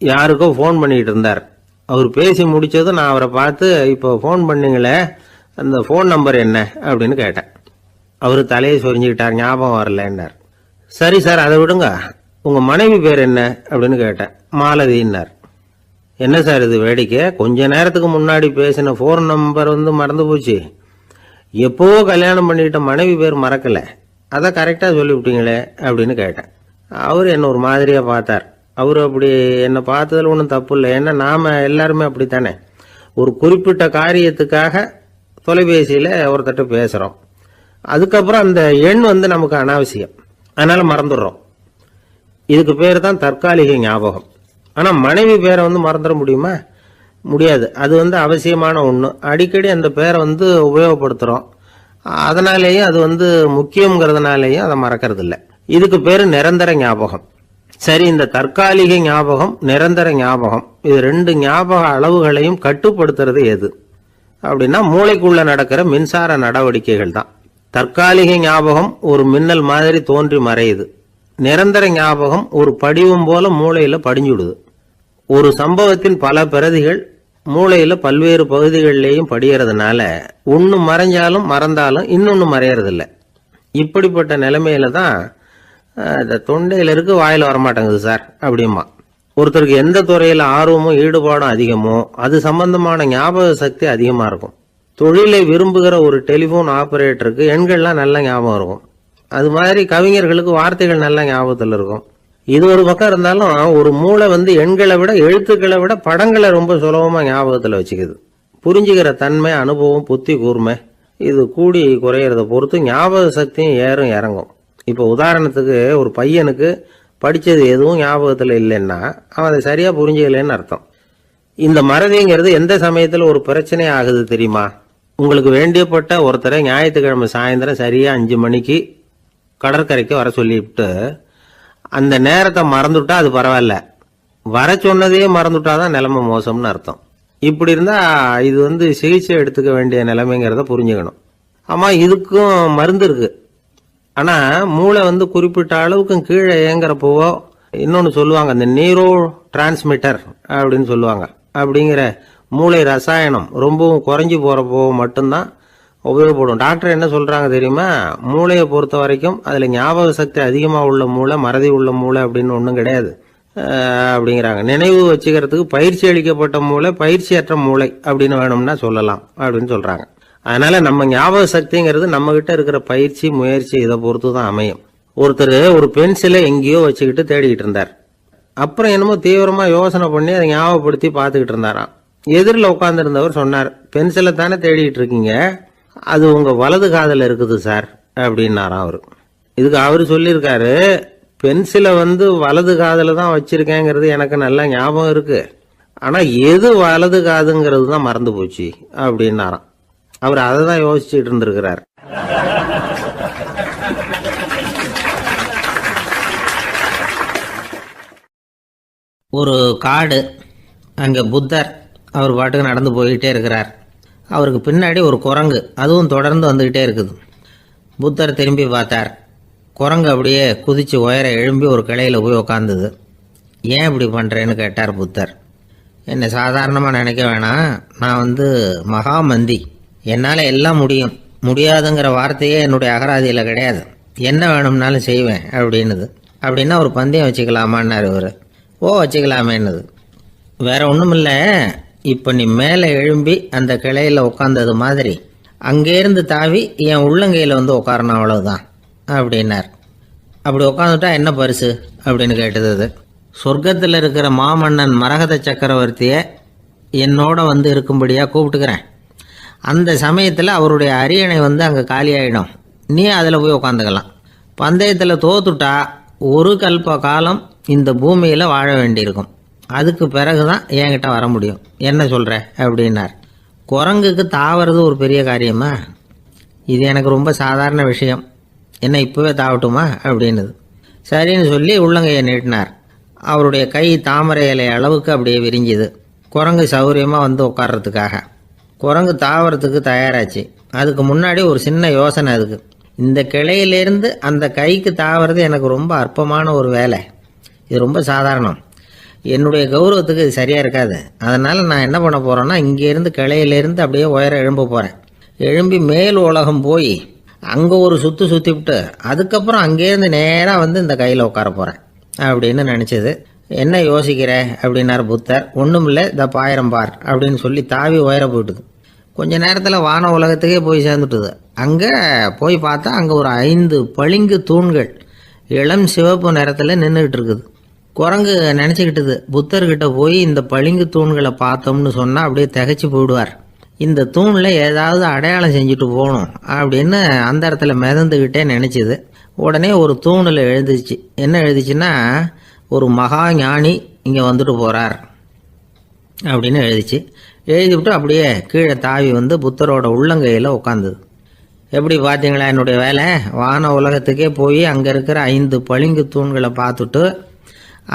யாருக்கோ ஃபோன் பண்ணிட்டு இருந்தார். அவர் பேசி முடிச்சதும் நான் அவரை பார்த்து, இப்போ ஃபோன் பண்ணீங்களே, அந்த ஃபோன் நம்பர் என்ன அப்படின்னு கேட்டேன். அவர் தலையை சொரிஞ்சுக்கிட்டார், ஞாபகம் வரலன்னார். சரி சார், அதை விடுங்க, உங்கள் மனைவி பேர் என்ன அப்படின்னு கேட்டேன். மாலதின்னார். என்ன சார் இது வேடிக்கை, கொஞ்ச நேரத்துக்கு முன்னாடி பேசின ஃபோன் நம்பர் மறந்து போச்சு, எப்போவோ கல்யாணம் பண்ணிக்கிட்ட மனைவி பேர் மறக்கலை, அதை கரெக்டாக சொல்லிவிட்டீங்களே அப்படின்னு கேட்டேன். அவர் என்ன ஒரு மாதிரியாக பார்த்தார். அவர் அப்படி என்னை பார்த்ததில் ஒன்றும் தப்பு இல்லை, ஏன்னா நாம் எல்லாருமே அப்படித்தானே, ஒரு குறிப்பிட்ட காரியத்துக்காக தொலைபேசியில் ஒருத்தட்ட பேசுகிறோம், அதுக்கப்புறம் அந்த எண் நமக்கு அனாவசியம், அதனால் மறந்துடுறோம். இதுக்கு பேர் தான் தற்காலிக ஞாபகம். ஆனால் மனைவி பேரை மறந்துட முடியுமா? முடியாது. அது அவசியமான ஒன்று. அடிக்கடி அந்த பேரை உபயோகப்படுத்துகிறோம், அதனாலேயும் அது முக்கியங்கிறதுனாலேயும் அதை மறக்கிறது இல்லை. இதுக்கு பேர் நிரந்தர ஞாபகம். சரி, இந்த தற்காலிக ஞாபகம், நிரந்தர ஞாபகம், இது 2 ஞாபக அளவுகளையும் கட்டுப்படுத்துறது எது அப்படின்னா மூளைக்குள்ள நடக்கிற மின்சார நடவடிக்கைகள் தான். தற்காலிக ஞாபகம் ஒரு மின்னல் மாதிரி தோன்றி மறையுது. நிரந்தர ஞாபகம் ஒரு படிவம் போல மூளையில படிஞ்சுடுது. ஒரு சம்பவத்தின் பல பிரதிகள் மூளையில பல்வேறு பகுதிகளிலேயும் படியறதுனால ஒன்று மறைஞ்சாலும் மறந்தாலும் இன்னொன்று மறையறதில்ல. இப்படிப்பட்ட நிலைமையில தான் இந்த தொண்டையில இருக்கு, வாயில வரமாட்டேங்குது சார் அப்படிமா. ஒருத்தருக்கு எந்த துறையில ஆர்வமும் ஈடுபாடும் அதிகமோ அது சம்பந்தமான ஞாபக சக்தி அதிகமா இருக்கும். தொழிலை விரும்புகிற ஒரு டெலிபோன் ஆபரேட்டருக்கு எண்கள்லாம் நல்ல ஞாபகம் இருக்கும். அது மாதிரி கவிஞர்களுக்கு வார்த்தைகள் நல்ல ஞாபகத்தில் இருக்கும். இது ஒரு பக்கம் இருந்தாலும் ஒரு மூளை எண்களை விட எழுத்துக்களை விட படங்களை ரொம்ப சுலபமா ஞாபகத்தில் வச்சுக்குது. புரிஞ்சுக்கிற தன்மை, அனுபவம், புத்தி கூர்மை இது கூடி குறையிறத பொறுத்து ஞாபக சக்தியும் ஏறும் இறங்கும். இப்போ உதாரணத்துக்கு ஒரு பையனுக்கு படித்தது எதுவும் ஞாபகத்தில் இல்லைன்னா அவன் அதை சரியாக புரிஞ்சுக்கலைன்னு அர்த்தம். இந்த மறதிங்கிறது எந்த சமயத்தில் ஒரு பிரச்சனை ஆகுது தெரியுமா? உங்களுக்கு வேண்டியப்பட்ட ஒருத்தரை ஞாயிற்றுக்கிழமை சாயந்தரம் சரியாக 5 மணிக்கு கடற்கரைக்கு வர சொல்லிவிட்டு அந்த நேரத்தை மறந்துவிட்டா அது பரவாயில்ல, வர சொன்னதையே மறந்துவிட்டாதான் நிலைமை மோசம்னு அர்த்தம். இப்படி இருந்தால் இது சிகிச்சை எடுத்துக்க வேண்டிய நிலைமைங்கிறத புரிஞ்சுக்கணும். ஆமாம், இதுக்கும் மருந்து இருக்கு. ஆனால் மூளை குறிப்பிட்ட அளவுக்கு கீழே இயங்குறப்போவோ இன்னொன்று சொல்லுவாங்க, இந்த நியூரோ டிரான்ஸ்மிட்டர் அப்படின்னு சொல்லுவாங்க. அப்படிங்கிற மூளை ரசாயனம் ரொம்பவும் குறைஞ்சி போகிறப்போ மட்டும்தான் உபயோகப்படும். டாக்டர் என்ன சொல்றாங்க தெரியுமா? மூளையை பொறுத்த வரைக்கும் அதுல ஞாபக சக்தி அதிகமா உள்ள மூளை, மறதி உள்ள மூளை அப்படின்னு ஒன்றும் கிடையாது அப்படிங்கிறாங்க. நினைவு வச்சுக்கிறதுக்கு பயிற்சி அளிக்கப்பட்ட மூளை, பயிற்சியற்ற மூளை அப்படின்னு வேணும்னா சொல்லலாம் அப்படின்னு சொல்றாங்க. அதனால நம்ம ஞாபக சக்திங்கிறது நம்ம கிட்ட இருக்கிற பயிற்சி, முயற்சி இதை பொறுத்து தான் அமையும். ஒருத்தர் ஒரு பென்சிலை எங்கேயோ வச்சுக்கிட்டு தேடிக்கிட்டு இருந்தார். அப்புறம் என்னமோ தீவிரமா யோசனை பண்ணி அதை ஞாபகப்படுத்தி பார்த்துக்கிட்டு இருந்தாராம். எதிரில் உட்கார்ந்துருந்தவர் சொன்னார், பென்சிலை தானே தேடிட்டு இருக்கீங்க, அது உங்க வலது காதில் இருக்குது சார் அப்படின்னாராம் அவரு. இதுக்கு அவரு சொல்லியிருக்காரு, பென்சிலை வலது காதுல தான் வச்சிருக்கேங்கிறது எனக்கு நல்லா ஞாபகம் இருக்கு, ஆனா எது வலது காதுங்கிறது தான் மறந்து போச்சு அப்படின்னாராம். அவர் அதை தான் யோசிச்சுட்டு இருந்திருக்கிறார். ஒரு காடு, அங்கே புத்தர் அவர் பாட்டுக்கு நடந்து போய்கிட்டே இருக்கிறார். அவருக்கு பின்னாடி ஒரு குரங்கு, அதுவும் தொடர்ந்து வந்துக்கிட்டே இருக்குது. புத்தர் திரும்பி பார்த்தார். குரங்கு அப்படியே குதித்து உயர எழும்பி ஒரு கிளையில் போய் உக்காந்துது. ஏன் இப்படி பண்ணுறேன்னு கேட்டார் புத்தர். என்னை சாதாரணமாக நினைக்க வேணாம், நான் மகாமந்தி, என்னால் எல்லாம் முடியும், முடியாதுங்கிற வார்த்தையே என்னுடைய அகராதியில் கிடையாது, என்ன வேணும்னாலும் செய்வேன் அப்படின்னுது. அப்படின்னா ஒரு பந்தயம் வச்சுக்கலாமான்னார் இவர். ஓ வச்சுக்கலாமேன்னுது. வேற ஒன்றும் இல்லை, இப்போ நீ மேலே எழும்பி அந்த கிளையில் உட்காந்தது மாதிரி அங்கேருந்து தாவி என் உள்ளங்கையில் உட்காரணும், அவ்வளவுதான் அப்படின்னார். அப்படி உட்காந்துட்டா என்ன பரிசு அப்படின்னு கேட்டது அது. சொர்க்கத்தில் இருக்கிற மாமன்னன் மரகத சக்கரவர்த்தியை என்னோட இருக்கும்படியாக கூப்பிட்டுக்கிறேன். அந்த சமயத்தில் அவருடைய அரியணை அங்கே காலியாயிடும், நீ அதில் போய் உட்காந்துக்கலாம். பந்தயத்தில் தோத்துட்டா ஒரு கல்ப காலம் இந்த பூமியில் வாழ வேண்டியிருக்கும், அதுக்கு பிறகு தான் என்கிட்ட வர முடியும், என்ன சொல்கிற அப்படின்னார். குரங்குக்கு தாவறது ஒரு பெரிய காரியமா? இது எனக்கு ரொம்ப சாதாரண விஷயம், என்ன இப்போவே தாவட்டுமா அப்படின்னுது. சரின்னு சொல்லி உள்ளங்கையை நீட்டினார். அவருடைய கை தாமரை இலை அளவுக்கு அப்படியே விரிஞ்சுது. குரங்கு சௌகரியமாக உட்கார்றதுக்காக. குரங்கு தாவறதுக்கு தயாராச்சு. அதுக்கு முன்னாடி ஒரு சின்ன யோசனை அதுக்கு. இந்த கிளையிலேருந்து அந்த கைக்கு தாவறது எனக்கு ரொம்ப அற்பமான ஒரு வேலை, இது ரொம்ப சாதாரணம், என்னுடைய கௌரவத்துக்கு இது சரியாக இருக்காது. அதனால் நான் என்ன பண்ண போகிறேன்னா, இங்கேருந்து கிளையிலேருந்து அப்படியே உயர எழும்ப போகிறேன். எழும்பி மேல் உலகம் போய் அங்கே ஒரு சுற்றிவிட்டு அதுக்கப்புறம் அங்கேருந்து நேராக இந்த கையில் உட்கார போகிறேன் அப்படின்னு நினச்சிது. என்ன யோசிக்கிற அப்படின்னார் புத்தர். ஒன்றும் இல்லை, இந்த பாயிரம் பார் அப்படின்னு சொல்லி தாவி உயர போயிட்டுது. கொஞ்ச நேரத்தில் வான உலகத்துக்கே போய் சேர்ந்துட்டுது. அங்கே போய் பார்த்தா அங்கே ஒரு 5 பளிங்கு தூண்கள் இளம் சிவப்பு நிறத்தில் நின்றுக்கிட்டு இருக்குது. குரங்கு நினச்சிக்கிட்டுது, புத்தர்கிட்ட போய் இந்த பளிங்கு தூண்களை பார்த்தோம்னு சொன்னால் அப்படியே திகைச்சு போயிடுவார், இந்த தூணில் ஏதாவது அடையாளம் செஞ்சுட்டு போகணும் அப்படின்னு அந்த இடத்துல மிதந்துக்கிட்டே நினச்சிது. உடனே ஒரு தூணில் எழுதிச்சு. என்ன எழுதிச்சுன்னா, ஒரு மகா ஞானி இங்கே வந்துட்டு போகிறார் அப்படின்னு எழுதிச்சு. எழுதிவிட்டு அப்படியே கீழே தாவி புத்தரோட உள்ளங்கையில் உட்காந்துது. எப்படி பார்த்தீங்களா என்னுடைய வேலை? வான உலகத்துக்கே போய் அங்கே இருக்கிற 5 பளிங்கு தூண்களை பார்த்துட்டு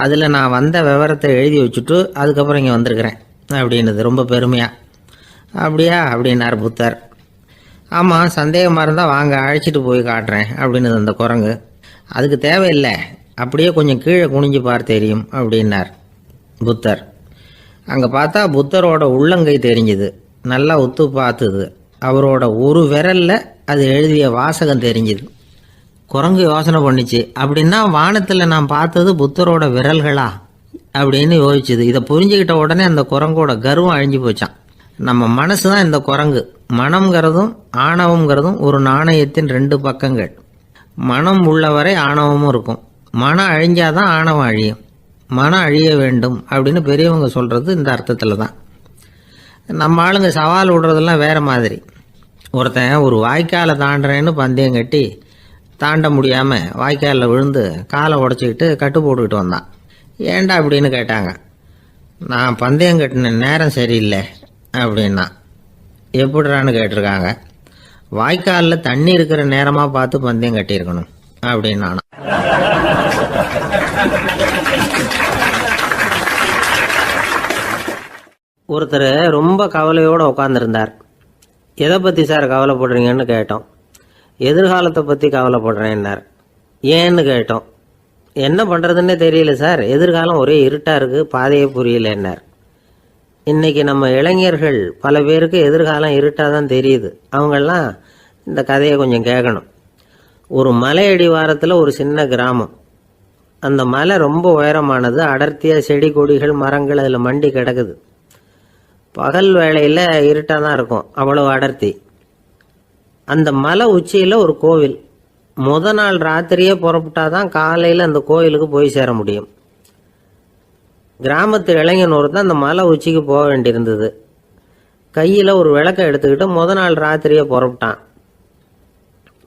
அதில் நான் வந்த விவரத்தை எழுதி வச்சுட்டு அதுக்கப்புறம் இங்கே வந்திருக்கிறேன் அப்படின்னுது ரொம்ப பெருமையாக. அப்படியா அப்படின்னார் புத்தர். ஆமாம், சந்தேகமாக இருந்தால் வாங்க அழைச்சிட்டு போய் காட்டுறேன் அப்படின்னுது அந்த குரங்கு. அதுக்கு தேவையில்லை, அப்படியே கொஞ்சம் கீழே குனிஞ்சு பார் தெரியும் அப்படின்னார் புத்தர். அங்கே பார்த்தா புத்தரோட உள்ளங்கை தெரிஞ்சுது. நல்லா உத்து பார்த்துது. அவரோட ஒரு விரலில் அது எழுதிய வாசகம் தெரிஞ்சுது. குரங்கு யோசனை பண்ணிச்சு, அப்படின்னா வானத்தில் நான் பார்த்தது புத்தரோட விரல்களா அப்படின்னு யோசிச்சுது. இதை புரிஞ்சுக்கிட்ட உடனே அந்த குரங்கோட கர்வம் அழிஞ்சு போச்சான். நம்ம மனசு தான் இந்த குரங்கு. மனம்ங்கிறதும் ஆணவம்ங்கிறதும் ஒரு நாணயத்தின் 2 பக்கங்கள். மனம் உள்ளவரை ஆணவமும் இருக்கும். மனம் அழிஞ்சாதான் ஆணவம் அழியும். மனம் அழிய வேண்டும் அப்படின்னு பெரியவங்க சொல்கிறது இந்த அர்த்தத்தில் தான். நம்ம ஆளுங்க சவால் விடுறதெல்லாம் வேறு மாதிரி. ஒருத்தன் ஒரு வாய்க்காலை தாண்டுறேன்னு பந்தயம் கட்டி தாண்ட முடியாமல் வாய்க்காலில் விழுந்து காலை உடச்சிக்கிட்டு கட்டு போட்டுக்கிட்டு வந்தான். ஏன்டா அப்படின்னு கேட்டாங்க. நான் பந்தயம் கட்டின நேரம் சரியில்லை அப்படின்னா. எப்படிறான்னு கேட்டிருக்காங்க. வாய்க்காலில் தண்ணி இருக்கிற நேரமாக பார்த்து பந்தயம் கட்டியிருக்கணும் அப்படின்னு நானும். ஒருத்தர் ரொம்ப கவலையோடு உட்காந்துருந்தார். எதை பற்றி சார் கவலைப்படுறீங்கன்னு கேட்டோம். எதிர்காலத்தை பற்றி கவலைப்படுறேன்னார். ஏன்னு கேட்டோம். என்ன பண்ணுறதுன்னே தெரியல சார், எதிர்காலம் ஒரே இருட்டாக இருக்குது, பாதையே புரியலன்னார். இன்னைக்கு நம்ம இளைஞர்கள் பல பேருக்கு எதிர்காலம் இருட்டாக தான் தெரியுது. அவங்கெல்லாம் இந்த கதையை கொஞ்சம் கேட்கணும். ஒரு மலை அடிவாரத்தில் ஒரு சின்ன கிராமம். அந்த மலை ரொம்ப உயரமானது. அடர்த்தியாக செடி கொடிகள் மரங்கள் அதில் மண்டி கிடக்குது. பகல் வேளையில் இருட்டாக தான் இருக்கும், அவ்வளோ அடர்த்தி. அந்த மலை உச்சியில் ஒரு கோவில். நாள் ராத்திரியே புறப்பட்டாதான் காலையில் அந்த கோயிலுக்கு போய் சேர முடியும். கிராமத்து இளைஞன் ஒருத்தன் அந்த மலை உச்சிக்கு போக வேண்டியிருந்தது. கையில் ஒரு விளக்கை எடுத்துக்கிட்டு நாள் ராத்திரியே புறப்பட்டான்.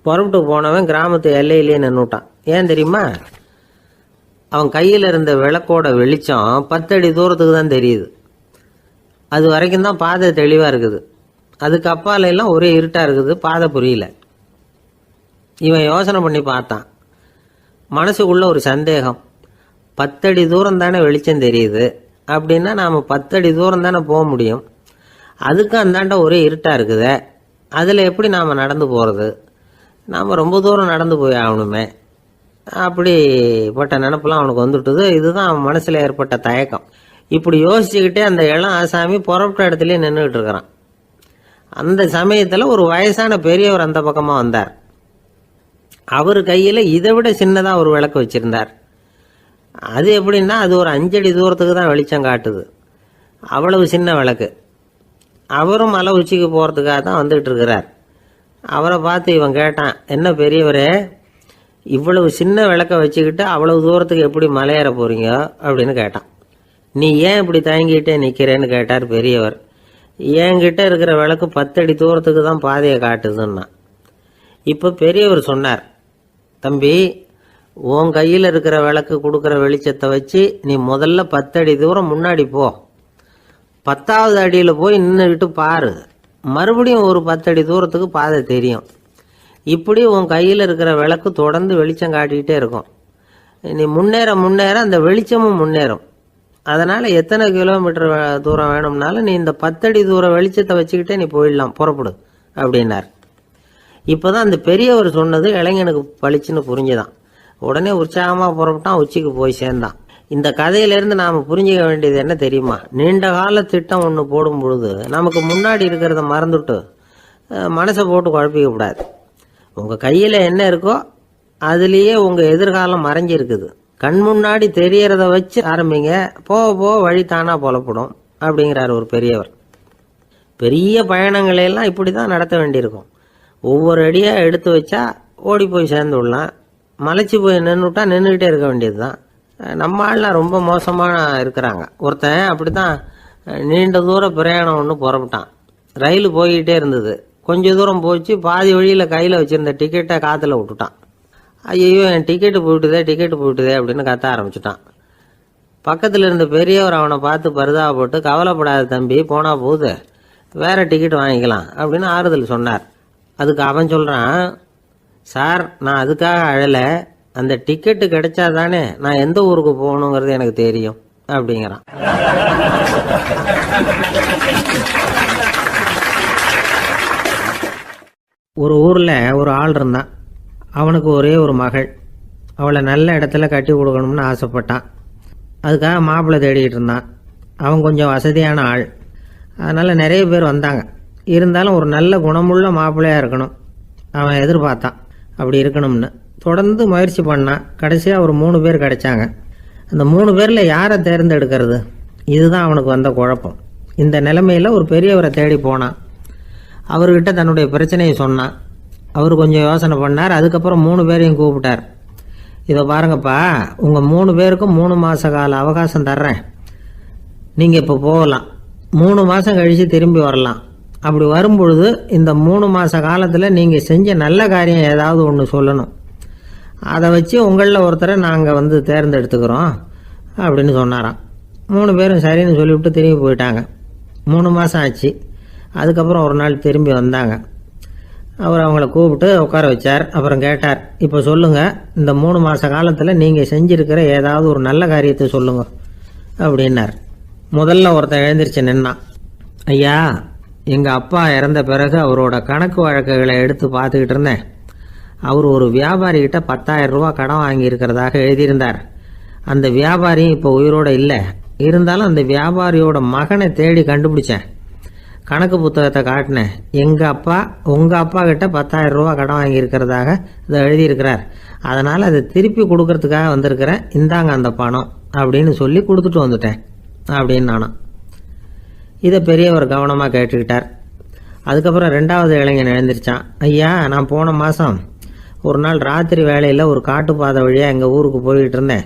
புறப்பட்டு போனவன் கிராமத்து எல்லையிலேயே நின்றுட்டான். ஏன் தெரியுமா? அவன் கையில் இருந்த விளக்கோட வெளிச்சம் 10 அடி தூரத்துக்கு தான் தெரியுது. அது வரைக்கும் தான் பாதை தெளிவாக இருக்குது. அதுக்கு அப்பால எல்லாம் ஒரே இருட்டாக இருக்குது, பாதை புரியல. இவன் யோசனை பண்ணி பார்த்தான். மனசுக்குள்ள ஒரு சந்தேகம். 10 அடி தூரம் தானே வெளிச்சம் தெரியுது, அப்படின்னா நாம் 10 அடி தூரம் தானே போக முடியும். அதுக்கு அந்தாண்ட ஒரே இருட்டாக இருக்குதே, அதில் எப்படி நாம் நடந்து போகிறது? நாம் ரொம்ப தூரம் நடந்து போய் ஆகணுமே. அப்படிப்பட்ட நினப்பெல்லாம் அவனுக்கு வந்துட்டுது. இதுதான் அவன் மனசில் ஏற்பட்ட தயக்கம். இப்படி யோசிச்சுக்கிட்டே அந்த இளம் ஆசாமி புறப்பட்ட இடத்துலயே நின்றுக்கிட்டு இருக்கிறான். அந்த சமயத்தில் ஒரு வயசான பெரியவர் அந்த பக்கமாக வந்தார். அவர் கையில் இதை விட சின்னதாக ஒரு விளக்கு வச்சுருந்தார். அது எப்படின்னா அது ஒரு 5 அடி தூரத்துக்கு தான் வெளிச்சம் காட்டுது. அவ்வளவு சின்ன விளக்கு. அவரும் மலை உச்சிக்கு போகிறதுக்காக தான் வந்துகிட்டு இருக்கிறார். அவரை பார்த்து இவன் கேட்டான், என்ன பெரியவரே, இவ்வளவு சின்ன விளக்கை வச்சுக்கிட்டு அவ்வளவு தூரத்துக்கு எப்படி மலையேற போகிறீங்க அப்படின்னு கேட்டான். நீ ஏன் இப்படி தயங்கிட்டே நிற்கிறேன்னு கேட்டார் பெரியவர். என்கிட்ட இருக்கிற விளக்கு 10 அடி தூரத்துக்கு தான் பாதையை காட்டுதுன்னா. இப்போ பெரியவர் சொன்னார், தம்பி, உன் கையில் இருக்கிற விளக்கு கொடுக்குற வெளிச்சத்தை வச்சு நீ முதல்ல 10 அடி தூரம் முன்னாடி போ. 10வது அடியில் போய் நின்றுக்கிட்டு பாரு. மறுபடியும் ஒரு 10 அடி தூரத்துக்கு பாதை தெரியும். இப்படி உன் கையில் இருக்கிற விளக்கு தொடர்ந்து வெளிச்சம் காட்டிக்கிட்டே இருக்கும். நீ முன்னேற முன்னேற அந்த வெளிச்சமும் முன்னேறும். அதனால் எத்தனை கிலோமீட்டர் தூரம் வேணும்னாலும் நீ இந்த 10 அடி தூரம் வெளிச்சத்தை வச்சுக்கிட்டே நீ போயிடலாம், புறப்படு அப்படின்னார். இப்போ தான் அந்த பெரியவர் சொன்னது இளைஞனுக்கு பளிச்சுன்னு புரிஞ்சுதான். உடனே உற்சாகமாக புறப்பட்டான், உச்சிக்கு போய் சேர்ந்தான். இந்த கதையிலேருந்து நாம் புரிஞ்சிக்க வேண்டியது என்ன தெரியுமா? நீண்ட கால திட்டம் ஒன்று போடும் பொழுது நமக்கு முன்னாடி இருக்கிறத மறந்துட்டு மனசை போட்டு குழப்பிக்க கூடாது. உங்கள் கையில் என்ன இருக்கோ அதுலேயே உங்கள் எதிர்காலம் மறைஞ்சிருக்குது. கண் முன்னாடி தெரியறத வச்சு ஆரம்பிங்க, போக போக வழி தானாக புலப்படும் அப்படிங்கிறார் ஒரு பெரியவர். பெரிய பயணங்களையெல்லாம் இப்படி தான் நடத்த வேண்டியிருக்கும். ஒவ்வொரு அடியாக எடுத்து வச்சா ஓடி போய் சேர்ந்து விடலாம். மலைச்சி போய் நின்றுட்டா நின்றுக்கிட்டே இருக்க வேண்டியது தான். நம்ம ஆள்லாம் ரொம்ப மோசமாக இருக்கிறாங்க. ஒருத்தன் அப்படி தான் நீண்ட தூர பிரயாணம் ஒன்று புறப்பட்டான். ரயில் போய்கிட்டே இருந்தது. கொஞ்சம் தூரம் போச்சு, பாதி வழியில் கையில் வச்சுருந்த டிக்கெட்டை காற்றுல விட்டுட்டான். ஐயோ, என் டிக்கெட்டு போயிட்டுதே அப்படின்னு கத்த ஆரம்பிச்சுட்டான். பக்கத்தில் இருந்த பெரியவர் அவனை பார்த்து பரிதாபப்பட்டு, கவலைப்படாத தம்பி, போனால் போகுது, வேற டிக்கெட் வாங்கிக்கலாம் அப்படின்னு ஆறுதல் சொன்னார். அதுக்கு அவன் சொல்கிறான், சார், நான் அதுக்காக அழலை, அந்த டிக்கெட்டு கிடைச்சா தானே நான் எந்த ஊருக்கு போகணுங்கிறது எனக்கு தெரியும் அப்படிங்கிறான். ஒரு ஊரில் ஒரு ஆள் இருந்தான். அவனுக்கு ஒரே ஒரு மகள். அவளை நல்ல இடத்துல கட்டி கொடுக்கணும்னு ஆசைப்பட்டான். அதுக்காக மாப்பிள்ளை தேடிக்கிட்டு இருந்தான். அவன் கொஞ்சம் வசதியான ஆள். அதனால் நிறைய பேர் வந்தாங்க. இருந்தாலும் ஒரு நல்ல குணமுள்ள மாப்பிள்ளையாக இருக்கணும் அவன் எதிர்பார்த்தான். அப்படி இருக்கணும்னு தொடர்ந்து முயற்சி பண்ணான். கடைசியாக ஒரு 3 பேர் கிடைச்சாங்க. அந்த 3 பேரில் யாரை தேர்ந்தெடுக்கிறது, இதுதான் அவனுக்கு வந்த குழப்பம். இந்த நிலைமையில் ஒரு பெரியவரை தேடி போனான். அவர்கிட்ட தன்னுடைய பிரச்சனையை சொன்னான். அவர் கொஞ்சம் யோசனை பண்ணார். அதுக்கப்புறம் 3 பேரையும் கூப்பிட்டார். இதை பாருங்கப்பா, உங்கள் 3 பேருக்கும் 3 மாத கால அவகாசம் தர்றேன். நீங்கள் இப்போ போகலாம். 3 மாதம் கழித்து திரும்பி வரலாம். அப்படி வரும்பொழுது இந்த 3 மாத காலத்தில் நீங்கள் செஞ்ச நல்ல காரியம் ஏதாவது ஒன்று சொல்லணும். அதை வச்சு உங்களில் ஒருத்தரை நாங்கள் தேர்ந்தெடுத்துக்கிறோம் அப்படின்னு சொன்னாராம். 3 பேரும் சரின்னு சொல்லிவிட்டு திரும்பி போயிட்டாங்க. 3 மாதம் ஆச்சு. அதுக்கப்புறம் ஒரு நாள் திரும்பி வந்தாங்க. அவர் அவங்கள கூப்பிட்டு உட்கார வச்சார். அப்புறம் கேட்டார், இப்போ சொல்லுங்கள், இந்த 3 மாத காலத்தில் நீங்கள் செஞ்சுருக்கிற ஏதாவது ஒரு நல்ல காரியத்தை சொல்லுங்கள் அப்படின்னார். முதல்ல ஒருத்தன் எழுந்திரிச்சு நின்னான். ஐயா, எங்கள் அப்பா இறந்த பிறகு அவரோட கணக்கு வழக்குகளை எடுத்து பார்த்துக்கிட்டு இருந்தேன். அவர் ஒரு வியாபாரிகிட்ட 10,000 ரூபா கடன் வாங்கியிருக்கிறதாக எழுதியிருந்தார். அந்த வியாபாரியும் இப்போ உயிரோடு இல்லை. இருந்தாலும் அந்த வியாபாரியோட மகனை தேடி கண்டுபிடிச்சேன். கணக்கு புத்தகத்தை காட்டினேன். எங்கள் அப்பா உங்கள் அப்பா கிட்ட 10,000 ரூபா கடன் வாங்கியிருக்கிறதாக இதை எழுதியிருக்கிறார். அதனால் அதை திருப்பி கொடுக்கறதுக்காக வந்திருக்கிறேன், இந்தாங்க அந்த பணம் அப்படின்னு சொல்லி கொடுத்துட்டு வந்துட்டேன் அப்படின்னு நானும். இதை பெரியவர் கவனமாக கேட்டுக்கிட்டார். அதுக்கப்புறம் 2வது இளைஞன் எழுந்திருச்சான். ஐயா, நான் போன மாதம் ஒரு நாள் ராத்திரி வேளையில் ஒரு காட்டுப்பாதை வழியாக எங்கள் ஊருக்கு போய்கிட்டு இருந்தேன்.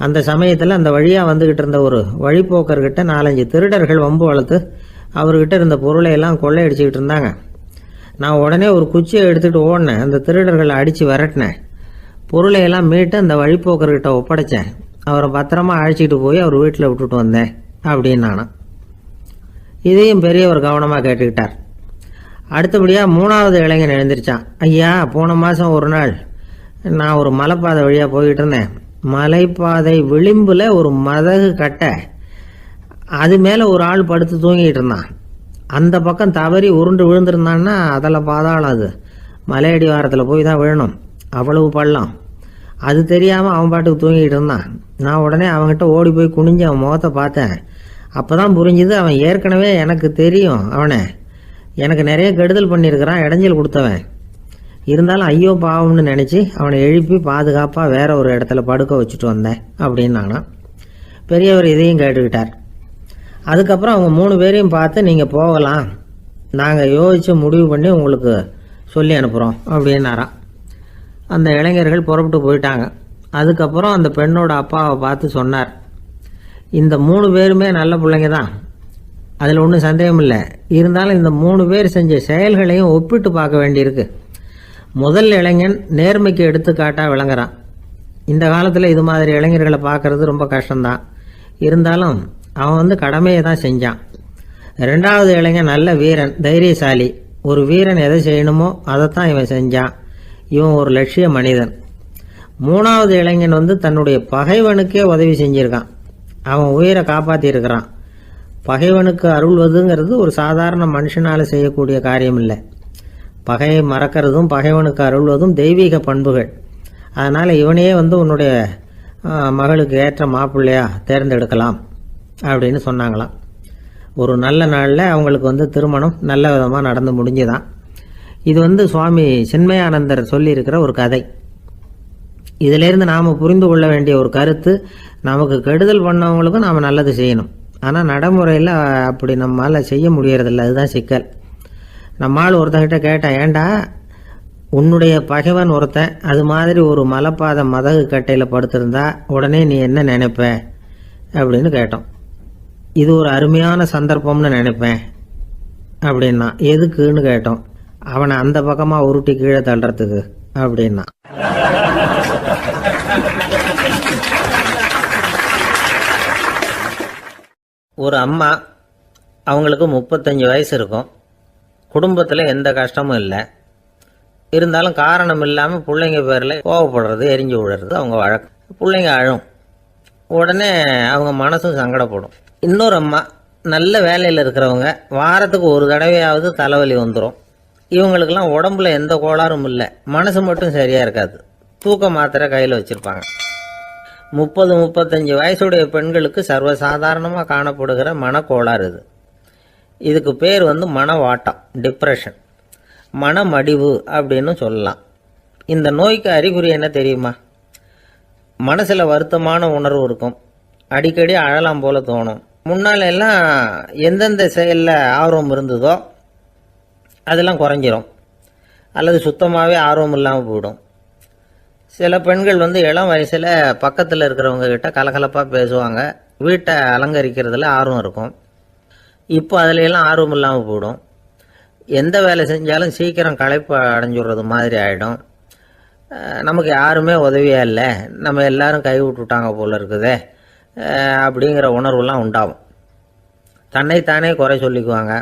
அந்த சமயத்தில் அந்த வழியாக வந்துக்கிட்டு இருந்த ஒரு வழிப்போக்கர்கிட்ட 4-5 திருடர்கள் வம்பு வளர்த்து அவர்கிட்ட இருந்த பொருளை எல்லாம் கொள்ளையடிச்சிக்கிட்டு இருந்தாங்க. நான் உடனே ஒரு குச்சியை எடுத்துகிட்டு ஓடினேன். அந்த திருடர்களை அடித்து விரட்டினேன். பொருளையெல்லாம் மீட்டு அந்த வழிப்போக்கர்கிட்ட ஒப்படைச்சேன். அவரை பத்திரமா அழைச்சிட்டு போய் அவர் வீட்டில் விட்டுட்டு வந்தேன் அப்படின்னு நானும். இதையும் பெரியவர் கவனமாக கேட்டுக்கிட்டார். அடுத்தபடியாக 3வது இளைஞன் எழுந்திருச்சான். ஐயா, போன மாதம் ஒரு நாள் நான் ஒரு மலைப்பாதை வழியாக போய்கிட்டு இருந்தேன். மலைப்பாதை விளிம்பில் ஒரு மதகு கட்டை, அது மேலே ஒரு ஆள் படுத்து தூங்கிட்டு இருந்தான். அந்த பக்கம் தவறி உருண்டு விழுந்திருந்தான்னா அதில் பாதாளம், அது மலையடி வாரத்தில் போய் தான் விழணும், அவ்வளவு பள்ளம். அது தெரியாமல் அவன் பாட்டுக்கு தூங்கிட்டு இருந்தான். நான் உடனே அவன்கிட்ட ஓடி போய் குனிஞ்சு அவன் முகத்தை பார்த்தேன். அப்போ தான் புரிஞ்சுது, அவன் ஏற்கனவே எனக்கு தெரியும். அவனை எனக்கு நிறைய கெடுதல் பண்ணியிருக்கிறான், இடைஞ்சல் கொடுத்தவன். இருந்தாலும் ஐயோ பாவம்னு நினச்சி அவனை எழுப்பி பாதுகாப்பாக வேற ஒரு இடத்துல படுக்க வச்சுட்டு வந்தேன் அப்படின்னு நானும். பெரியவர் இதையும் கேட்டுக்கிட்டார். அதுக்கப்புறம் அவங்க 3 பேரையும் பார்த்து, நீங்கள் போகலாம், நாங்கள் யோசித்து முடிவு பண்ணி உங்களுக்கு சொல்லி அனுப்புகிறோம் அப்படின்னாராம். அந்த இளைஞர்கள் புறப்பட்டு போயிட்டாங்க. அதுக்கப்புறம் அந்த பெண்ணோட அப்பாவை பார்த்து சொன்னார், இந்த 3 பேருமே நல்ல பிள்ளைங்க தான், அதில் ஒன்றும் சந்தேகம் இல்லை. இருந்தாலும் இந்த 3 பேர் செஞ்ச செயல்களையும் ஒப்பிட்டு பார்க்க வேண்டியிருக்கு. முதல் இளைஞன் நேர்மைக்கு எடுத்துக்காட்டாக விளங்குறான். இந்த காலத்தில் இது மாதிரி இளைஞர்களை பார்க்கறது ரொம்ப கஷ்டம்தான். இருந்தாலும் அவன் கடமையை தான் செஞ்சான். 2வது இளைஞன் நல்ல வீரன், தைரியசாலி. ஒரு வீரன் எதை செய்யணுமோ அதைத்தான் இவன் செஞ்சான். இவன் ஒரு லட்சிய மனிதன். 3வது இளைஞன் தன்னுடைய பகைவனுக்கே உதவி செஞ்சிருக்கான். அவன் உயிரை காப்பாற்றியிருக்கிறான். பகைவனுக்கு அருள்வதுங்கிறது ஒரு சாதாரண மனுஷனால் செய்யக்கூடிய காரியம் இல்லை. பகையை மறக்கிறதும் பகைவனுக்கு அருள்வதும் தெய்வீக பண்புகள். அதனால் இவனையே உன்னுடைய மகளுக்கு ஏற்ற மாப்பிள்ளையா தேர்ந்தெடுக்கலாம் அப்படின்னு சொன்னாங்களாம். ஒரு நல்ல நாளில் அவங்களுக்கு திருமணம் நல்ல விதமாக நடந்து முடிஞ்சுதான். இது சுவாமி சின்மயானந்தர் சொல்லியிருக்கிற ஒரு கதை. இதிலேருந்து நாம் புரிந்து கொள்ள வேண்டிய ஒரு கருத்து, நமக்கு கெடுதல் பண்ணவங்களுக்கும் நாம் நல்லது செய்யணும். ஆனால் நடைமுறையில் அப்படி நம்மளால் செய்ய முடியறதில்ல. அதுதான் சிக்கல். நம்மால் ஒருத்தங்கிட்ட கேட்டேன், ஏண்டா உன்னுடைய பகைவன் ஒருத்தன் அது மாதிரி ஒரு மலைப்பாதை மதகு கட்டையில் படுத்திருந்தா உடனே நீ என்ன நினைப்ப அப்படின்னு கேட்டோம். இது ஒரு அருமையான சந்தர்ப்பம்னு நினைப்பேன் அப்படின்னா. எதுக்குன்னு கேட்டோம். அவனை அந்த பக்கமாக உருட்டி கீழே தள்ளுறதுக்கு அப்படின்னா. ஒரு அம்மா, அவங்களுக்கு 35 வயசு இருக்கும். குடும்பத்தில் எந்த கஷ்டமும் இல்லை. இருந்தாலும் காரணம் இல்லாமல் பிள்ளைங்க பேரில் கோவப்படுறது, எரிஞ்சு விடுறது அவங்க வழக்கம். பிள்ளைங்க அழும். உடனே அவங்க மனசும் சங்கடப்படும். இன்னொரு அம்மா, நல்ல வேலையில் இருக்கிறவங்க, வாரத்துக்கு ஒரு தடவையாவது தலைவலி வந்துடும். இவங்களுக்கெல்லாம் உடம்புல எந்த கோளாறும் இல்லை, மனசு மட்டும் சரியாக இருக்காது. தூக்க மாத்திரை கையில் வச்சுருப்பாங்க. 30-35 வயசுடைய பெண்களுக்கு சர்வசாதாரணமாக காணப்படுகிற மனக்கோளாறு இது. இதுக்கு பேர் மனவாட்டம், டிப்ரெஷன், மனமடிவு அப்படின்னு சொல்லலாம். இந்த நோய்க்கு அறிகுறி என்ன தெரியுமா? மனசில் வருத்தமான உணர்வு இருக்கும். அடிக்கடி அழலாம் போல தோணும். முன்னால எல்லாம் எந்தெந்த செயலில் ஆர்வம் இருந்ததோ அதெல்லாம் குறைஞ்சிரும், அல்லது சுத்தமாகவே ஆர்வம் இல்லாமல் போயிடும். சில பெண்கள் இளம் வயசில் பக்கத்தில் இருக்கிறவங்க கிட்ட கலகலப்பாக பேசுவாங்க, வீட்டை அலங்கரிக்கிறதுல ஆர்வம் இருக்கும். இப்போ அதில் எல்லாம் ஆர்வம் இல்லாமல் போயிடும். எந்த வேலை செஞ்சாலும் சீக்கிரம் களைப்பு அடைஞ்சுடுறது மாதிரி ஆகிடும். நமக்கு யாருமே உதவியாக இல்லை, நம்ம எல்லாரும் கை விட்டுட்டாங்க போல இருக்குதே அப்படிங்கிற உணர்வுலாம் உண்டாகும். தன்னைத்தானே குறை சொல்லிக்குவாங்க.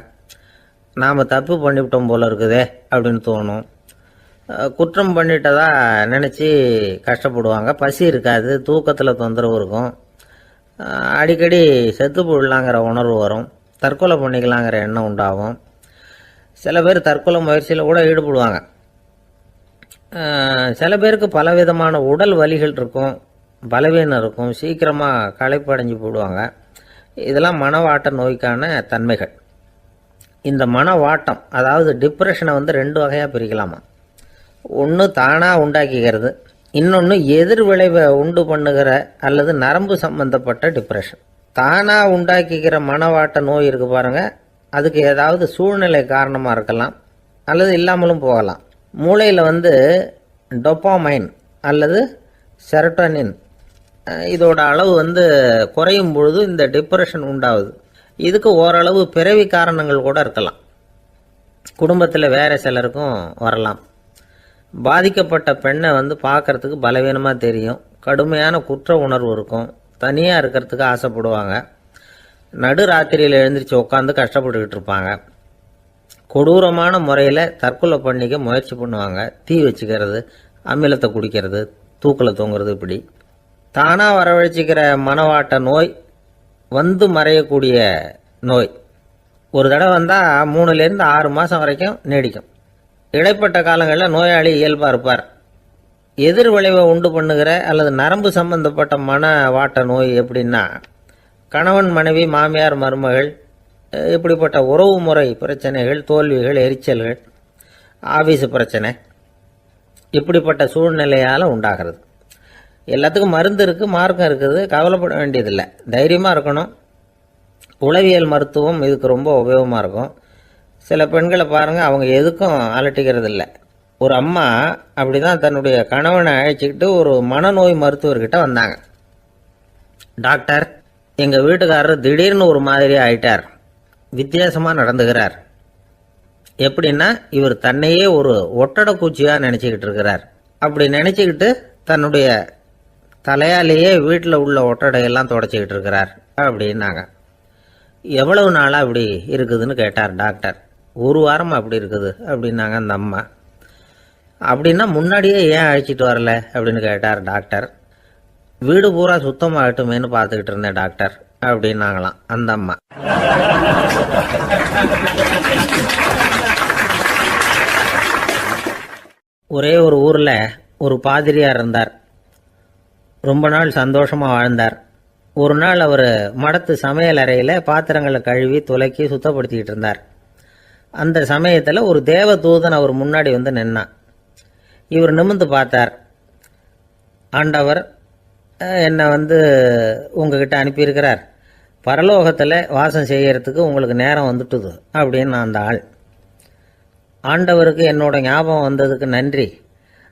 நாம் தப்பு பண்ணிவிட்டோம் போல இருக்குதே அப்படின்னு தோணும். குற்றம் பண்ணிட்டதா நினச்சி கஷ்டப்படுவாங்க. பசி இருக்காது, தூக்கத்தில் தொந்தரவு இருக்கும். அடிக்கடி செத்து போடலாங்கிற உணர்வு வரும். தற்கொலை பண்ணிக்கலாங்கிற எண்ணம் உண்டாகும். சில பேர் தற்கொலை முயற்சியில் கூட ஈடுபடுவாங்க. சில பேருக்கு பலவிதமான உடல் வலிகள் இருக்கும், பலவீனம் இருக்கும், சீக்கிரமாக களைப்படைஞ்சு போடுவாங்க. இதெல்லாம் மனவாட்ட நோய்க்கான தன்மைகள். இந்த மனவாட்டம் அதாவது டிப்ரெஷனை வந்து 2 வகையாக பிரிக்கலாமா. ஒன்று தானாக உண்டாக்கிக்கிறது, இன்னொன்று எதிர் விளைவை உண்டு பண்ணுகிற அல்லது நரம்பு சம்பந்தப்பட்ட டிப்ரெஷன். தானாக உண்டாக்கிக்கிற மனவாட்ட நோய் இருக்கு பாருங்க, அதுக்கு ஏதாவது சூழ்நிலை காரணமாக இருக்கலாம் அல்லது இல்லாமலும் போகலாம். மூளையில் வந்து டொப்பாமைன் அல்லது செரட்டோனின் இதோட அளவு வந்து குறையும் பொழுது இந்த டிப்ரெஷன் உண்டாகுது. இதுக்கு ஓரளவு பிறவி காரணங்கள் கூட இருக்கலாம். குடும்பத்தில் வேற சிலருக்கும் வரலாம். பாதிக்கப்பட்ட பெண்ணை வந்து பார்க்கறதுக்கு பலவீனமாக தெரியும், கடுமையான குற்ற உணர்வு இருக்கும், தனியாக இருக்கிறதுக்கு ஆசைப்படுவாங்க, நடு ராத்திரியில் எழுந்திரிச்சு உட்காந்து கஷ்டப்பட்டுக்கிட்டு இருப்பாங்க, கொடூரமான முறையில் தற்கொலை பண்ணிக்க முயற்சி பண்ணுவாங்க, தீ வச்சுக்கிறது, அமிலத்தை குடிக்கிறது, தூக்கில் தொங்குறது. இப்படி தானாக வரவழைச்சிக்கிற மனவாட்ட நோய் வந்து மறையக்கூடிய நோய். ஒரு தடவை வந்தால் 3லேருந்து 6 மாதம் வரைக்கும் நீடிக்கும். இடைப்பட்ட காலங்களில் நோயாளி இயல்பாக இருப்பார். எதிர் விளைவை உண்டு பண்ணுகிற அல்லது நரம்பு சம்பந்தப்பட்ட மனவாட்ட நோய் எப்படின்னா, கணவன் மனைவி மாமியார் மருமகள் இப்படிப்பட்ட உறவு முறை பிரச்சனைகள், தோல்விகள், எரிச்சல்கள், ஆபீஸ் பிரச்சனை, இப்படிப்பட்ட சூழ்நிலையால் உண்டாகிறது. எல்லாத்துக்கும் மருந்து இருக்குது, மார்க்கம் இருக்குது, கவலைப்பட வேண்டியதில்லை, தைரியமாக இருக்கணும். உளவியல் மருத்துவம் இதுக்கு ரொம்ப உபயோகமாக இருக்கும். சில பெண்களை பாருங்கள், அவங்க எதுக்கும் அலட்டிக்கிறது இல்லை. ஒரு அம்மா அப்படி தான் தன்னுடைய கணவனை அழைச்சிக்கிட்டு ஒரு மனநோய் மருத்துவர்கிட்ட வந்தாங்க. டாக்டர், எங்கள் வீட்டுக்காரர் திடீர்னு ஒரு மாதிரி ஆயிட்டார், வித்தியாசமாக நடந்துகிறார். எப்படின்னா, இவர் தன்னையே ஒரு ஒட்டடை பூச்சியாக நினச்சிக்கிட்டு இருக்கிறார். அப்படி நினச்சிக்கிட்டு தன்னுடைய தலையாலேயே வீட்டில் உள்ள ஒட்டடையெல்லாம் தொடச்சிக்கிட்டு இருக்கிறார் அப்படின்னாங்க. எவ்வளவு நாளாக அப்படி இருக்குதுன்னு கேட்டார் டாக்டர். 1 வாரமாக அப்படி இருக்குது அப்படின்னாங்க அந்த அம்மா. அப்படின்னா முன்னாடியே ஏன் அழைச்சிட்டு வரல அப்படின்னு கேட்டார் டாக்டர். வீடு பூரா சுத்தமாகட்டுமேனு பார்த்துக்கிட்டு இருந்தேன் டாக்டர் அப்படின்னாங்களாம் அந்த அம்மா. ஒரே ஒரு ஊரில் ஒரு பாதிரியார் இருந்தார். ரொம்ப நாள் சந்தோஷமாக வாழ்ந்தார். ஒரு நாள் அவர் மடத்து சமையல் அறையில் பாத்திரங்களை கழுவி துலக்கி சுத்தப்படுத்திக்கிட்டு இருந்தார். அந்த சமயத்தில் ஒரு தேவதூதன் அவர் முன்னாடி வந்து நின்னான். இவர் நிமிர்ந்து பார்த்தார். ஆண்டவர் என்னை வந்து உங்ககிட்ட அனுப்பியிருக்கிறார், பரலோகத்தில் வாசம் செய்யறதுக்கு உங்களுக்கு நேரம் வந்துட்டுது அப்படின்னு அந்த ஆள். ஆண்டவருக்கு என்னோட ஞாபகம் வந்ததுக்கு நன்றி.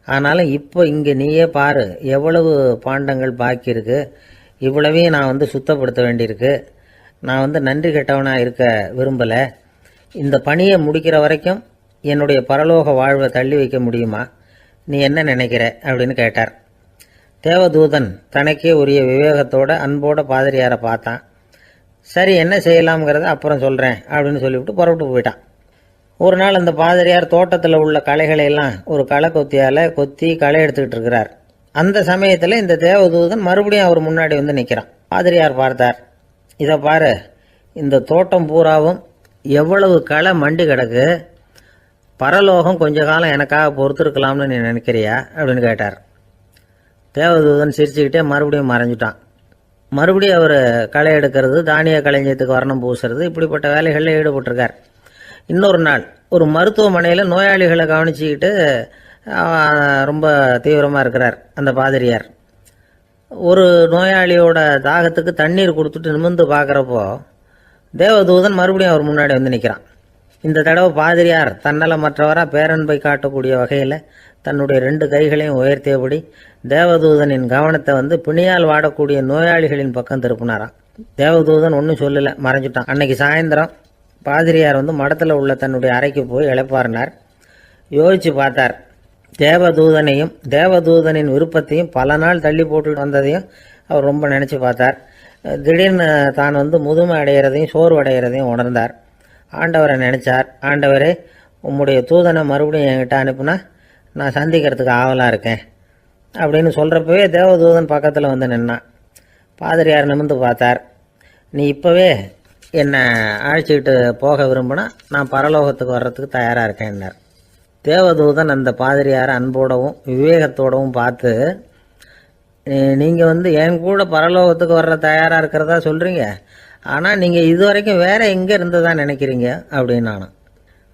ஆனாலும் இப்போ இங்கே நீயே பாரு, எவ்வளவு பாண்டங்கள் பாக்கி இருக்கு, இவ்வளவையும் நான் வந்து சுத்தப்படுத்த வேண்டியிருக்கு. நான் வந்து நன்றி கெட்டவனாக இருக்க விரும்பலை. இந்த பணியை முடிக்கிற வரைக்கும் என்னுடைய பரலோக வாழ்வை தள்ளி வைக்க முடியுமா? நீ என்ன நினைக்கிற அப்படின்னு கேட்டார். தேவதூதன் தனக்கே உரிய விவேகத்தோட அன்போட பாதிரியாரை பார்த்தான். சரி, என்ன செய்யலாம்ங்கிறத அப்புறம் சொல்கிறேன் அப்படின்னு சொல்லிவிட்டு புறப்பட்டு போயிட்டான். ஒரு நாள் அந்த பாதிரியார் தோட்டத்தில் உள்ள களைகளை எல்லாம் ஒரு களை கொத்தியால் கொத்தி களை எடுத்துக்கிட்டு இருக்கிறார். அந்த சமயத்தில் இந்த தேவதூதன் மறுபடியும் அவர் முன்னாடி வந்து நிற்கிறான். பாதிரியார் பார்த்தார். இதை பாரு, இந்த தோட்டம் பூராவும் எவ்வளவு களை மண்டி கிடக்கு, பரலோகம் கொஞ்ச காலம் எனக்காக பொறுத்திருக்கலாம்னு நீ நினைக்கிறியா அப்படின்னு கேட்டார். தேவதூதன் சிரிச்சுக்கிட்டே மறுபடியும் மறைஞ்சிட்டான். மறுபடியும் அவர் களை எடுக்கிறது, தானிய களஞ்சியத்துக்கு வர்ணம் பூசுறது, இப்படிப்பட்ட வேலைகளில் ஈடுபட்டிருக்கார். இன்னொரு நாள் ஒரு மருத்துவமனையில் நோயாளிகளை கவனிச்சுக்கிட்டு ரொம்ப தீவிரமாக இருக்கிறார் அந்த பாதிரியார். ஒரு நோயாளியோட தாகத்துக்கு தண்ணீர் கொடுத்துட்டு நிமிர்ந்து பார்க்குறப்போ தேவதூதன் மறுபடியும் அவர் முன்னாடி வந்து நிற்கிறான். இந்த தடவை பாதிரியார் தன்னலமற்றவராக பேரன்பை காட்டக்கூடிய வகையில் தன்னுடைய 2 கைகளையும் உயர்த்தியபடி தேவதூதனின் கவனத்தை வந்து பிணியால் வாடக்கூடிய நோயாளிகளின் பக்கம் திருப்பினாராம். தேவதூதன் ஒன்றும் சொல்லலை, மறைஞ்சிட்டான். அன்னைக்கு சாயந்தரம் பாதிரியார் வந்து மடத்தில் உள்ள தன்னுடைய அறைக்கு போய் இளைப்பாறினார். யோசித்து பார்த்தார். தேவதூதனையும் தேவதூதனின் விருப்பத்தையும் பல நாள் தள்ளி போட்டு வந்ததையும் அவர் ரொம்ப நினச்சி பார்த்தார். திடீர்னு தான் வந்து முதுமை அடைகிறதையும் சோர்வு அடைகிறதையும் உணர்ந்தார். ஆண்டவரை நினைச்சார். ஆண்டவரே, உம்முடைய தூதனை மறுபடியும் என்கிட்ட அனுப்புனா நான் சந்திக்கிறதுக்கு ஆவலாக இருக்கேன் அப்படின்னு சொல்கிறப்பவே தேவதூதன் பக்கத்தில் வந்து நின்னான். பாதிரியார் நிமிர்ந்து பார்த்தார். நீ இப்போவே என்னை அழைச்சிக்கிட்டு போக விரும்பினா நான் பரலோகத்துக்கு வர்றதுக்கு தயாராக இருக்கேன்னார். தேவதூதன் அந்த பாதிரியாரை அன்போடவும் விவேகத்தோடவும் பார்த்து, நீங்கள் வந்து என் கூட பரலோகத்துக்கு வர்ற தயாராக இருக்கிறதா சொல்கிறீங்க, ஆனால் நீங்கள் இது வரைக்கும் வேற எங்கே இருந்ததா நினைக்கிறீங்க அப்படின்னு நானும்.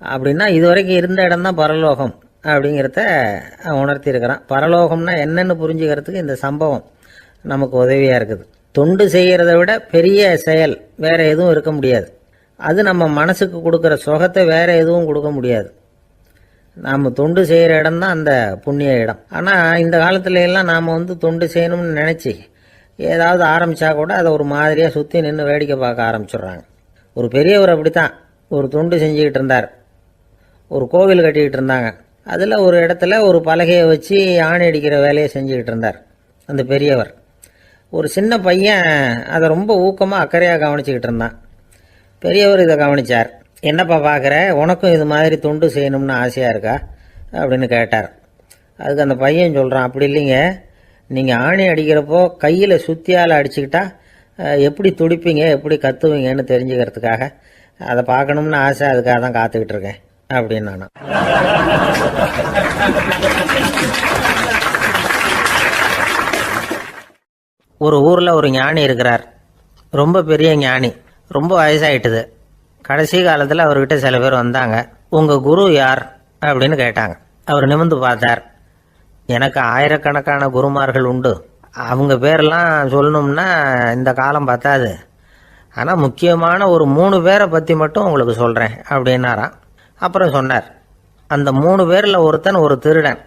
அப்படின்னா இது வரைக்கும் இருந்த இடம் தான் பரலோகம் அப்படிங்கிறத உணர்த்தியிருக்கிறான். பரலோகம்னா என்னன்னு புரிஞ்சுக்கிறதுக்கு இந்த சம்பவம் நமக்கு உதவியாக இருக்குது. தொண்டு செய்கிறத விட பெரிய செயல் வேற எதுவும் இருக்க முடியாது. அது நம்ம மனசுக்கு கொடுக்குற சுகத்தை வேற எதுவும் கொடுக்க முடியாது. நாம் தொண்டு செய்கிற இடம் தான் அந்த புண்ணிய இடம். ஆனால் இந்த காலத்துல எல்லாம் நாம் தொண்டு செய்யணும்னு நினச்சி ஏதாவது ஆரம்பித்தா கூட அதை ஒரு மாதிரியாக சுற்றி நின்று வேடிக்கை பார்க்க ஆரம்பிச்சிடுறாங்க. ஒரு பெரியவர் அப்படித்தான் ஒரு தொண்டு செஞ்சுக்கிட்டு இருந்தார். ஒரு கோவில் கட்டிக்கிட்டு இருந்தாங்க. அதில் ஒரு இடத்துல ஒரு பலகையை வச்சு ஆணி அடிக்கிற வேலையை செஞ்சுக்கிட்டு இருந்தார் அந்த பெரியவர். ஒரு சின்ன பையன் அதை ரொம்ப ஊக்கமாக அக்கறையாக கவனிச்சுக்கிட்டு இருந்தான். பெரியவர் இதை கவனித்தார். என்னப்பா பார்க்குற, உனக்கும் இது மாதிரி தொண்டு செய்யணும்னு ஆசையாக இருக்கா அப்படின்னு கேட்டார். அதுக்கு அந்த பையன் சொல்கிறான், அப்படி இல்லைங்க, நீங்கள் ஆணி அடிக்கிறப்போ கையில் சுத்தியால் அடிச்சுக்கிட்டா எப்படி துடிப்பீங்க எப்படி கத்துவீங்கன்னு தெரிஞ்சுக்கிறதுக்காக அதை பார்க்கணும்னு ஆசை, அதுக்காக தான் காத்துக்கிட்டு இருக்கேன் அப்படின்னு நானும். ஒரு ஊரில் ஒரு ஞானி இருக்கிறார். ரொம்ப பெரிய ஞானி, ரொம்ப வயசாயிட்டுது. கடைசி காலத்தில் அவர்கிட்ட சில பேர் வந்தாங்க. உங்கள் குரு யார் அப்படின்னு கேட்டாங்க. அவர் நிமிர்ந்து பார்த்தார். எனக்கு ஆயிரக்கணக்கான குருமார்கள் உண்டு, அவங்க பேரெல்லாம் சொல்லணும்னா இந்த காலம் பத்தாது. ஆனால் முக்கியமான ஒரு 3 பேரை பற்றி மட்டும் உங்களுக்கு சொல்கிறேன் அப்படின்னாராம். அப்புறம் சொன்னார், அந்த 3 பேரில் ஒருத்தன் ஒரு திருடன்.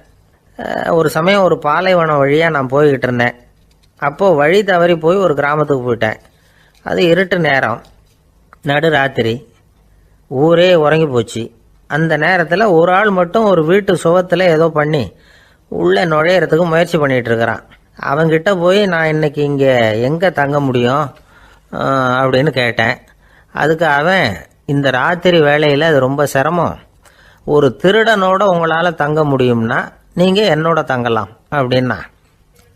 ஒரு சமயம் ஒரு பாலைவனம் வழியாக நான் போய்கிட்டு இருந்தேன். அப்போது வழி தவறி போய் ஒரு கிராமத்துக்கு போயிட்டேன். அது இருட்டு நேரம், நடு ராத்திரி, ஊரே உறங்கி போச்சு. அந்த நேரத்தில் ஒரு ஆள் மட்டும் ஒரு வீட்டு சுவத்தில் ஏதோ பண்ணி உள்ளே நுழையிறதுக்கு முயற்சி பண்ணிகிட்டு இருக்கிறான். அவங்கிட்ட போய் நான் இன்னைக்கு இங்கே எங்கே தங்க முடியும் அப்படின்னு கேட்டேன். அதுக்கு அவன், இந்த ராத்திரி வேளையில் அது ரொம்ப சிரமம், ஒரு திருடனோட உங்களால் தங்க முடியும்னா நீங்கள் என்னோட தங்கலாம் அப்படின்னா.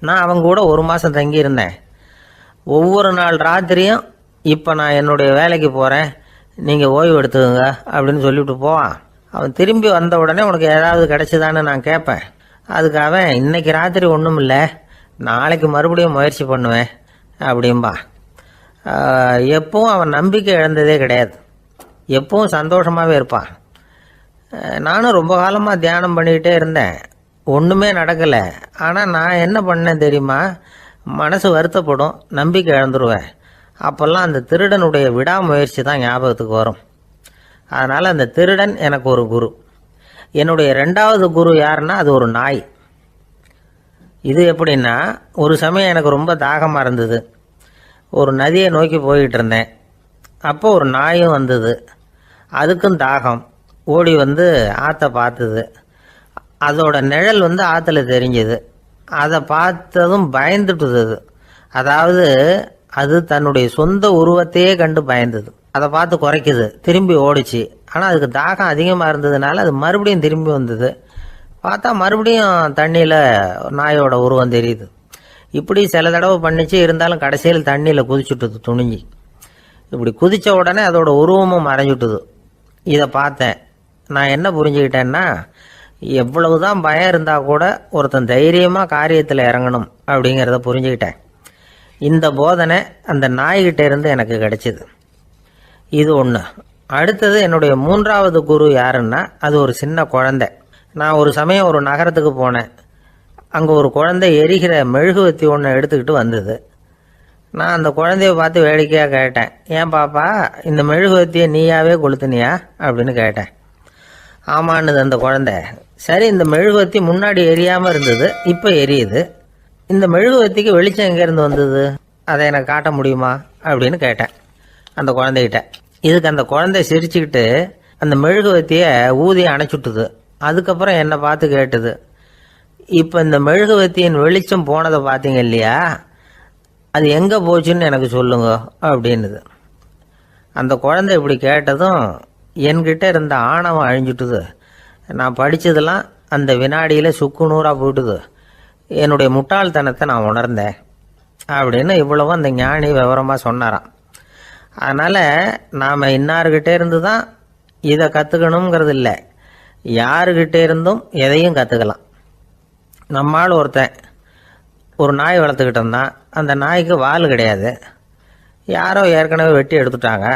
நான் அவங்க கூட 1 மாதம் தங்கியிருந்தேன். ஒவ்வொரு நாள் ராத்திரியும் இப்போ நான் என்னுடைய வேலைக்கு போகிறேன், நீங்கள் ஓய்வு எடுத்துக்கோங்க அப்படின்னு சொல்லிவிட்டு போவான். அவன் திரும்பி வந்த உடனே உனக்கு ஏதாவது கிடைச்சிதான்னு நான் கேட்பேன். அதுக்கு அவன், இன்னைக்கு ராத்திரி ஒன்றும் இல்லை, நாளைக்கு மறுபடியும் முயற்சி பண்ணுவேன் அப்படின்பா. எப்பவும் அவன் நம்பிக்கை இழந்ததே கிடையாது, எப்பவும் சந்தோஷமாகவே இருப்பான். நானும் ரொம்ப காலமாக தியானம் பண்ணிக்கிட்டே இருந்தேன், ஒன்றுமே நடக்கலை. ஆனால் நான் என்ன பண்ணேன் தெரியுமா, மனசு வருத்தப்படும், நம்பிக்கை இழந்துருவேன். அப்போல்லாம் அந்த திருடனுடைய விடாமுயற்சி தான் ஞாபகத்துக்கு வரும். அதனால் அந்த திருடன் எனக்கு ஒரு குரு. என்னுடைய 2வது குரு யாருன்னா அது ஒரு நாய். இது எப்படின்னா, ஒரு சமயம் எனக்கு ரொம்ப தாகமாக இருந்தது. ஒரு நதியை நோக்கி போய்கிட்டு இருந்தேன். அப்போ ஒரு நாயும் வந்தது. அதுக்கும் தாகம். ஓடி வந்து ஆற்றை பார்த்தது. அதோட நிழல் ஆற்றுல தெரிஞ்சது. அதை பார்த்ததும் பயந்துட்டுது. அதாவது அது தன்னுடைய சொந்த உருவத்தையே கண்டு பயந்தது. அதை பார்த்து குறைக்குது, திரும்பி ஓடிச்சு. ஆனால் அதுக்கு தாகம் அதிகமாக இருந்ததுனால அது மறுபடியும் திரும்பி வந்தது. பார்த்தா மறுபடியும் தண்ணியில் நாயோட உருவம் தெரியுது. இப்படி சில தடவை பண்ணிச்சு. இருந்தாலும் கடைசியில் தண்ணியில் குதிச்சுட்டுது துணிஞ்சி. இப்படி குதித்த உடனே அதோட உருவமும் மறைஞ்சுட்டுது. இதை பார்த்தேன். நான் என்ன புரிஞ்சுக்கிட்டேன்னா, எவ்வளவுதான் பயம் இருந்தால் கூட ஒருத்தன் தைரியமாக காரியத்தில் இறங்கணும் அப்படிங்கிறத புரிஞ்சுக்கிட்டேன். இந்த போதனை அந்த நாய்கிட்ட இருந்து எனக்கு கிடைச்சிது. இது ஒன்று. அடுத்தது என்னுடைய 3வது குரு யாருன்னா அது ஒரு சின்ன குழந்தை. நான் ஒரு சமயம் ஒரு நகரத்துக்கு போனேன். அங்கே ஒரு குழந்தை எரிகிற மெழுகுவத்தி ஒன்று எடுத்துக்கிட்டு வந்தது. நான் அந்த குழந்தைய பார்த்து வேடிக்கையாக கேட்டேன், ஏன் பாப்பா இந்த மெழுகுவத்தியை நீயாவே கொளுத்துனியா அப்படின்னு கேட்டேன். ஆமான்னுது அந்த குழந்தை. சரி, இந்த மெழுகுவத்தி முன்னாடி எரியாமல் இருந்தது, இப்போ எரியுது. இந்த மெழுகுவத்திக்கு வெளிச்சம் எங்கேருந்து வந்தது, அதை எனக்கு காட்ட முடியுமா அப்படின்னு கேட்டேன் அந்த குழந்தைகிட்ட. இதுக்கு அந்த குழந்தை சிரிச்சுக்கிட்டு அந்த மெழுகுவத்தியை ஊதி அணைச்சுட்டுது. அதுக்கப்புறம் என்னை பார்த்து கேட்டுது, இப்போ இந்த மெழுகுவத்தியின் வெளிச்சம் போனதை பார்த்தீங்க இல்லையா, அது எங்கே போச்சுன்னு எனக்கு சொல்லுங்க அப்படின்னுது. அந்த குழந்தை இப்படி கேட்டதும் என்கிட்ட இருந்த ஆணவம் அழிஞ்சுட்டுது. நான் படித்ததெல்லாம் அந்த வினாடியில் சுக்கு நூறாக போயிட்டுது. என்னுடைய முட்டாள்தனத்தை நான் உணர்ந்தேன் அப்படின்னு இவ்வளவும் அந்த ஞானி விவரமாக சொன்னாராம். அதனால் நாம் இன்னார்கிட்ட இருந்து தான் இதை கற்றுக்கணுங்கிறது இல்லை, யாருக்கிட்டே இருந்தும் எதையும் கற்றுக்கலாம். நம்மால் ஒருத்தன் ஒரு நாய் வளர்த்துக்கிட்டு இருந்தான். அந்த நாய்க்கு வால் கிடையாது. யாரோ ஏற்கனவே வெட்டி எடுத்துட்டாங்க.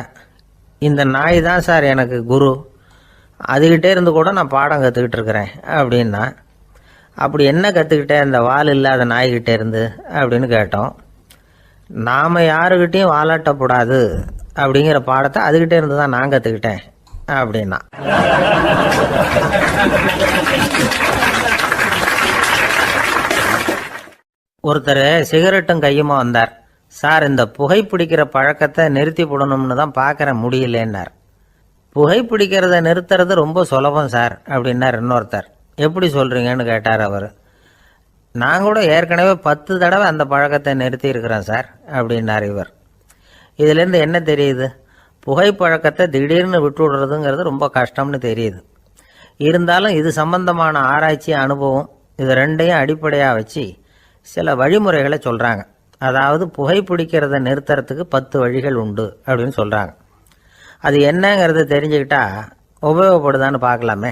இந்த நாய் தான் சார் எனக்கு குரு, அதுகிட்டே இருந்து கூட நான் பாடம் கற்றுக்கிட்டு இருக்கிறேன் அப்படின்னா. அப்படி என்ன கற்றுக்கிட்டேன் இந்த வால் இல்லாத நாய்கிட்டே இருந்து அப்படின்னு கேட்டோம். நாம் யாருக்கிட்டையும் வாலாட்டக்கூடாது அப்படிங்கிற பாடத்தை அதுகிட்டே இருந்து தான் நான் கற்றுக்கிட்டேன் அப்படின்னா. ஒருத்தர் சிகரெட்டும் கையுமா வந்தார். சார், இந்த புகைப்பிடிக்கிற பழக்கத்தை நிறுத்தி போடணும்னு தான் பார்க்குறேன், முடியலன்னார். புகைப்பிடிக்கிறத நிறுத்துறது ரொம்ப சுலபம் சார் அப்படின்னார் இன்னொருத்தர். எப்படி சொல்கிறீங்கன்னு கேட்டார் அவர். நான் கூட ஏற்கனவே 10 தடவை அந்த பழக்கத்தை நிறுத்தி இருக்கிறேன் சார் அப்படின்னார் இவர். இதுலேருந்து என்ன தெரியுது? புகைப்பழக்கத்தை திடீர்னு விட்டு விடுறதுங்கிறது ரொம்ப கஷ்டம்னு தெரியுது. இருந்தாலும் இது சம்பந்தமான ஆராய்ச்சி, அனுபவம், இது ரெண்டையும் அடிப்படையாக வச்சு சில வழிமுறைகளை சொல்கிறாங்க. அதாவது புகைப்பிடிக்கிறத நிறுத்துறதுக்கு 10 வழிகள் உண்டு அப்படின்னு சொல்கிறாங்க. அது என்னங்கிறத தெரிஞ்சுக்கிட்டா உபயோகப்படுதான்னு பார்க்கலாமே.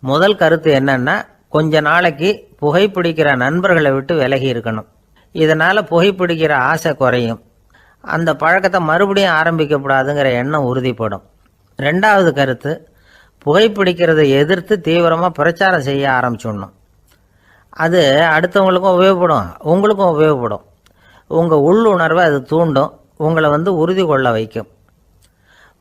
முதல் கருத்து என்னன்னா, கொஞ்ச நாளைக்கு புகைப்பிடிக்கிற நண்பர்களை விட்டு விலகி இருக்கணும். இதனால் புகைப்பிடிக்கிற ஆசை குறையும். அந்த பழக்கத்தை மறுபடியும் ஆரம்பிக்கப்படாதுங்கிற எண்ணம் உறுதிப்படும். ரெண்டாவது கருத்து, புகைப்பிடிக்கிறதை எதிர்த்து தீவிரமாக பிரச்சாரம் செய்ய ஆரம்பிச்சிடணும். அது அடுத்தவங்களுக்கும் உபயோகப்படும், உங்களுக்கும் உபயோகப்படும். உங்கள் உள்ளுணர்வை அது தூண்டும், உங்களை உறுதி கொள்ள வைக்கும்.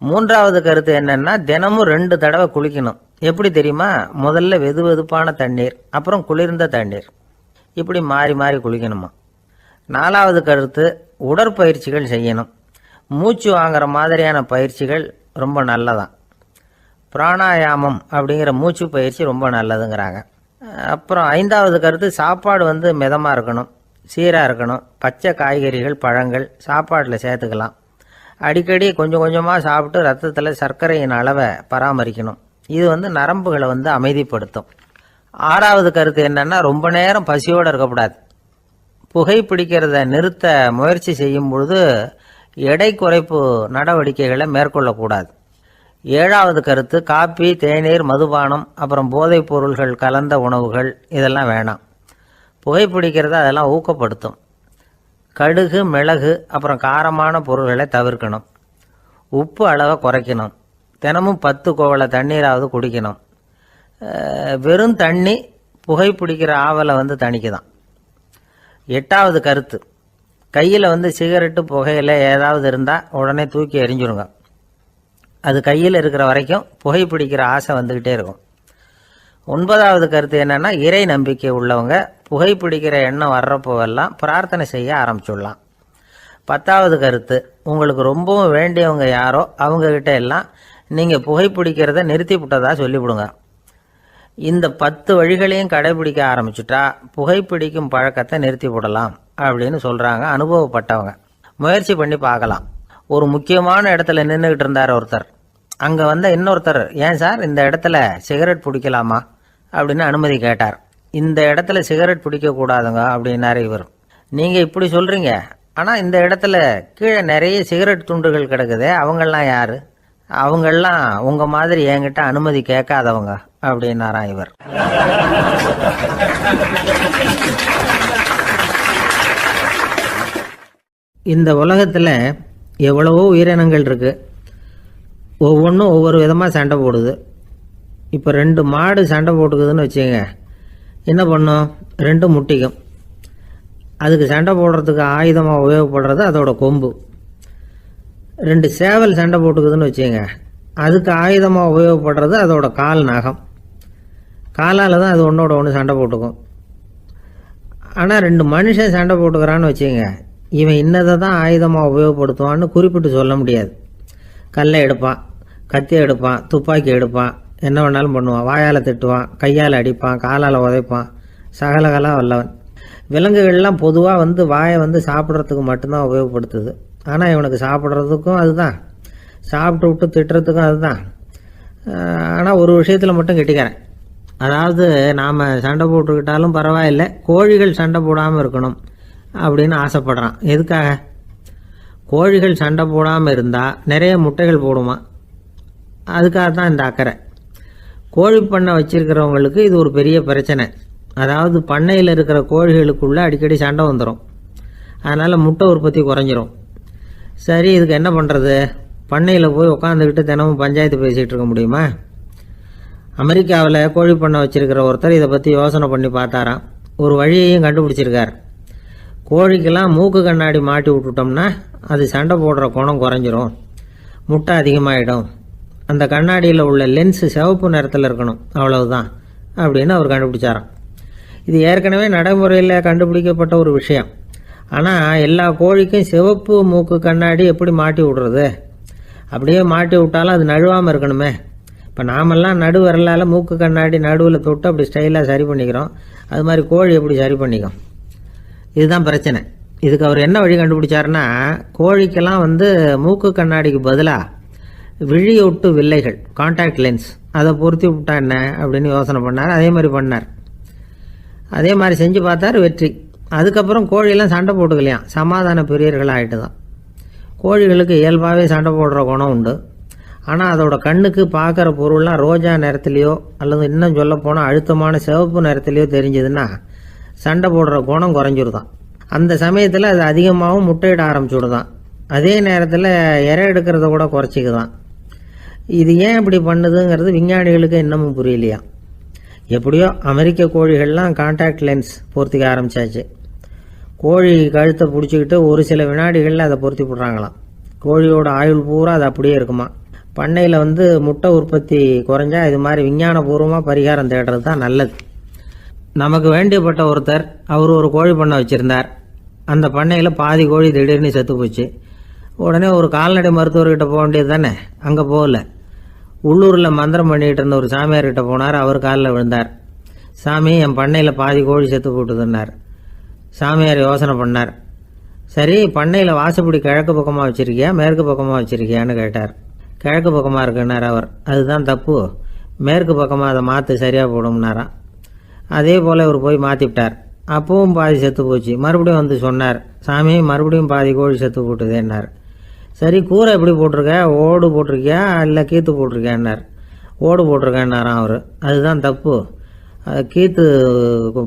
மூன்றாவது கருத்து என்னன்னா, தினமும் 2 தடவை குளிக்கணும். எப்படி தெரியுமா? முதல்ல வெது வெதுப்பான தண்ணீர், அப்புறம் குளிர்ந்த தண்ணீர், இப்படி மாறி மாறி குளிக்கணுமா. நாலாவது கருத்து, உடற்பயிற்சிகள் செய்யணும். மூச்சு வாங்குற மாதிரியான பயிற்சிகள் ரொம்ப நல்லதான். பிராணாயாமம் அப்படிங்கிற மூச்சு பயிற்சி ரொம்ப நல்லதுங்கிறாங்க. அப்புறம் 5வது கருத்து, சாப்பாடு மிதமாக இருக்கணும், சீராக இருக்கணும். பச்சை காய்கறிகள், பழங்கள் சாப்பாட்டில் சேர்த்துக்கலாம். அடிக்கடி கொஞ்சம் கொஞ்சமாக சாப்பிட்டு ரத்தத்தில் சர்க்கரையின் அளவை பராமரிக்கணும். இது நரம்புகளை அமைதிப்படுத்தும். 6வது கருத்து என்னன்னா, ரொம்ப நேரம் பசியோடு இருக்கக்கூடாது. புகைப்பிடிக்கிறத நிறுத்த முயற்சி செய்யும் பொழுது எடை குறைப்பு நடவடிக்கைகளை மேற்கொள்ளக்கூடாது. 7வது கருத்து, காப்பி, தேநீர், மதுபானம், அப்புறம் போதைப் பொருள்கள் கலந்த உணவுகள் இதெல்லாம் வேணாம். புகைப்பிடிக்கிறத அதெல்லாம் ஊக்கப்படுத்தும். கடுகு, மிளகு, அப்புறம் காரமான பொருள்களை தவிர்க்கணும். உப்பு அளவை குறைக்கணும். தினமும் 10 குவளை தண்ணீராவது குடிக்கணும். வெறும் தண்ணி புகைப்பிடிக்கிற ஆவலை தணிக்குதான். 8வது கருத்து, கையில் சிகரெட்டு, புகையில ஏதாவது இருந்தால் உடனே தூக்கி எறிஞ்சிருங்க. அது கையில் இருக்கிற வரைக்கும் புகைப்பிடிக்கிற ஆசை வந்துக்கிட்டே இருக்கும். 9வது கருத்து என்னன்னா, இறை நம்பிக்கை உள்ளவங்க புகைப்பிடிக்கிற எண்ணம் வர்றப்போவெல்லாம் பிரார்த்தனை செய்ய ஆரம்பிச்சுடலாம். 10வது கருத்து, உங்களுக்கு ரொம்பவும் வேண்டியவங்க யாரோ அவங்கக்கிட்ட எல்லாம் நீங்கள் புகைப்பிடிக்கிறத நிறுத்தி விட்டதா சொல்லிவிடுங்க. இந்த 10 வழிகளையும் கடைபிடிக்க ஆரம்பிச்சுட்டா புகைப்பிடிக்கும் பழக்கத்தை நிறுத்தி விடலாம் அப்படின்னு சொல்கிறாங்க அனுபவப்பட்டவங்க. முயற்சி பண்ணி பார்க்கலாம். ஒரு முக்கியமான இடத்துல நின்றுக்கிட்டு இருந்தார் ஒருத்தர். அங்கே இன்னொருத்தர், ஏன் சார் இந்த இடத்துல சிகரெட் பிடிக்கலாமா அப்படின்னு அனுமதி கேட்டார். இந்த இடத்துல சிகரெட் பிடிக்கக்கூடாதுங்க அப்படின்னாரு இவர். நீங்கள் இப்படி சொல்கிறீங்க, ஆனால் இந்த இடத்துல கீழே நிறைய சிகரெட் துண்டுகள் கிடக்குதே, அவங்கெல்லாம் யார்? அவங்கெல்லாம் உங்கள் மாதிரி என்கிட்ட அனுமதி கேட்காதவங்க அப்படின்னாராம் இவர். இந்த உலகத்தில் எவ்வளவோ உயிரினங்கள் இருக்குது. ஒவ்வொன்றும் ஒவ்வொரு விதமாக சண்டை போடுது. இப்போ 2 மாடு சண்டை போட்டுக்குதுன்னு வச்சுங்க, என்ன பண்ணும்? 2 முட்டிக்கும். அதுக்கு சண்டை போடுறதுக்கு ஆயுதமாக உபயோகப்படுறது அதோட கொம்பு. 2 சேவல் சண்டை போட்டுக்குதுன்னு வச்சுங்க, அதுக்கு ஆயுதமாக உபயோகப்படுறது அதோட கால் நகம். காலால் தான் அது ஒன்றோட ஒன்று சண்டை போட்டுக்கும். ஆனால் 2 மனுஷன் சண்டை போட்டுக்கிறான்னு வச்சுங்க, இவன் இன்னதை தான் ஆயுதமாக உபயோகப்படுத்துவான்னு குறிப்பிட்டு சொல்ல முடியாது. கல்லை எடுப்பான், கத்தி எடுப்பான், துப்பாக்கி எடுப்பான், என்ன வேணாலும் பண்ணுவான். வாயால் திட்டுவான், கையால் அடிப்பான், காலால் உதைப்பான், சகலகலா வல்லவன். விலங்குகள்லாம் பொதுவாக வாயை சாப்பிட்றதுக்கு மட்டும்தான் உபயோகப்படுத்துது. ஆனால் இவனுக்கு சாப்பிட்றதுக்கும் அதுதான், சாப்பிட்டு விட்டு திட்டுறதுக்கும் அதுதான். ஆனால் ஒரு விஷயத்தில் மட்டும் கெட்டிக்கிறேன். அதாவது நாம் சண்டை போட்டுக்கிட்டாலும் பரவாயில்லை, கோழிகள் சண்டை போடாமல் இருக்கணும் அப்படின்னு ஆசைப்படுறான். எதுக்காக? கோழிகள் சண்டை போடாமல் இருந்தால் நிறைய முட்டைகள் போடுமா, அதுக்காக தான் இந்த அக்கறை. கோழி பண்ணை வச்சிருக்கிறவங்களுக்கு இது ஒரு பெரிய பிரச்சனை. அதாவது பண்ணையில் இருக்கிற கோழிகளுக்குள்ளே அடிக்கடி சண்டை வந்துடும். அதனால் முட்டை உற்பத்தி குறைஞ்சிரும். சரி, இதுக்கு என்ன பண்ணுறது? பண்ணையில் போய் உட்காந்துக்கிட்டு தினமும் பஞ்சாயத்து பேசிகிட்டு இருக்க முடியுமா? அமெரிக்காவில் கோழி பண்ணை வச்சுருக்கிற ஒருத்தர் இதை பற்றி யோசனை பண்ணி பார்த்தாராம். ஒரு வழியையும் கண்டுபிடிச்சிருக்கார். கோழிக்கெல்லாம் மூக்கு கண்ணாடி மாட்டி விட்டுட்டோம்னா அது சண்டை போடுற குணம் குறைஞ்சிரும், முட்டை அதிகமாகிடும். அந்த கண்ணாடியில் உள்ள லென்ஸு சிவப்பு நிறத்தில் இருக்கணும், அவ்வளவுதான் அப்படின்னு அவர் கண்டுபிடிச்சாராம். இது ஏற்கனவே நடைமுறையில் கண்டுபிடிக்கப்பட்ட ஒரு விஷயம். ஆனால் எல்லா கோழிக்கும் சிவப்பு மூக்கு கண்ணாடி எப்படி மாட்டி விடுறது? அப்படியே மாட்டி விட்டாலும் அது நழுவாமல் இருக்கணுமே. இப்போ நாமெல்லாம் நடு வரலால் மூக்கு கண்ணாடி நடுவில் தொட்டு அப்படி ஸ்டைலாக சரி பண்ணிக்கிறோம். அது மாதிரி கோழி எப்படி சரி பண்ணிக்கும்? இதுதான் பிரச்சனை. இதுக்கு அவர் என்ன வழி கண்டுபிடிச்சாருன்னா, கோழிக்கெல்லாம் மூக்கு கண்ணாடிக்கு பதிலாக விழியொட்டு வில்லைகள், கான்டாக்ட் லென்ஸ், அதை பொருத்தி விட்டா என்ன அப்படின்னு யோசனை பண்ணார். அதே மாதிரி பண்ணார். அதே மாதிரி செஞ்சு பார்த்தார், வெற்றி. அதுக்கப்புறம் கோழியெல்லாம் சண்டை போட்டுக்கலையாம், சமாதான பிரியர்கள் ஆகிட்டு தான். கோழிகளுக்கு இயல்பாகவே சண்டை போடுற குணம் உண்டு. ஆனால் அதோட கண்ணுக்கு பார்க்குற பொருள்லாம் ரோஜா நிறத்துலையோ அல்லது இன்னும் சொல்ல போனால் அழுத்தமான சிவப்பு நிறத்துலையோ தெரிஞ்சதுன்னா சண்டை போடுற குணம் குறைஞ்சிருதான். அந்த சமயத்தில் அது அதிகமாகவும் முட்டையிட ஆரம்பிச்சுடுதான். அதே நேரத்தில் இறை எடுக்கிறத கூட குறைச்சிக்குதான். இது ஏன் இப்படி பண்ணுதுங்கிறது விஞ்ஞானிகளுக்கு இன்னமும் புரியலையா. எப்படியோ அமெரிக்க கோழிகள்லாம் கான்டாக்ட் லென்ஸ் பொருத்திக்க ஆரம்பித்தாச்சு. கோழி கழுத்தை பிடிச்சிக்கிட்டு ஒரு சில வினாடிகளில் அதை பொருத்தி விட்றாங்களாம். கோழியோட ஆயுள் பூரா அது அப்படியே இருக்குமா. பண்ணையில் முட்டை உற்பத்தி குறைஞ்சா இது மாதிரி விஞ்ஞானபூர்வமாக பரிகாரம் தேடுறது தான் நல்லது. நமக்கு வேண்டியப்பட்ட ஒருத்தர், அவர் ஒரு கோழி பண்ணை வச்சுருந்தார். அந்த பண்ணையில் பாதி கோழி திடீர்னு செத்து போச்சு. உடனே ஒரு கால்நடை மருத்துவர்கிட்ட போக வேண்டியது தானே. அங்கே போகல. உள்ளூரில் மந்திரம் பண்ணிகிட்டு இருந்த ஒரு சாமியார்கிட்ட போனார். அவர் காலில் விழுந்தார். சாமி, என் பண்ணையில் பாதி கோழி செத்து போட்டுதுன்னார். சாமியார் யோசனை பண்ணார். சரி, பண்ணையில் வாசப்படி கிழக்கு பக்கமாக வச்சுருக்கியா மேற்கு பக்கமாக வச்சுருக்கியான்னு கேட்டார். கிழக்கு பக்கமாக இருக்குன்னார் அவர். அதுதான் தப்பு, மேற்கு பக்கமாக அதை மாற்று சரியாக போடும்னாராம். அதே போல் இவர் போய் மாற்றிவிட்டார். அப்பவும் பாதி செத்து போச்சு. மறுபடியும் சொன்னார், சாமி மறுபடியும் பாதி கோழி செத்து போட்டுதேன்னார். சரி, கூரை எப்படி போட்டிருக்க? ஓடு போட்டிருக்கியா இல்லை கீத்து போட்டிருக்கியான்னார். ஓடு போட்டிருக்கேன்னாராம் அவர். அதுதான் தப்பு, கீத்து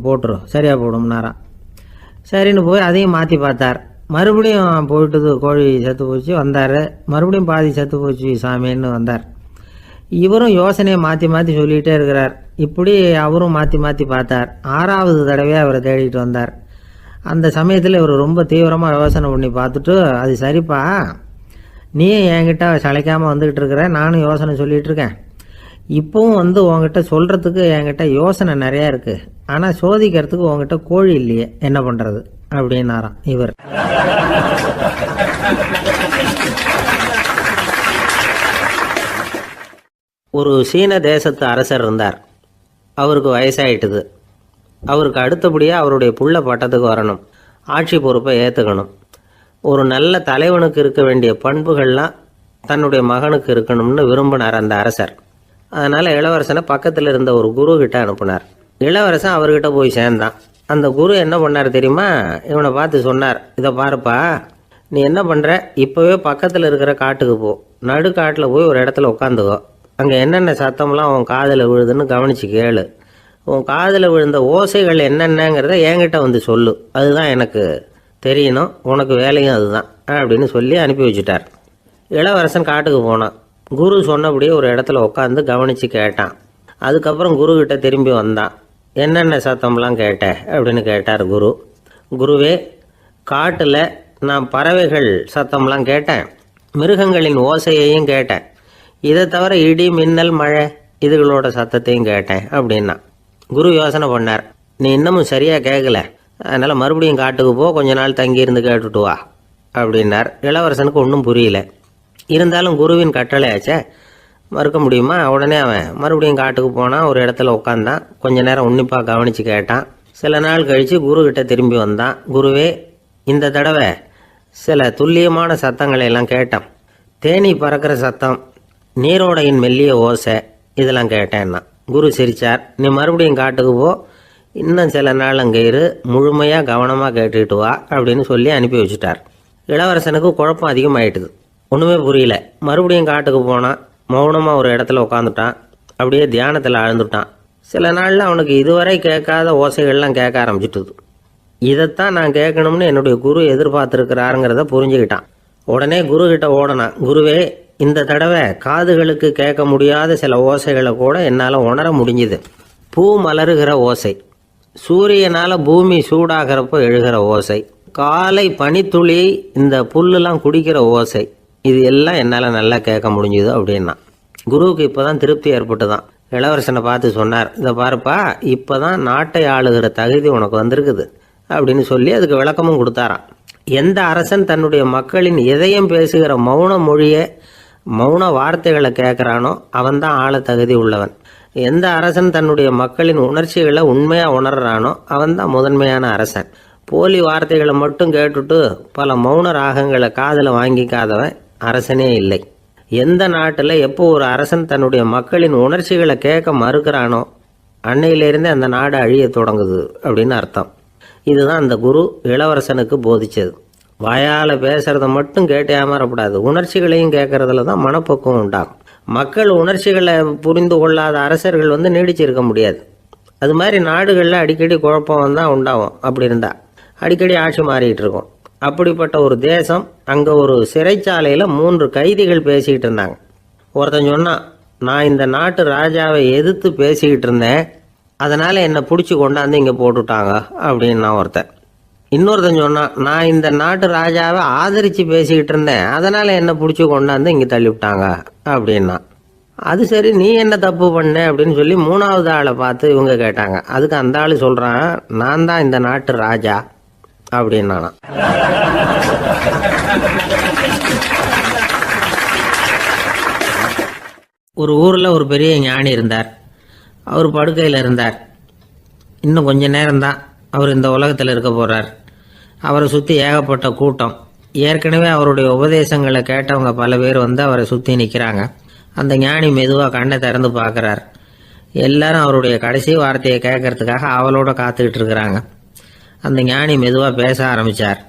போட்டுரும் சரியாக போடும்னாராம். சரின்னு போய் அதையும் மாற்றி பார்த்தார். மறுபடியும் போயிட்டுது, கோழி செத்து போச்சு. வந்தார். மறுபடியும் பாதி செத்து போச்சு சாமின்னு வந்தார். இவரும் யோசனையை மாற்றி மாற்றி சொல்லிகிட்டே இருக்கிறார். இப்படி அவரும் மாற்றி மாற்றி பார்த்தார். 6வது தடவையாக அவரை தேடிட்டு வந்தார். அந்த சமயத்தில் இவர் ரொம்ப தீவிரமாக யோசனை பண்ணி பார்த்துட்டு, அது சரிப்பா, நீயும் என்கிட்ட சளைக்காமல் வந்துக்கிட்டு இருக்கிற, நானும் யோசனை சொல்லிகிட்டு இருக்கேன். இப்போவும் உங்ககிட்ட சொல்கிறதுக்கு என்கிட்ட யோசனை நிறையா இருக்குது. ஆனால் சோதிக்கிறதுக்கு உங்ககிட்ட கோழி இல்லையே, என்ன பண்ணுறது அப்படின்னாராம் இவர். ஒரு சீன தேசத்து அரசர் இருந்தார். அவருக்கு வயசாயிட்டுது. அவருக்கு அடுத்தபடியாக அவருடைய புள்ள பட்டத்துக்கு வரணும், ஆட்சி பொறுப்பை ஏற்றுக்கணும். ஒரு நல்ல தலைவனுக்கு இருக்க வேண்டிய பண்புகள்லாம் தன்னுடைய மகனுக்கு இருக்கணும்னு விரும்பினார் அந்த அரசர். அதனால் இளவரசனை பக்கத்தில் இருந்த ஒரு குரு கிட்ட அனுப்புனார். இளவரசன் அவர்கிட்ட போய் சேர்ந்தான். அந்த குரு என்ன பண்ணார் தெரியுமா? இவனை பார்த்து சொன்னார், இதை பாருப்பா, நீ என்ன பண்ணுற, இப்போவே பக்கத்தில் இருக்கிற காட்டுக்கு போ, நடு காட்டில் போய் ஒரு இடத்துல உட்காந்துக்கோ. அங்கே என்னென்ன சத்தம்லாம் உன் காதில் விழுதுன்னு கவனித்து கேளு. உன் காதில் விழுந்த ஓசைகள் என்னென்னங்கிறத என்கிட்ட சொல்லு, அதுதான் எனக்கு தெரியணும், உனக்கு வேலையும் அதுதான் அப்படின்னு சொல்லி அனுப்பி வச்சுட்டார். இளவரசன் காட்டுக்கு போனான். குரு சொன்னபடியே ஒரு இடத்துல உட்காந்து கவனித்து கேட்டான். அதுக்கப்புறம் குருக்கிட்ட திரும்பி வந்தான். என்னென்ன சத்தம்லாம் கேட்ட அப்படின்னு கேட்டார் குரு. குருவே, காட்டில் நான் பறவைகள் சத்தம்லாம் கேட்டேன், மிருகங்களின் ஓசையையும் கேட்டேன், இதை தவிர இடி மின்னல் மழை இதுகளோட சத்தத்தையும் கேட்டேன் அப்படின்னா. குரு யோசனை பண்ணார், நீ இன்னமும் சரியாக கேட்கல, அதனால் மறுபடியும் காட்டுக்கு போ, கொஞ்ச நாள் தங்கியிருந்து கேட்டுட்டு வா அப்படின்னார். இளவரசனுக்கு ஒன்றும் புரியல. இருந்தாலும் குருவின் கட்டளையாச்சே, மறுக்க முடியுமா? உடனே அவன் மறுபடியும் காட்டுக்கு போனான். ஒரு இடத்துல உட்காந்தான். கொஞ்ச நேரம் உன்னிப்பாக கவனித்து கேட்டான். சில நாள் கழித்து குருக்கிட்ட திரும்பி வந்தான். குருவே, இந்த தடவை சில துல்லியமான சத்தங்களை எல்லாம் கேட்டான். தேனி பறக்கிற சத்தம், நீரோடையின் மெல்லிய ஓசை, இதெல்லாம் கேட்டேன்னா. குரு சிரித்தார். நீ மறுபடியும் காட்டுக்கு போ, இன்னும் சில நாள் அங்கே இரு, முழுமையாக கவனமாக கேட்டுக்கிட்டு வா அப்படின்னு சொல்லி அனுப்பி வச்சுட்டார். இளவரசனுக்கு குழப்பம் அதிகமாயிட்டுது. ஒன்றுமே புரியல. மறுபடியும் காட்டுக்கு போனான். மௌனமாக ஒரு இடத்துல உட்காந்துட்டான். அப்படியே தியானத்தில் ஆழ்ந்துட்டான். சில நாளில் அவனுக்கு இதுவரை கேட்காத ஓசைகள்லாம் கேட்க ஆரம்பிச்சிட்டுது. இதைத்தான் நான் கேட்கணும்னு என்னுடைய குரு எதிர்பார்த்துருக்கிறாருங்கிறத புரிஞ்சுக்கிட்டான். உடனே குரு கிட்ட ஓடனான். குருவே, இந்த தடவை காதுகளுக்கு கேட்க முடியாத சில ஓசைகளை கூட என்னால் உணர முடிஞ்சுது. பூ மலருகிற ஓசை, சூரியனால் பூமி சூடாகிறப்போ எழுகிற ஓசை, காலை பனித்துளி இந்த புல்லுலாம் குடிக்கிற ஓசை, இது எல்லாம் என்னால் நல்லா கேட்க முடிஞ்சுது அப்படின்னா. குருவுக்கு இப்போ தான் திருப்தி ஏற்பட்டு தான் இளவரசனை பார்த்து சொன்னார், இதை பாருப்பா, இப்போ தான் நாட்டை ஆளுகிற தகுதி உனக்கு வந்திருக்குது அப்படின்னு சொல்லி அதுக்கு விளக்கமும் கொடுத்தாராம். எந்த அரசன் தன்னுடைய மக்களின் இதயம் பேசுகிற மௌன மொழியை, மௌன வார்த்தைகளை கேட்குறானோ அவன்தான் ஆள தகுதி உள்ளவன். எந்த அரசன் தன்னுடைய மக்களின் உணர்ச்சிகளை உண்மையாக உணர்றானோ அவன்தான் முதன்மையான அரசன். போலி வார்த்தைகளை மட்டும் கேட்டுட்டு பல மௌன ராகங்களை காதில் வாங்கிக்காதவன் அரசனே இல்லை. எந்த நாட்டில் எப்போ ஒரு அரசன் தன்னுடைய மக்களின் உணர்ச்சிகளை கேட்க மறுக்கிறானோ அன்னையிலேருந்தே அந்த நாடு அழிய தொடங்குது அப்படின்னு அர்த்தம். இதுதான் அந்த குரு இளவரசனுக்கு போதிச்சது. வாயால் பேசுறத மட்டும் கேட்டு ஏமாறக்கூடாது, உணர்ச்சிகளையும் கேட்கறதுல தான் மனப்பக்குவம் உண்டாகும். மக்கள் உணர்ச்சிகளை புரிந்து கொள்ளாத அரசர்கள் நீடிச்சிருக்க முடியாது. அது மாதிரி நாடுகளில் அடிக்கடி குழப்பம் தான் உண்டாகும். அப்படி இருந்தால் அடிக்கடி ஆட்சி மாறிட்டு இருக்கும். அப்படிப்பட்ட ஒரு தேசம், அங்கே ஒரு சிறைச்சாலையில் 3 கைதிகள் பேசிக்கிட்டு இருந்தாங்க. ஒருத்தன் சொன்னான், நான் இந்த நாட்டு ராஜாவை எதிர்த்து பேசிக்கிட்டு இருந்தேன், அதனால் என்னை பிடிச்சி கொண்டாந்து இங்கே போட்டுட்டாங்க அப்படின்னு நான் ஒருத்தன். இன்னொருத்தன் சொன்னான், நான் இந்த நாட்டு ராஜாவை ஆதரித்து பேசிக்கிட்டு இருந்தேன், அதனால் என்னை பிடிச்சி கொண்டாந்து இங்கே தள்ளிவிட்டாங்க அப்படின்னா. அது சரி, நீ என்ன தப்பு பண்ண அப்படின்னு சொல்லி 3வது ஆளை பார்த்து இவங்க கேட்டாங்க. அதுக்கு அந்த ஆள் சொல்கிறான், நான் தான் இந்த நாட்டு ராஜா அப்படின்னானா. ஒரு ஊரில் ஒரு பெரிய ஞானி இருந்தார். அவர் படுக்கையில் இருந்தார். இன்னும் கொஞ்ச நேரம்தான் அவர் இந்த உலகத்தில் இருக்க போகிறார். அவரை சுற்றி ஏகப்பட்ட கூட்டம். ஏற்கனவே அவருடைய உபதேசங்களை கேட்டவங்க பல பேர் அவரை சுற்றி நிற்கிறாங்க. அந்த ஞானி மெதுவாக கண்ணை திறந்து பார்க்குறார். எல்லாரும் அவருடைய கடைசி வார்த்தையை கேட்கறதுக்காக அவளோட காத்துக்கிட்டு இருக்கிறாங்க. அந்த ஞானி மெதுவாக பேச ஆரம்பித்தார்.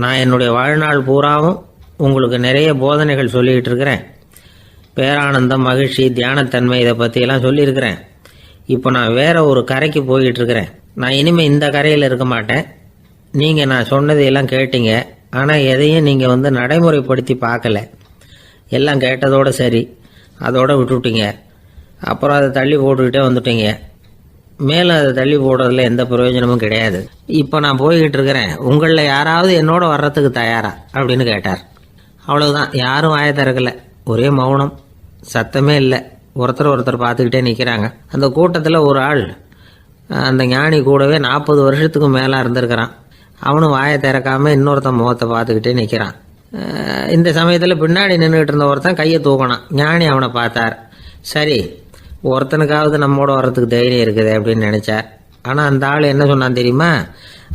நான் என்னுடைய வாழ்நாள் பூராவும் உங்களுக்கு நிறைய போதனைகள் சொல்லிக்கிட்டு இருக்கிறேன். பேரானந்தம், மகிழ்ச்சி, தியானத்தன்மை, இதை பற்றியெல்லாம் சொல்லியிருக்கிறேன். இப்போ நான் வேற ஒரு கரைக்கு போய்கிட்டு இருக்கிறேன். நான் இனிமேல் இந்த கரையில் இருக்க மாட்டேன். நீங்கள் நான் சொன்னதையெல்லாம் கேட்டீங்க, ஆனால் எதையும் நீங்கள் நடைமுறைப்படுத்தி பார்க்கல. எல்லாம் கேட்டதோடு சரி, அதோடு விட்டுவிட்டீங்க. அப்புறம் அதை தள்ளி போட்டுக்கிட்டே வந்துட்டீங்க. மேலும் அதை தள்ளி போடுறதுல எந்த பிரயோஜனமும் கிடையாது. இப்போ நான் போய்கிட்டு இருக்கிறேன், உங்களில் யாராவது என்னோட வர்றதுக்கு தயாரா அப்படின்னு கேட்டார். அவ்வளவுதான், யாரும் வாயை திறக்கல. ஒரே மௌனம், சத்தமே இல்லை. ஒருத்தர் பார்த்துக்கிட்டே நிற்கிறாங்க. அந்த கூட்டத்தில் ஒரு ஆள் அந்த ஞானி கூடவே 40 வருஷத்துக்கு மேலே இருந்திருக்கிறான். அவனும் வாயை திறக்காமல் இன்னொருத்தன் முகத்தை பார்த்துக்கிட்டே நிற்கிறான். இந்த சமயத்தில் பின்னாடி நின்றுக்கிட்டு இருந்த ஒருத்தன் கையை தூக்கினான். ஞானி அவனை பார்த்தார். சரி, ஒருத்தனுக்காவது நம்மோட வர்றதுக்கு தைரியம் இருக்குது அப்படின்னு நினச்சார். ஆனால் அந்த ஆள் என்ன சொன்னான் தெரியுமா?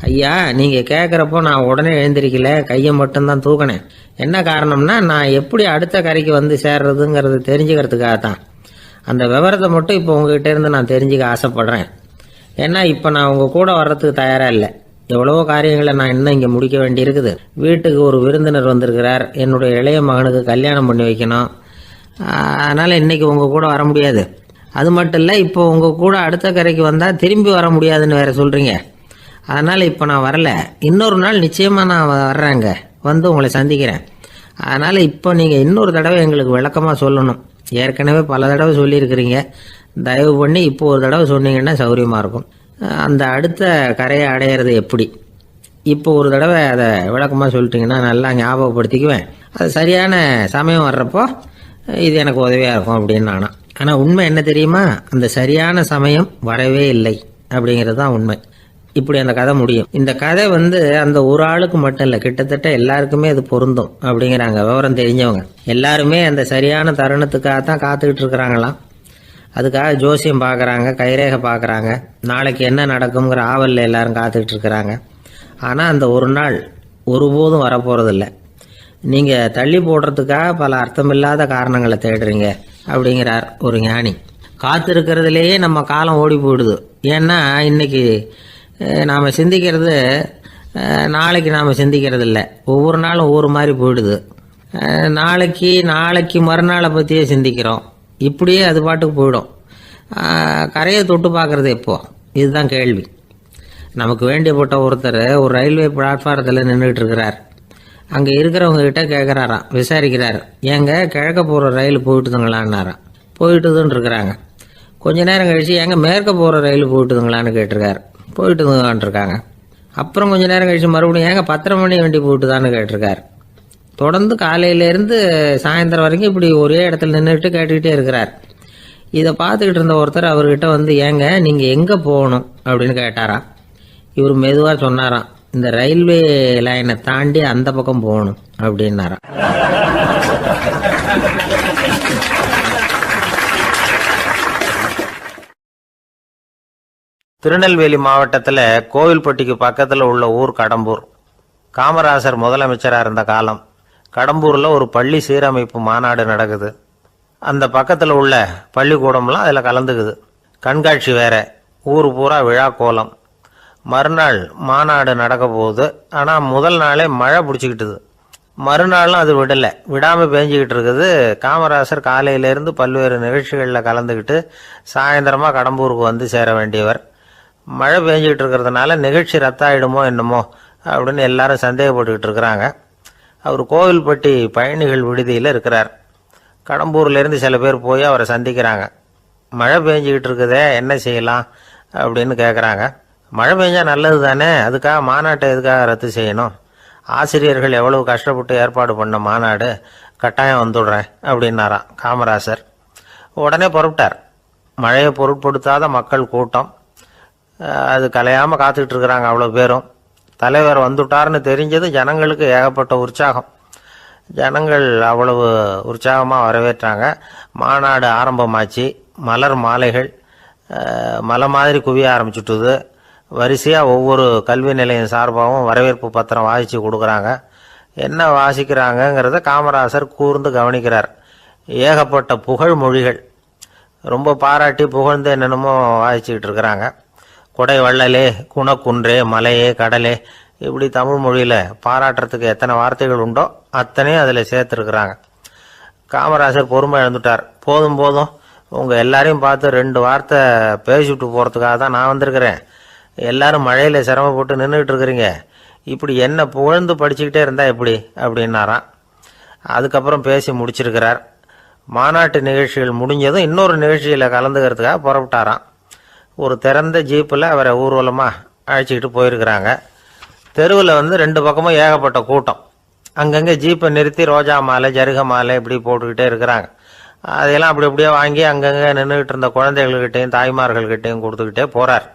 ஐயா, நீங்கள் கேட்குறப்போ நான் உடனே எழுந்திருக்கல, கையை மட்டும்தான் தூக்கினேன். என்ன காரணம்னா, நான் எப்படி அடுத்த கரைக்கு சேர்றதுங்கிறது தெரிஞ்சுக்கிறதுக்காக தான். அந்த விவரத்தை மட்டும் இப்போ உங்ககிட்ட இருந்து நான் தெரிஞ்சுக்க ஆசைப்படுறேன். ஏன்னா இப்போ நான் உங்கள் கூட வர்றதுக்கு தயாராக இல்லை. எவ்வளவோ காரியங்களை நான் இன்னும் இங்கே முடிக்க வேண்டி இருக்குது. வீட்டுக்கு ஒரு விருந்தினர் வந்திருக்கிறார். என்னுடைய இளைய மகனுக்கு கல்யாணம் பண்ணி வைக்கணும். அதனால் இன்றைக்கி உங்கள் கூட வர முடியாது. அது மட்டும் இல்லை, இப்போ உங்கள் கூட அடுத்த கரைக்கு வந்தால் திரும்பி வர முடியாதுன்னு வேறு சொல்கிறீங்க. அதனால் இப்போ நான் வரல. இன்னொரு நாள் நிச்சயமாக நான் வர்றேங்க, உங்களை சந்திக்கிறேன். அதனால் இப்போ நீங்கள் இன்னொரு தடவை எங்களுக்கு விளக்கமாக சொல்லணும். ஏற்கனவே பல தடவை சொல்லியிருக்கிறீங்க. தயவு பண்ணி இப்போ ஒரு தடவை சொன்னீங்கன்னா சௌரியமாக இருக்கும். அந்த அடுத்த கரையை அடையிறது எப்படி, இப்போ ஒரு தடவை அதை விளக்கமாக சொல்லிட்டீங்கன்னா நல்லா ஞாபகப்படுத்திக்குவேன். அது சரியான சமயம் வர்றப்போ இது எனக்கு உதவியாக இருக்கும் அப்படின்னு நானா. ஆனால் உண்மை என்ன தெரியுமா? அந்த சரியான சமயம் வரவே இல்லை அப்படிங்கிறது தான் உண்மை. இப்படி அந்த கதை முடியும். இந்த கதை அந்த ஒரு ஆளுக்கு மட்டும் இல்லை, கிட்டத்தட்ட எல்லாருக்குமே அது பொருந்தும் அப்படிங்கிறாங்க விவரம் தெரிஞ்சவங்க. எல்லாருமே அந்த சரியான தருணத்துக்காக தான் காத்துக்கிட்டு இருக்கிறாங்களாம். அதுக்காக ஜோசியம் பார்க்குறாங்க, கைரேகை பார்க்குறாங்க, நாளைக்கு என்ன நடக்குங்கிற ஆவலில் எல்லாரும் காத்துக்கிட்டு இருக்கிறாங்க. ஆனால் அந்த ஒரு நாள் ஒருபோதும் வரப்போகிறதில்ல. நீங்கள் தள்ளி போடுறதுக்காக பல அர்த்தமில்லாத காரணங்களை தேடுறீங்க அப்படிங்கிறார் ஒரு ஞானி. காத்திருக்கிறதுலேயே நம்ம காலம் ஓடி போயிடுது. ஏன்னா இன்னைக்கு நாம் சிந்திக்கிறது நாளைக்கு நாம் சிந்திக்கிறது இல்லை. ஒவ்வொரு நாளும் ஒவ்வொரு மாதிரி போயிடுது. நாளைக்கு மறுநாளை பற்றியே சிந்திக்கிறோம். இப்படியே அது பாட்டுக்கு போயிடும். கரையை தொட்டு பார்க்குறது எப்போ, இதுதான் கேள்வி. நமக்கு வேண்டியப்பட்ட ஒருத்தர் ஒரு ரயில்வே பிளாட்ஃபாரத்தில் நின்றுட்டு இருக்கிறார். அங்கே இருக்கிறவங்க கிட்ட கேட்குறாராம், விசாரிக்கிறாரு. ஏங்க கிழக்க போகிற ரயில் போயிட்டுதுங்களான்னாராம். போயிட்டுதுன்னு இருக்கிறாங்க. கொஞ்ச நேரம் கழிச்சு ஏங்க மேற்க போகிற ரயில் போயிட்டுதுங்களான்னு கேட்டிருக்காரு. போயிட்டுதுங்களான் இருக்காங்க. அப்புறம் கொஞ்ச நேரம் கழிச்சு மறுபடியும் ஏங்க 10:30 மணி வண்டி போயிட்டுதான்னு கேட்டிருக்காரு. தொடர்ந்து காலையிலேருந்து சாயந்தரம் வரைக்கும் இப்படி ஒரே இடத்துல நின்றுட்டு கேட்டுக்கிட்டே இருக்கிறார். இதை பார்த்துக்கிட்டு இருந்த ஒருத்தர் அவர்கிட்ட வந்து, ஏங்க நீங்கள் எங்கே போகணும் அப்படின்னு கேட்டாராம். இவர் மெதுவாக சொன்னாராம், இந்த ரயில்வே லைனை தாண்டி அந்த பக்கம் போகணும் அப்படின்னாராம். திருநெல்வேலி மாவட்டத்தில் கோவில்பட்டிக்கு பக்கத்தில் உள்ள ஊர் கடம்பூர். காமராசர் முதலமைச்சராக இருந்த காலம். கடம்பூரில் ஒரு பள்ளி சீரமைப்பு மாநாடு நடக்குது. அந்த பக்கத்தில் உள்ள பள்ளிக்கூடம்லாம் அதில் கலந்துக்குது. கண்காட்சி வேற, ஊர் பூரா விழா கோலம். மறுநாள் மாநாடு நடக்க போகுது. ஆனால் முதல் நாளே மழை பிடிச்சிக்கிட்டுது. மறுநாளும் அது விடாமல் பேஞ்சிக்கிட்டு இருக்குது. காமராசர் காலையிலேருந்து பல்வேறு நிகழ்ச்சிகளில் கலந்துக்கிட்டு சாயந்தரமாக கடம்பூருக்கு வந்து சேர வேண்டியவர். மழை பேஞ்சிக்கிட்டு இருக்கிறதுனால நிகழ்ச்சி ரத்தாயிடுமோ என்னமோ அப்படின்னு எல்லாரும் சந்தேகப்பட்டுக்கிட்டு இருக்கிறாங்க. அவர் கோவில்பட்டி பயணிகள் விடுதியில் இருக்கிறார். கடம்பூர்லேருந்து சில பேர் போய் அவரை சந்திக்கிறாங்க. மழை பெஞ்சிக்கிட்டு இருக்குதே, என்ன செய்யலாம் அப்படின்னு கேட்குறாங்க. மழை பெஞ்சா நல்லது தானே, அதுக்காக மாநாட்டை எதுக்காக ரத்து செய்யணும்? ஆசிரியர்கள் எவ்வளவு கஷ்டப்பட்டு ஏற்பாடு பண்ண மாநாடு, கட்டாயம் வந்துடுறேன் அப்படின்னாராம் காமராசர். உடனே புறப்பட்டார். மழையை பொருட்படுத்தாத மக்கள் கூட்டம். அது கலையாமல் காத்துக்கிட்டு இருக்கிறாங்க அவ்வளோ பேரும். தலைவர் வந்துட்டார்னு தெரிஞ்சது ஜனங்களுக்கு ஏகப்பட்ட உற்சாகம். ஜனங்கள் அவ்வளவு உற்சாகமாக வரவேற்றாங்க. மாநாடு ஆரம்பமாச்சு. மலர் மாலைகள் மலை மாதிரி குவிய ஆரம்பிச்சுட்டுது. வரிசையாக ஒவ்வொரு கல்வி நிலையம் சார்பாகவும் வரவேற்பு பத்திரம் வாசித்து கொடுக்குறாங்க. என்ன வாசிக்கிறாங்கங்கிறத காமராசர் கூர்ந்து கவனிக்கிறார். ஏகப்பட்ட புகழ் மொழிகள், ரொம்ப பாராட்டி புகழ்ந்து என்னென்னமோ வாசிச்சுக்கிட்டு இருக்கிறாங்க. கொடை வள்ளலே, குணக்குன்றே, மலையே, கடலே, இப்படி தமிழ் மொழியில் பாராட்டுறதுக்கு எத்தனை வார்த்தைகள் உண்டோ அத்தனையும் அதில் சேர்த்துருக்குறாங்க. காமராசர் பொறுமை இழந்துட்டார். போதும் போதும், உங்கள் எல்லாரையும் பார்த்து 2 வார்த்தை பேசிவிட்டு போகிறதுக்காக தான் நான் வந்திருக்கிறேன். எல்லாரும் மழையில் சிரமப்பட்டு நின்றுட்டு இருக்கிறீங்க. இப்படி என்ன புகழ்ந்து படிச்சுக்கிட்டே இருந்தால் எப்படி அப்படின்னாராம். அதுக்கப்புறம் பேசி முடிச்சிருக்கிறார். மாநாட்டு நிகழ்ச்சிகள் முடிஞ்சதும் இன்னொரு நிகழ்ச்சியில் கலந்துக்கிறதுக்காக புறப்பட்டாராம். ஒரு திறந்த ஜீப்பில் அவரை ஊர்வலமாக அழைச்சிக்கிட்டு போயிருக்கிறாங்க. தெருவில் 2 பக்கமும் ஏகப்பட்ட கூட்டம். அங்கங்கே ஜீப்பை நிறுத்தி ரோஜா மாலை, ஜருக மாலை இப்படி போட்டுக்கிட்டே இருக்கிறாங்க. அதையெல்லாம் அப்படி அப்படியே வாங்கி அங்கங்கே நின்றுக்கிட்டு இருந்த குழந்தைகள்கிட்டையும் தாய்மார்கள்கிட்டையும் கொடுத்துக்கிட்டே போகிறார்.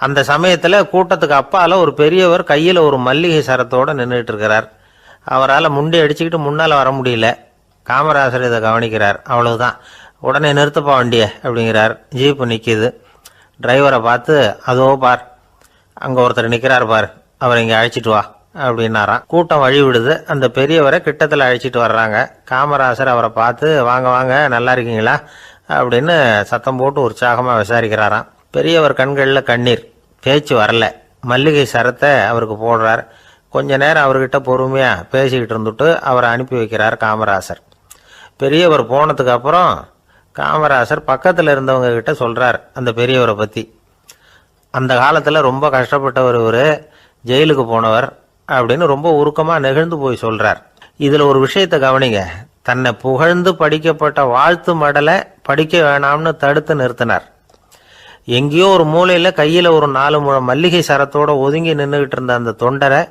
அந்த சமயத்தில் கூட்டத்துக்கு அப்பால் ஒரு பெரியவர் கையில் ஒரு மல்லிகை சரத்தோடு நின்றுட்டு இருக்கிறார். அவரால் முண்டி அடிச்சுக்கிட்டு முன்னால் வர முடியல. காமராசர் இதை கவனிக்கிறார். அவ்வளவுதான், உடனே நிறுத்தப்பா வண்டியை அப்படிங்கிறார். ஜீப்பு நிற்கிது. டிரைவரை பார்த்து, அதோ பார், அங்கே ஒருத்தர் நிற்கிறார் பார், அவரை இங்கே அழைச்சிட்டு வா அப்படின்னாராம். கூட்டம் வழி விடுது. அந்த பெரியவரை கிட்டத்தில் அழைச்சிட்டு வர்றாங்க. காமராசர் அவரை பார்த்து, வாங்க வாங்க, நல்லா இருக்கீங்களா அப்படின்னு சத்தம் போட்டு உற்சாகமாக விசாரிக்கிறாராம். பெரியவர் கண்களில் கண்ணீர், பேச்சு வரல. மல்லிகை சரத்தை அவருக்கு போடுறார். கொஞ்ச நேரம் அவர்கிட்ட பொறுமையாக பேசிக்கிட்டு இருந்துட்டு அவரை அனுப்பி வைக்கிறார் காமராசர். பெரியவர் போனதுக்கு அப்புறம் காமராசர் பக்கத்தில் இருந்தவங்க கிட்ட சொல்கிறார் அந்த பெரியவரை பற்றி. அந்த காலத்தில் ரொம்ப கஷ்டப்பட்டவர் இவர், ஜெயிலுக்கு போனவர் அப்படின்னு ரொம்ப உருக்கமாக நெகிழ்ந்து போய் சொல்கிறார். இதில் ஒரு விஷயத்தை கவனிங்க. தன்னை புகழ்ந்து படிக்கப்பட்ட வாழ்த்து மடலை படிக்க வேணாம்னு தடுத்து நிறுத்தினார். எங்கேயோ ஒரு மூலையில் கையில் ஒரு 4 முழம் மல்லிகை சரத்தோடு ஒதுங்கி நின்றுக்கிட்டு இருந்த அந்த தொண்டரை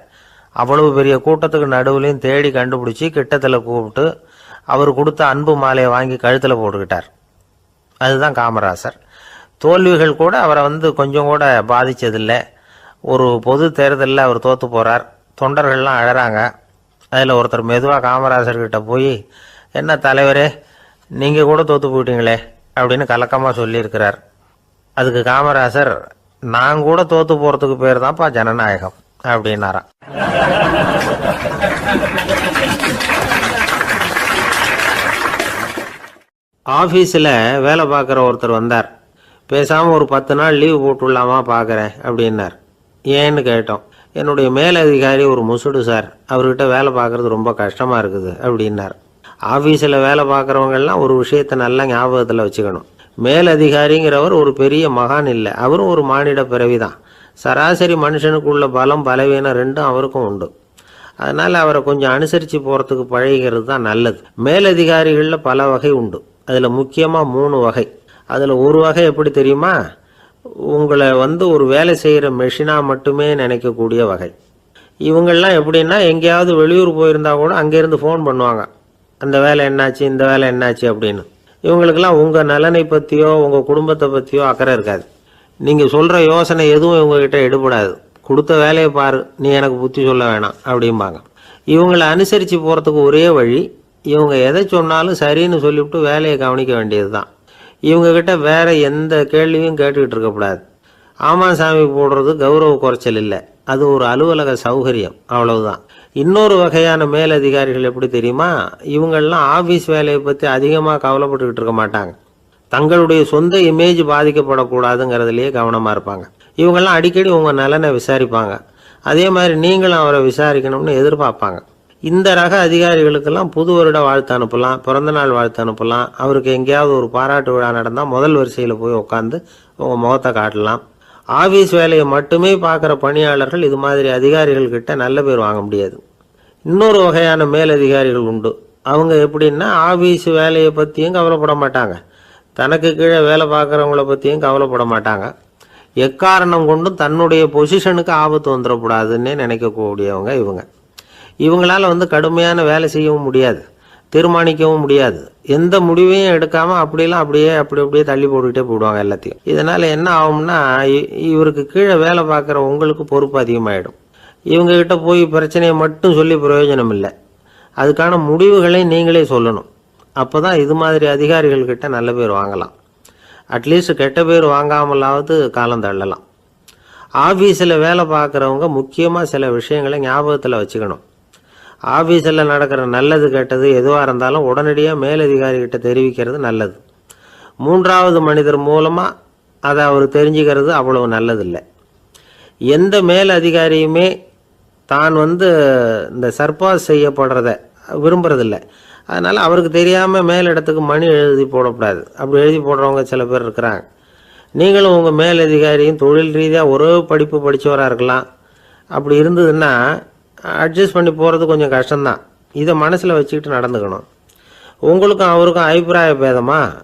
அவ்வளவு பெரிய கூட்டத்துக்கு நடுவுலையும் தேடி கண்டுபிடிச்சி கிட்டத்தில் கூப்பிட்டு அவர் கொடுத்த அன்பு மாலையை வாங்கி கழுத்தில் போட்டுக்கிட்டார். அதுதான் காமராசர். தோல்விகள் கூட அவரை கொஞ்சம் கூட பாதித்ததில்லை. ஒரு பொது தேர்தலில் அவர் தோற்று போகிறார். தொண்டர்கள்லாம் அழறாங்க. அதில் ஒருத்தர் மெதுவாக காமராசர்கிட்ட போய், என்ன தலைவரே, நீங்கள் கூட தோற்று போயிட்டீங்களே அப்படின்னு கலக்கமாக சொல்லியிருக்கிறார். அதுக்கு காமராசர், நான் கூட தோற்று போகிறதுக்கு பேர் தான்ப்பா ஜனநாயகம் அப்படின்னாராம். ஆஃபீஸில் வேலை பார்க்குற ஒருத்தர் வந்தார். பேசாமல் ஒரு 10 நாள் லீவு போட்டுடலாமா பார்க்குறேன் அப்படின்னார். ஏன்னு கேட்டோம். என்னுடைய மேலதிகாரி ஒரு முசுடு சார், அவர்கிட்ட வேலை பார்க்குறது ரொம்ப கஷ்டமாக இருக்குது அப்படின்னார். ஆஃபீஸில் வேலை பார்க்குறவங்கெல்லாம் ஒரு விஷயத்தை நல்லா ஞாபகத்தில் வச்சுக்கணும். மேலதிகாரிங்கிறவர் ஒரு பெரிய மகான் இல்லை, அவரும் ஒரு மானிட பிறவி தான். சராசரி மனுஷனுக்குள்ள பலம் பலவீனம் 2 அவருக்கும் உண்டு. அதனால் அவரை கொஞ்சம் அனுசரித்து போகிறதுக்கு பழகிறது தான் நல்லது. மேலதிகாரிகளில் பல வகை உண்டு. அதில் முக்கியமாக 3 வகை. அதில் ஒரு வகை எப்படி தெரியுமா? உங்களை ஒரு வேலை செய்கிற மெஷினாக மட்டுமே நினைக்கக்கூடிய வகை. இவங்கெல்லாம் எப்படின்னா, எங்கேயாவது வெளியூர் போயிருந்தா கூட அங்கேருந்து ஃபோன் பண்ணுவாங்க, அந்த வேலை என்னாச்சு, இந்த வேலை என்னாச்சு அப்படின்னு. இவங்களுக்கெல்லாம் உங்கள் நலனை பற்றியோ உங்கள் குடும்பத்தை பற்றியோ அக்கறை இருக்காது. நீங்கள் சொல்கிற யோசனை எதுவும் இவங்ககிட்ட எடுபடாது. கொடுத்த வேலையை பாரு, நீ எனக்கு புத்தி சொல்ல வேணாம் அப்படிம்பாங்க. இவங்களை அனுசரித்து போகிறதுக்கு ஒரே வழி, இவங்க எதை சொன்னாலும் சரின்னு சொல்லிவிட்டு வேலையை கவனிக்க வேண்டியது தான். இவங்ககிட்ட வேற எந்த கேள்வியும் கேட்டுக்கிட்டு இருக்கக்கூடாது. ஆமாம் சாமி போடுறது கௌரவ குறைச்சல் இல்லை, அது ஒரு அலுவலக சௌகரியம், அவ்வளவுதான். இன்னொரு வகையான மேலதிகாரிகள் எப்படி தெரியுமா? இவங்கெல்லாம் ஆஃபீஸ் வேலையை பற்றி அதிகமாக கவலைப்பட்டுக்கிட்டு இருக்க மாட்டாங்க. தங்களுடைய சொந்த இமேஜ் பாதிக்கப்படக்கூடாதுங்கிறதுலையே கவனமாக இருப்பாங்க. இவங்கெல்லாம் அடிக்கடி உங்கள் நலனை விசாரிப்பாங்க. அதே மாதிரி நீங்களும் அவரை விசாரிக்கணும்னு எதிர்பார்ப்பாங்க. இந்த ரக அதிகாரிகளுக்கெல்லாம் புது வருட வாழ்த்து அனுப்பலாம், பிறந்தநாள் வாழ்த்து அனுப்பலாம். அவருக்கு எங்கேயாவது ஒரு பாராட்டு விழா நடந்தால் முதல் வரிசையில் போய் உட்காந்து உங்கள் முகத்தை காட்டலாம். ஆஃபீஸ் வேலையை மட்டுமே பார்க்குற பணியாளர்கள் இது மாதிரி அதிகாரிகள்கிட்ட நல்ல பேர் வாங்க முடியாது. இன்னொரு வகையான மேலதிகாரிகள் உண்டு. அவங்க எப்படின்னா, ஆஃபீஸ் வேலையை பற்றியும் கவலைப்பட மாட்டாங்க, தனக்கு கீழே வேலை பார்க்குறவங்கள பற்றியும் கவலைப்பட மாட்டாங்க. எக்காரணம் கொண்டும் தன்னுடைய பொசிஷனுக்கு ஆபத்து வந்துடக்கூடாதுன்னே நினைக்கக்கூடியவங்க இவங்க. இவங்களால் கடுமையான வேலை செய்யவும் முடியாது, தீர்மானிக்கவும் முடியாது. எந்த முடிவையும் எடுக்காமல் அப்படியே தள்ளி போட்டுக்கிட்டே போடுவாங்க எல்லாத்தையும். இதனால் என்ன ஆகும்னா, இவருக்கு கீழே வேலை பார்க்குற உங்களுக்கு பொறுப்பு அதிகமாகிடும். இவங்ககிட்ட போய் பிரச்சனையை மட்டும் சொல்லி பிரயோஜனம் இல்லை, அதுக்கான முடிவுகளை நீங்களே சொல்லணும். அப்போ தான் இது மாதிரி அதிகாரிகள்கிட்ட நல்ல பேர் வாங்கலாம். அட்லீஸ்ட் கெட்ட பேர் வாங்காமலாவது காலம் தள்ளலாம். ஆஃபீஸில் வேலை பார்க்குறவங்க முக்கியமாக சில விஷயங்களை ஞாபகத்தில் வச்சுக்கணும். ஆஃபீஸில் நடக்கிற நல்லது கெட்டது எதுவாக இருந்தாலும் உடனடியாக மேலதிகாரிகிட்ட தெரிவிக்கிறது நல்லது. 3வது மனிதர் மூலமாக அதை அவர் தெரிஞ்சுக்கிறது அவ்வளவு நல்லதில்லை. எந்த மேலதிகாரியுமே தான் இந்த சர்பாஸ் செய்யப்படுறத விரும்புறதில்லை. அதனால் அவருக்கு தெரியாமல் மேலிடத்துக்கு மணி எழுதி போடக்கூடாது. அப்படி எழுதி போடுறவங்க சில பேர் இருக்கிறாங்க. நீங்களும் உங்கள் மேலதிகாரியும் தொழில் ரீதியாக ஒரே படிப்பு படித்தவராக இருக்கலாம். அப்படி இருந்ததுன்னா அட்ஜஸ்ட் பண்ணி போகிறது கொஞ்சம் கஷ்டம்தான். இதை மனசில் வச்சுக்கிட்டு நடந்துக்கணும். உங்களுக்கும் அவருக்கும் அபிப்பிராய பேதமாக